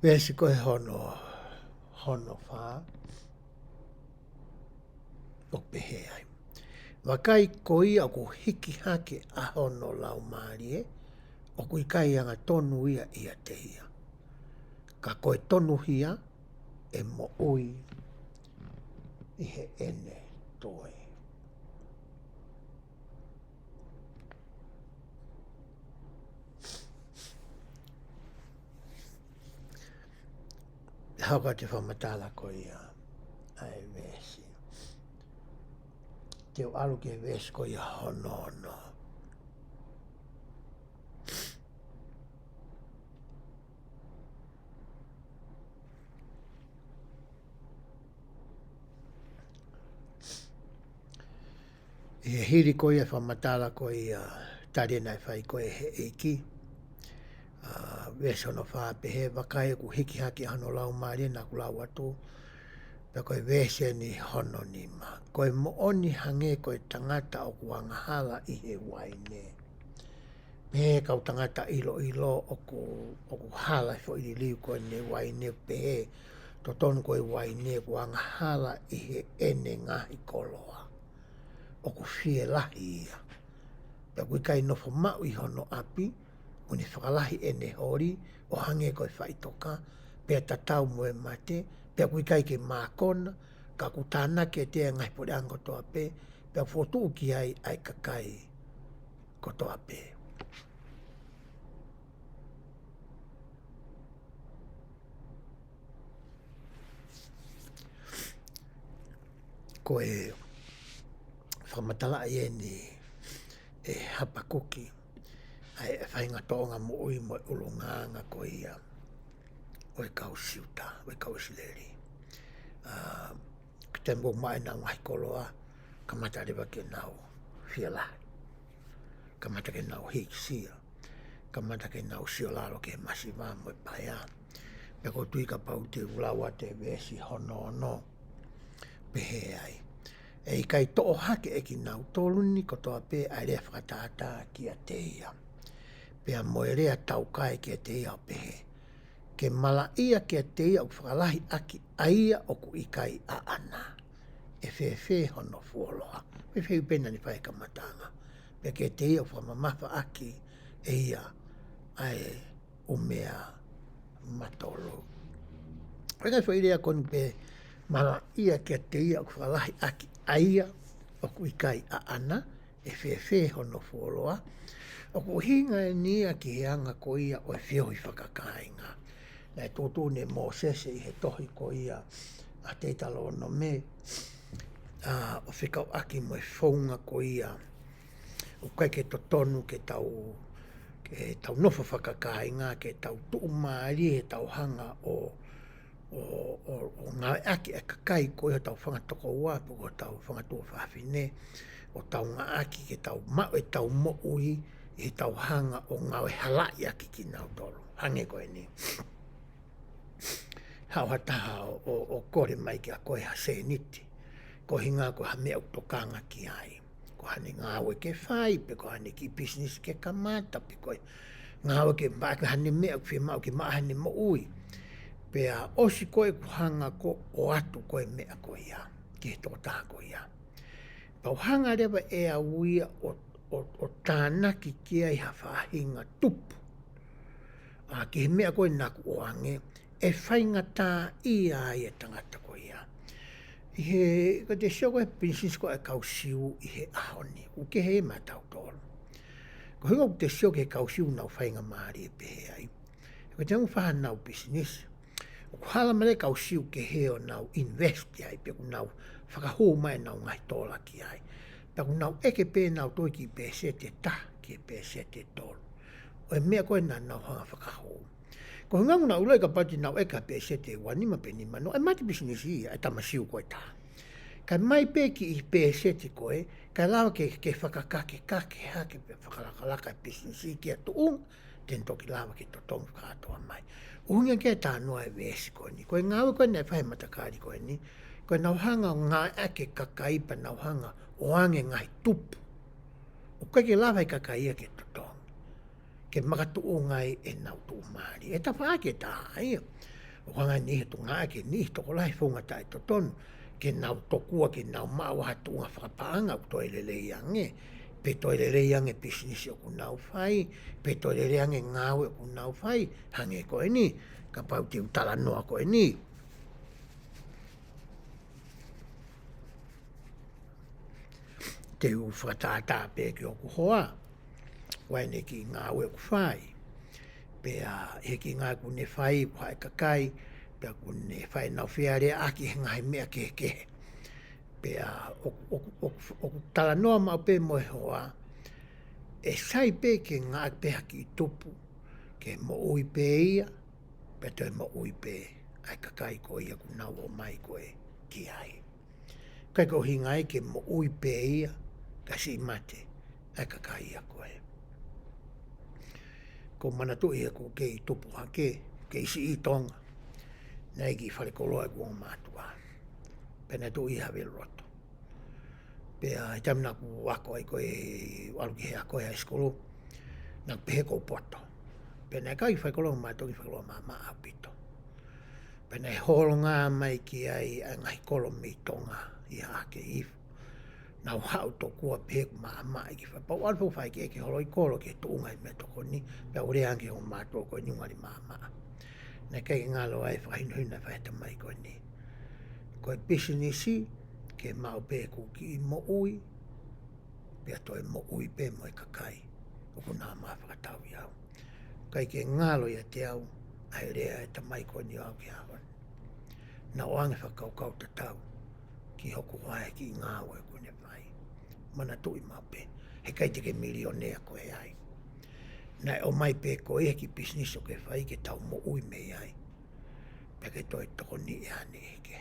Wesi ko he hono. Hono wha. O pehe ai. Wakai koi a ko hiki hake a hono lau maari e. O kui kai anga tonu ia te ia. Ka koe tonu hia e mo ui i he ene toi. Hauka te whamatala ko ia ai vesi. Te alu ke vesi ko ia hono. He hiri ko ia whamatala ko ia tarena e whai ko e he eiki. Wesono whapehe wakai ku hiki haki hano lau maari na ku lau atu. Pea koe wese ni hono ni ma. Koe mooni hange koe tangata o kuangahala i he waine. Pehe kau tangata ilo o ku hala fo i liu koe ne waine pehe. Totonu koe waine kuangahala i he ene ngahi koloa. O ku fie lahi ia. Pea kui kai nofo mau i hono api. Uni whakalahi ene hori. O hange koe whaitoka. Pea tatau moe mate. Pea kui kai ke mākona. Ka ku tāna ke te ngai pore ang kotoa pe. Pea fotu ki ai kakai kotoa pe. Koe whamatala e ni e hapakuki. Ai e whainga toonga mo ui mo ulunganga ko ia. Oi kau siuta, oi kau sileri. Tembo mai na ngai koloa. Kamata rewa ke nau whiala. Kamata ke nau hiksia. Kamata ke nau siolaro ke masiwa mo paya. Peko tui ka pau te ulawa te wesi hono no. Pehe ai. E kai to'o hake e ki nau toluni kotoa pe ai rea whakatata ki a te ia. Pea moe rea tau kai ki a te ia pehe. Ke mala ia ki a te ia o whakalahi aki aia o ku ikai a ana. E whewhe hono fuoloa. Whewhe upena ni whae kamatanga. Pea ke te ia o whamamafa aki e ia ai umea matolo. Whekai whairea konu pe mala ia ki a te ia o whakalahi aki aia o ku ikai a ana. E whewhe hono fuoloa. O ku hinga e nia ki he anga ko ia o e whiohi whakakainga. Nei tōtō ne Mosese i he tohi ko ia a te talo no me. O whikau aki mo e whaunga ko ia. O kai ke totonu ke tau nofo whakakainga, ke tau tuu maari he tau hanga o ngā aki e kakai ko ia tau whangatoko uapu ko tau whangatua whawhine. O tau ngā aki ke tau mau e tau mo ui i tau hanga o ngā e halai aki ki nau tolu. Hange koe ni. Hau hataha o kore mai ki a koe ha se niti. Ko hinga ko ha mea utokanga ki ai. Ko hane ngāwe ke whai, pe ko hane ki business ke kamata, pe ko ngāwe ke mbaka hane mea kwhi mau ki maa hane mo ui. Pe a osi koe kuhanga ko o atu koe mea ko ia. Ki he tōtaha ko ia. Pau hanga rewa e a uia o tānaki kia i hawhahinga tupu. Ki he mea koe naku o ange, e whainga tā i ai e tangata ko ia. I he, ko te sio koe princess ko e kausiu i he ahoni, u ke he matau tolu. Ko hinga ku te sio ke kausiu nau whainga maari e pehe ai. Ko te ngu whaha nau business. O ku hala male kausiu ke he o nau invest ai, pe ku nau whakaho mai nau ngai tōla ki ai. Pe ku nau eke pe nau toi ki pe sete ta, ki pe sete tolu. O e mea koe na nau hanga whakaho. Ko hungangu na ulai ka pati nau eka pe sete wanima pe nima no, e mati business i e tamasiu koe ta. Kai mai pe ki i pe sete koe, kai lawa ke whakakake kake hake pe whakalakalaka business i ki a tuung, ten toki lawa ke totongu katoa mai. Uhunga ke tā noa e wesi koe ni. Koe ngāwe koe nei whahe matakari koe ni. Koe nau hanga o ngā ake kakaipa nau hanga o ange ngai tupu. O koe ke lawa i kakaia ke totongu. Ke makatu o ngai e nau tu maari. E ta whaake tā ia. O hanga ni he tu ngā ake ni toko lai whunga tai totonu. Ke nau tokua ke nau maawaha tunga whakapaanga o toi lele iange. Pe toi lele iange business o ku nau whai. Pe toi lele iange ngāwe o ku nau whai. Hange koe ni. Ka pau te utala noa koe ni. Te u whakatātā pe ki o ku hoa. Waine ki ngāwe ku whai. Pea he ki ngā ku ne whai, whai kakai. Pea ku ne whai nau whiare aki he ngai mea kehe. Pea o ku tala noa mau pe moe hoa. E sai pe ke ngā peha ki tupu. Ke mo ui pe ia. Pea toi mo ui pe. Ai kakai ko ia ku nau o mai koe ki ai. Kai ko hingai ke mo ui pe ia. kasi mate ai kakai a koe. Ko mana tu ia ko ke tupu hake, ke isi i tonga. Nei ki whare koloa kua mātua. Pena tu i hawe roto. Pea i tamina ku wako ai koe walu ki hea koe a skolo. Nā pehe ko poto. Pena kai whare koloa mātua ki whare koloa mā apito. Pena e holo ngā mai ki ai a ngai kolo mi tonga i hake ifu. Nau hau to kua pehe ku mā ki whare. Pau alpo whai ki eke holo i kolo ki tu ungai me toko ni. Pea ure anke ho mātua koe nyungari mā. Nā kei ngalo ai whahinuhina whaeta mai koe ni. Koe pisinisi ke mau pē kuki i mo ui. Pea toi mo ui pē mo e kakai. Oku nā maa whakatau i au. Kai ke ngalo ia te au. Ai rea e tamai koe ni au ki hawan. Nā oange whakaukau te tau. Ki hoku wae ki ngā oe koe ne whai. Mana tui mau pē. He kai te ke milionea koe ai. Nai o mai pē koe e ki business o ke whai ke tau mo ui mei ai. Pea ke toi toko ni e hane eke.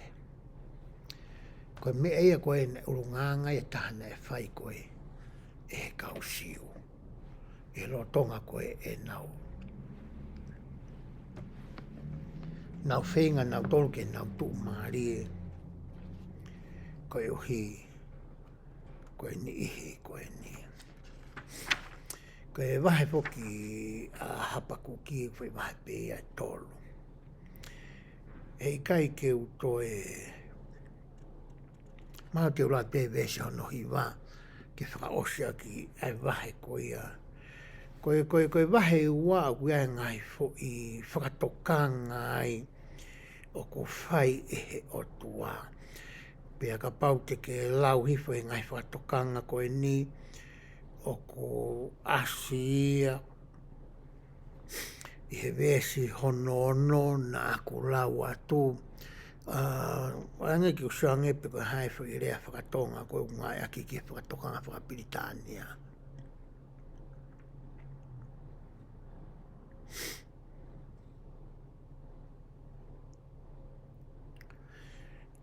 Koe me eia koe ne urunganga e tahana e whai koe e he kau siu. E lo tonga koe e nau. Nau whenga, nau tolke, nau tu maari. Koe uhi. Koe ni ihi, koe ni. Koe wahe poki a hapaku ki koe wahe pēia e tolu. Hei kai ke utoe maa te ura pē vese hono hiwa ke whakaosea ki ai wahe koia. Koe wahe ua au ia ngai fo i whakatokanga ai o ko whai e he otua. Pea ka pau te ke lau hifo e ngai whakatokanga koe ni o ko asia i he vesi hono na aku lau atu. Ange ki usange pe koe hai whaki rea whakatonga koe ngai aki ki whakatokanga whakapiritania.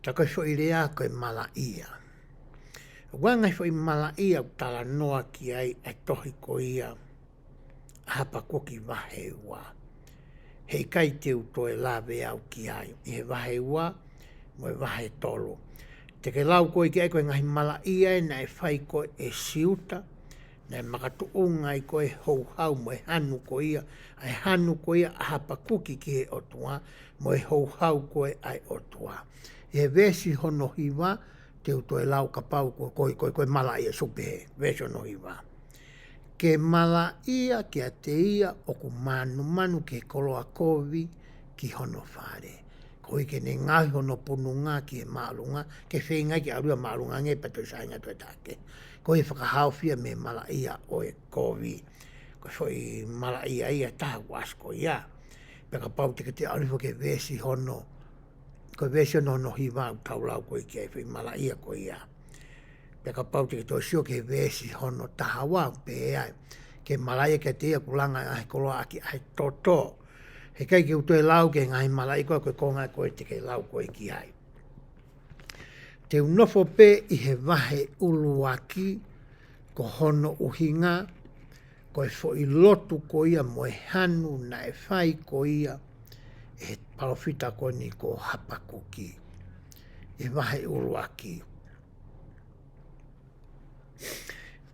Ta koe whoi rea koe mala ia. Wangai whoi mala ia tala noa ki ai e tohi ko ia hapa koki wahe ua. Hei kai te utoe lawe au ki ai. I he wahe ua mo e wahe tolo. Te ke lau koe ki ai koe ngahi mala ia e na e whai koe e siuta. Na e makatu unga i koe hou hau mo e hanu ko ia. Ai hanu ko ia a hapa kuki ki he otua mo e hou hau koe ai otua. I he vesi hono hiwa te utoe lau ka pau koe mala ia supehe. Vesi hono hiwa. Ke mala ia ki a te ia o ku manu ke koloa kovi ki hono whare. Ko ike ne ngahi hono pununga ki e maalunga, ke whenga ki arua maalunga nge pato sainga tue take. Ko e whakahauwhia me mala ia o e kovi. Ko whoi mala ia taha wasko ia. Peka pau te te arifo ke vesi hono. Ko vesi hono hiwa au tau lau koe ki ai whoi mala ia ko ia. Peka pau te to sio ke vesi hono taha wau pe ai. Ke malaya ke te ia kulanga ai koloa aki ai toto. He kai ke utoe lau ke ngai malai koe koe konga koe te ke lau koe ki ai. Te unofo pe i he wahe uluaki ko hono uhinga koe fo i lotu ko ia mo e hanu na e whai ko ia e palofita ko ni ko hapakuki. E wahe uluaki.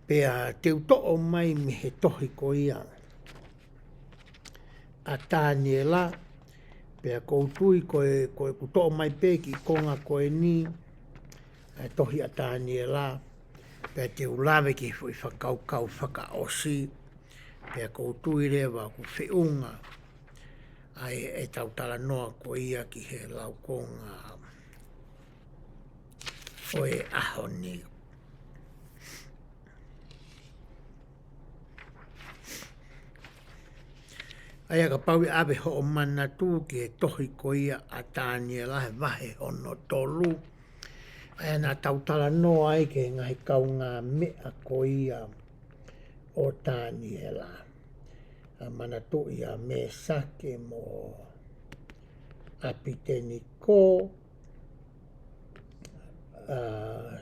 Pea te uto'o mai mi he tohi ko ia. A tānie la, pea koutui koe kuto'o mai pe ki konga koe ni, a tohi a tānie la, pea te ulawe ki fui whakaukau whakaosi, pea koutui rewa ku whiunga, ai e tautala noa ko ia ki he laukonga o e ahoni. Aia ka paui awe ho o mana tū ki e tohi ko ia a tānia lahe wahe hono tolu. Aia nā tautala noa ai ke ngahi kaunga mea ko ia o tānia la. A mana tū ia me sake mo apiteni ko.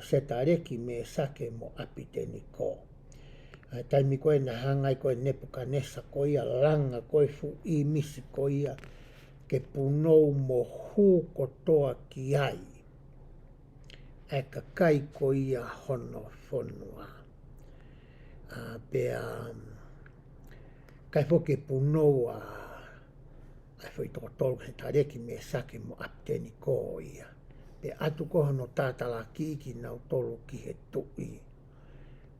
se tareki me sake mo apiteni ko. Taimi koe na hangai koe nepu kanesa ko ia langa koe fu I misi ko ia ke punou mo hu kotoa ki ai. E ka kai ko ia hono fonua. Pea kai fo ke punou ai foi toko tolu se tareki me sake mo apiteni ko ia. Pe atu ko no tātala ki nau tolu ki he tui.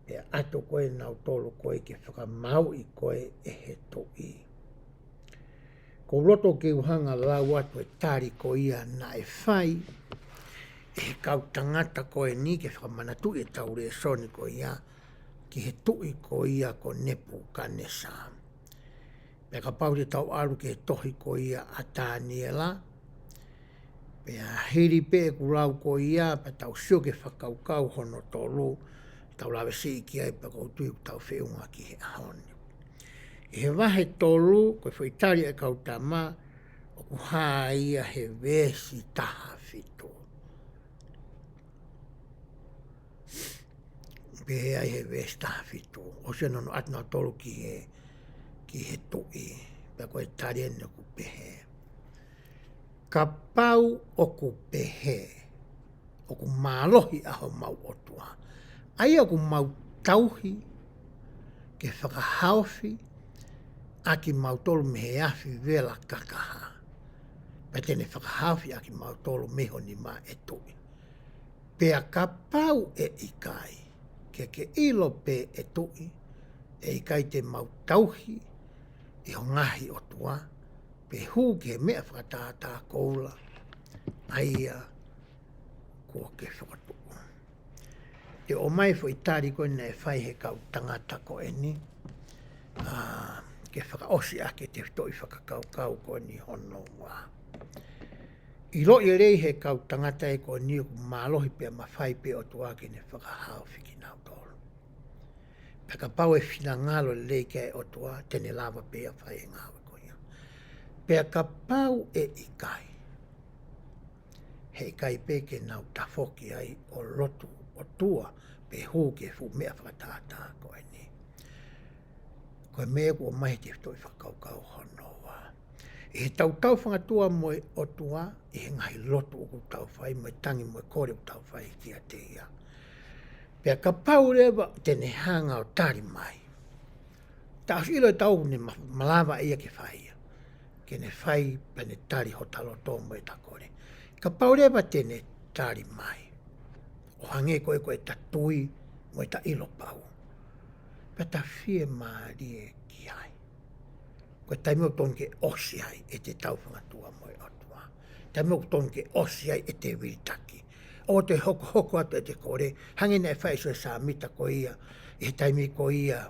Pe atu koe nau tolu koe ke whakamau I koe e he tui. Ko roto ke uhanga lau atu e tari ko ia na e whai. E he kau tangata koe ni ke whakamanatu e taure e soni ko ia. Ki he tui ko ia ko nepu kanesa. Pe ka paure tau alu ke tohi ko ia a tāniela. Pea hiri pe ku lau ko ia pa tau sio ke whakaukau hono tolu. Tau lawe si ki ai pa kou tui tau whiunga ki he ahoni. I he wahe tolu, koe whaitari e kau tama, o ku haa ia he wesi taha whito. Pe he ai he wesi taha whito. O se nono atna tolu ki he tui. Pe koe tari ene ku pehe. Ka pau o ku pehe. O ku mālohi aho mau otua. Ai o ku mau tauhi. Ke whakahauwhi. Aki mau tolu mehe afi vela kakaha. Pa tene whakahauwhi aki mau tolu meho ni ma e tui. Pea ka pau e ikai. Ke ilo pe e tui. E ikai te mau tauhi. I ho ngahi o tua. Pe hu ke mea whakatata koula. Aia. Kua ke whakatu. Te o mai fo I tari koe ne whai he kau tangata koe ni. Ke whakaosi ake te toi whakakau koe ni hono wā. I lo I rei he kau tangata e koe ni ku mālohi pia mawhai pia o tua ke ne whakahau whiki nau tolu. Peka pau e whina ngalo lei ke o tua tene lava pia whai e ngāwe koe ia. Peka pau e ikai. He ikai pe ke nau tafoki ai o lotu o tua pe hu ke fu mea whakatata koe ni. Koe mea kua mai te toi whakaukau hono wā. I he tau whangatua moe o tua, I he ngahi lotu o ku tau whai, moe tangi moe kore o tau whai ki a te ia. Pea ka pau rewa tene hanga o tari mai. Taos ilo e tau ne malawa ia ke whai ia. Ke ne whai pa ne tari ho talo tō moe ta kore. Ka pau rewa tene tari mai. O hange koe koe ta tui moe ta ilo pau. Pea ta whie maarie ki ai. Koe taimeo ton ke osi ai e te tau whangatua moe atua. Taimeo ton ke osi ai e te viritaki. O te hoko atu e te kore. Hange nei whai so e sa mita ko ia. E taimi ko ia.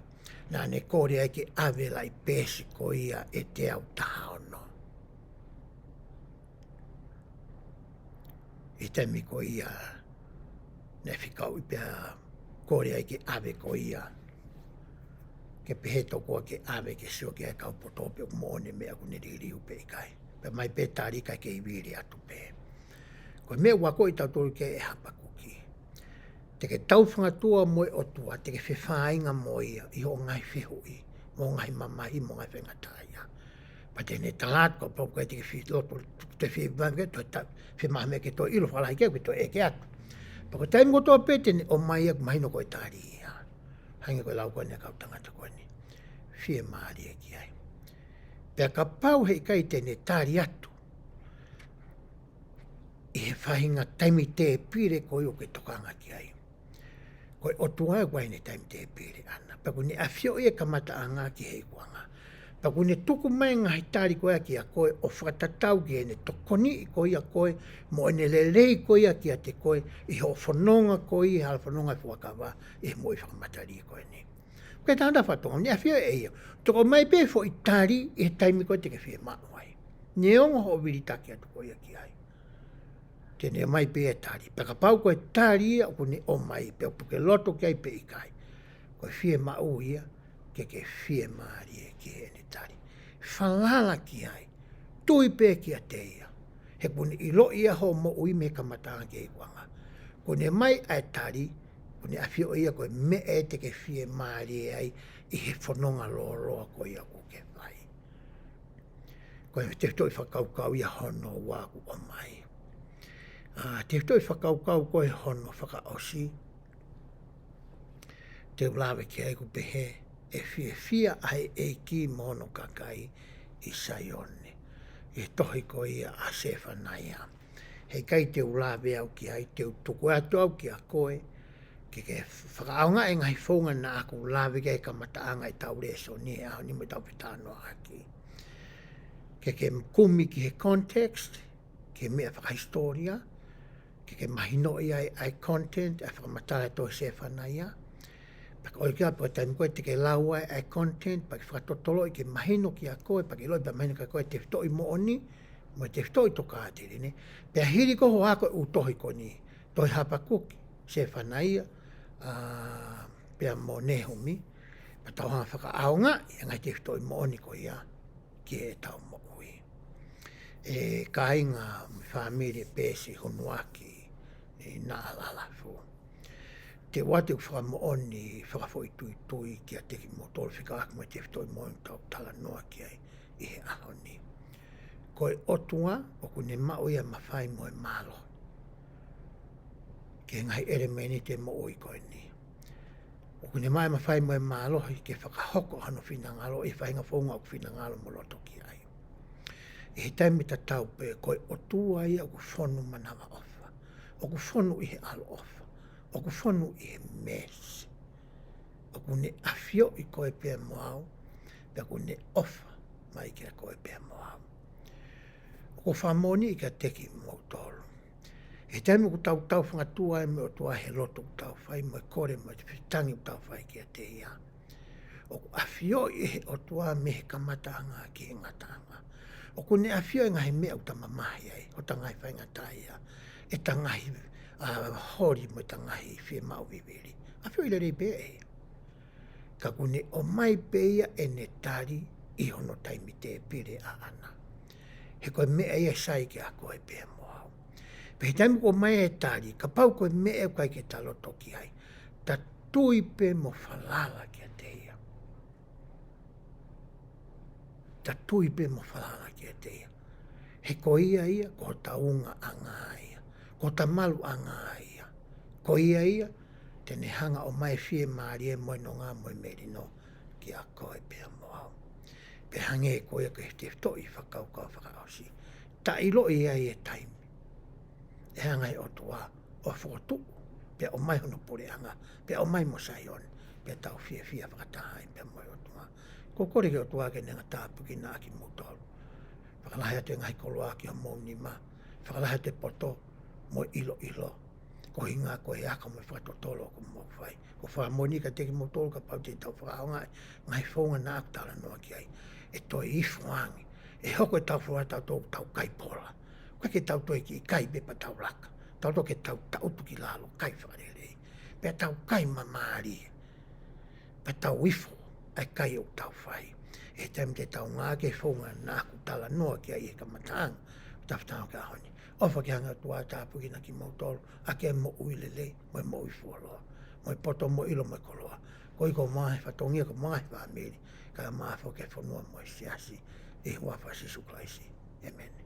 Nā ne kore ai ke awela I pēsi ko ia e te au taha ono. E taimi ko ia. Ne whikau I pia kore ai ke awe ko ia. Ke pehe tokoa ke awe ke sio ke ai kau potope o moone mea ku ne ririu pe ikai. Pe mai pe tari kai ke iwiri atu pe. Koe mea wako I tau tolu ke e hapa kuki. Te ke tau whangatua moe o tua, te ke whewhainga moe ia, I ho ngai whihui, mo ngai mamahi, mo ngai whengataia. Pa te ne talat ko pau koe te ke whiloto, te whiwange, te whimahame ke to ilo whalahi ke, to e ke atu. Pa ko taimi kotoa pe te ne o mai ak mahino koe tari ia. Hange koe lau koe ne kau tangata koe ni. Whie maari e ki ai. Pea ka pau hei kai te ne tari atu. I he whahinga taimi te pire koe o ke tokanga ki ai. Koe o tuai koe ne taimi te pire ana. Paku ne awhio e kamata a ngā ki hei kuanga. Paku ne tuku mai ngā hitari koe ki a koe o whakatatau ki e ne tokoni I koe a koe mo ene lelei koe a ki a te koe I ho whanonga koe I hala whanonga whakawa I mo I whakamatari koe ni. Koe tāna whatonga, ne awhio e ia. Toko mai pe fo I tari I he taimi koe te ke whie maoai. Ne ongo ho viritaki atu koe a ki ai. Tene mai pe e tari. Paka pau koe tari ia o ne o mai pe o puke loto ki ai pe ikai. Koe whie mau ia ke whie maari e ki he ne tari. Whalala ki ai. Tui pe ki a te ia. He kune I lo ia ho mo ui me kamataa ki e wanga. ko ne mai ai tari, ko ne afi o ia ko me e te ke fie maari ai, i he whanonga loa ko ia o ke vai. Ko e te toi whakaukau ia hono wāku o mai. Te toi whakaukau ko e hono whakaosi, te ulawe ki ai ku pehe, e fia ai e ki mono kakai i Saione. E tohi ko ia a se whanaia. Hei kai te ulawe au ki ai, te utuku atu au ki a koe, ke whakaonga e ngai whaunga na aku ulawe ke kamataanga i tau reso ni au ni mo tau pitano aki. Ke kumi ki he context, ke mea whakahistoria, ke mahino i ai content, a whakamatara to se whanaia, paka oi kia po taimi koe te ke laua ai content, paki whakatotolo i ke mahino ki a koe, paki loi pa mahino ka koe te whitoi mo oni, mo te whitoi toka atiri ne. Pea hiri ko hoa koe u tohi ko ni, toi hapa kuki, se whanaia, pea mo nehumi, pa tau hanga whakaaonga, i ngai te whitoi mo oni ko ia, ki e tau mo ui. E ka inga mi whamiri pēsi honuaki, i nā lalafu. Te wate whaka mo oni, whakafo i tui ki a teki mo tolu whikaaki mo te whitoi mo oni tau tala noa ki ai i he ahoni. Ko e otua o kune mao ia mawhai mo e malo. Ke ngai ere meni te mo ui koe ni. O kune mai mawhai mo e malo, ke whakahoko hano whinangalo, e whainga whaunga o whinangalo mo loto ki ai. E he taimi ta tau pe koe otua ia o ku whonu manawa ofa. O ku whonu i he alo ofa. O ku whonu i he mesi. O ku ne awhio i koe pia moau, pia ku ne ofa mai kia koe pia moau. O ku whamoni i ka teki mo tolu. E taimi ku tau whangatua e me o tua he loto ku tau whai, mo e kore mo e te whitangi ku tau whai kia te ia. O ku awhio i he o tua me he kamatanga ki he ngatanga. O ku ne awhio i ngahi mea uta mamahi ai, o ta ngai whai ngatai ia. E ta ngahi hori mo ta ngahi whie mau viviri. A whio i le rei pēa e. Ka kune o mai pēia e ne tari i hono taimi te pire a ana. He koe mea ia sai ki a koe pēa moau. Pe he taimi ko mai e tari, ka pau koe mea kai ke talo toki ai. Ta tui pe mo falala ki a te ia. Ta tui pe mo falala ki a te ia. He ko ia ko ta unga anga ia. Ko ta malu anga ia. Ko ia, tene hanga o mai fie maari e moe no ngā moe meri no ki a koe pēa moau. Pe hange e koe ke te toi whakaukau whakaosi. Ta ilo ia e taimi. E hanga e otua o whakotu. Pea o mai hono pore anga. Pea o mai mo Saione. Pea tau fia whakataha i pea moe otua. Ko kore ke otua ke nenga tāpuki nā ki mutolu. Whakalahea te ngai koloa ki o mouni ma. Whakalahea te poto mo ilo. Ko hinga ko e aka mo whatotolo ko mo whai. Ko whamoni ka teki mo tolo ka pau te tau whakaonga ngai whaunga nā kutala noa ki ai. E toi ifuangi. E hoko e tau whua tau kai pola. Koe ke tau toi ki kai bepa tau laka. Tau to ke tau tuki lalo kai whakarelei. Pea tau kai mamari. Pea tau ifo ai kai o tau whai. E taim te tau ngā ke whaunga nā kutala noa ki ai e ka matanga. Tawhtanga ka honi. Ofa ki hanga tua tāpuki na ki mautolo, a ke mo uilele, mo e mo uifualoa, mo e poto mo ilo mo e koloa. Ko i ko mahe whatongia ko mahe whamiri, ka maafo ke whanua mo e siasi, e hua whasisu klaisi. Amen.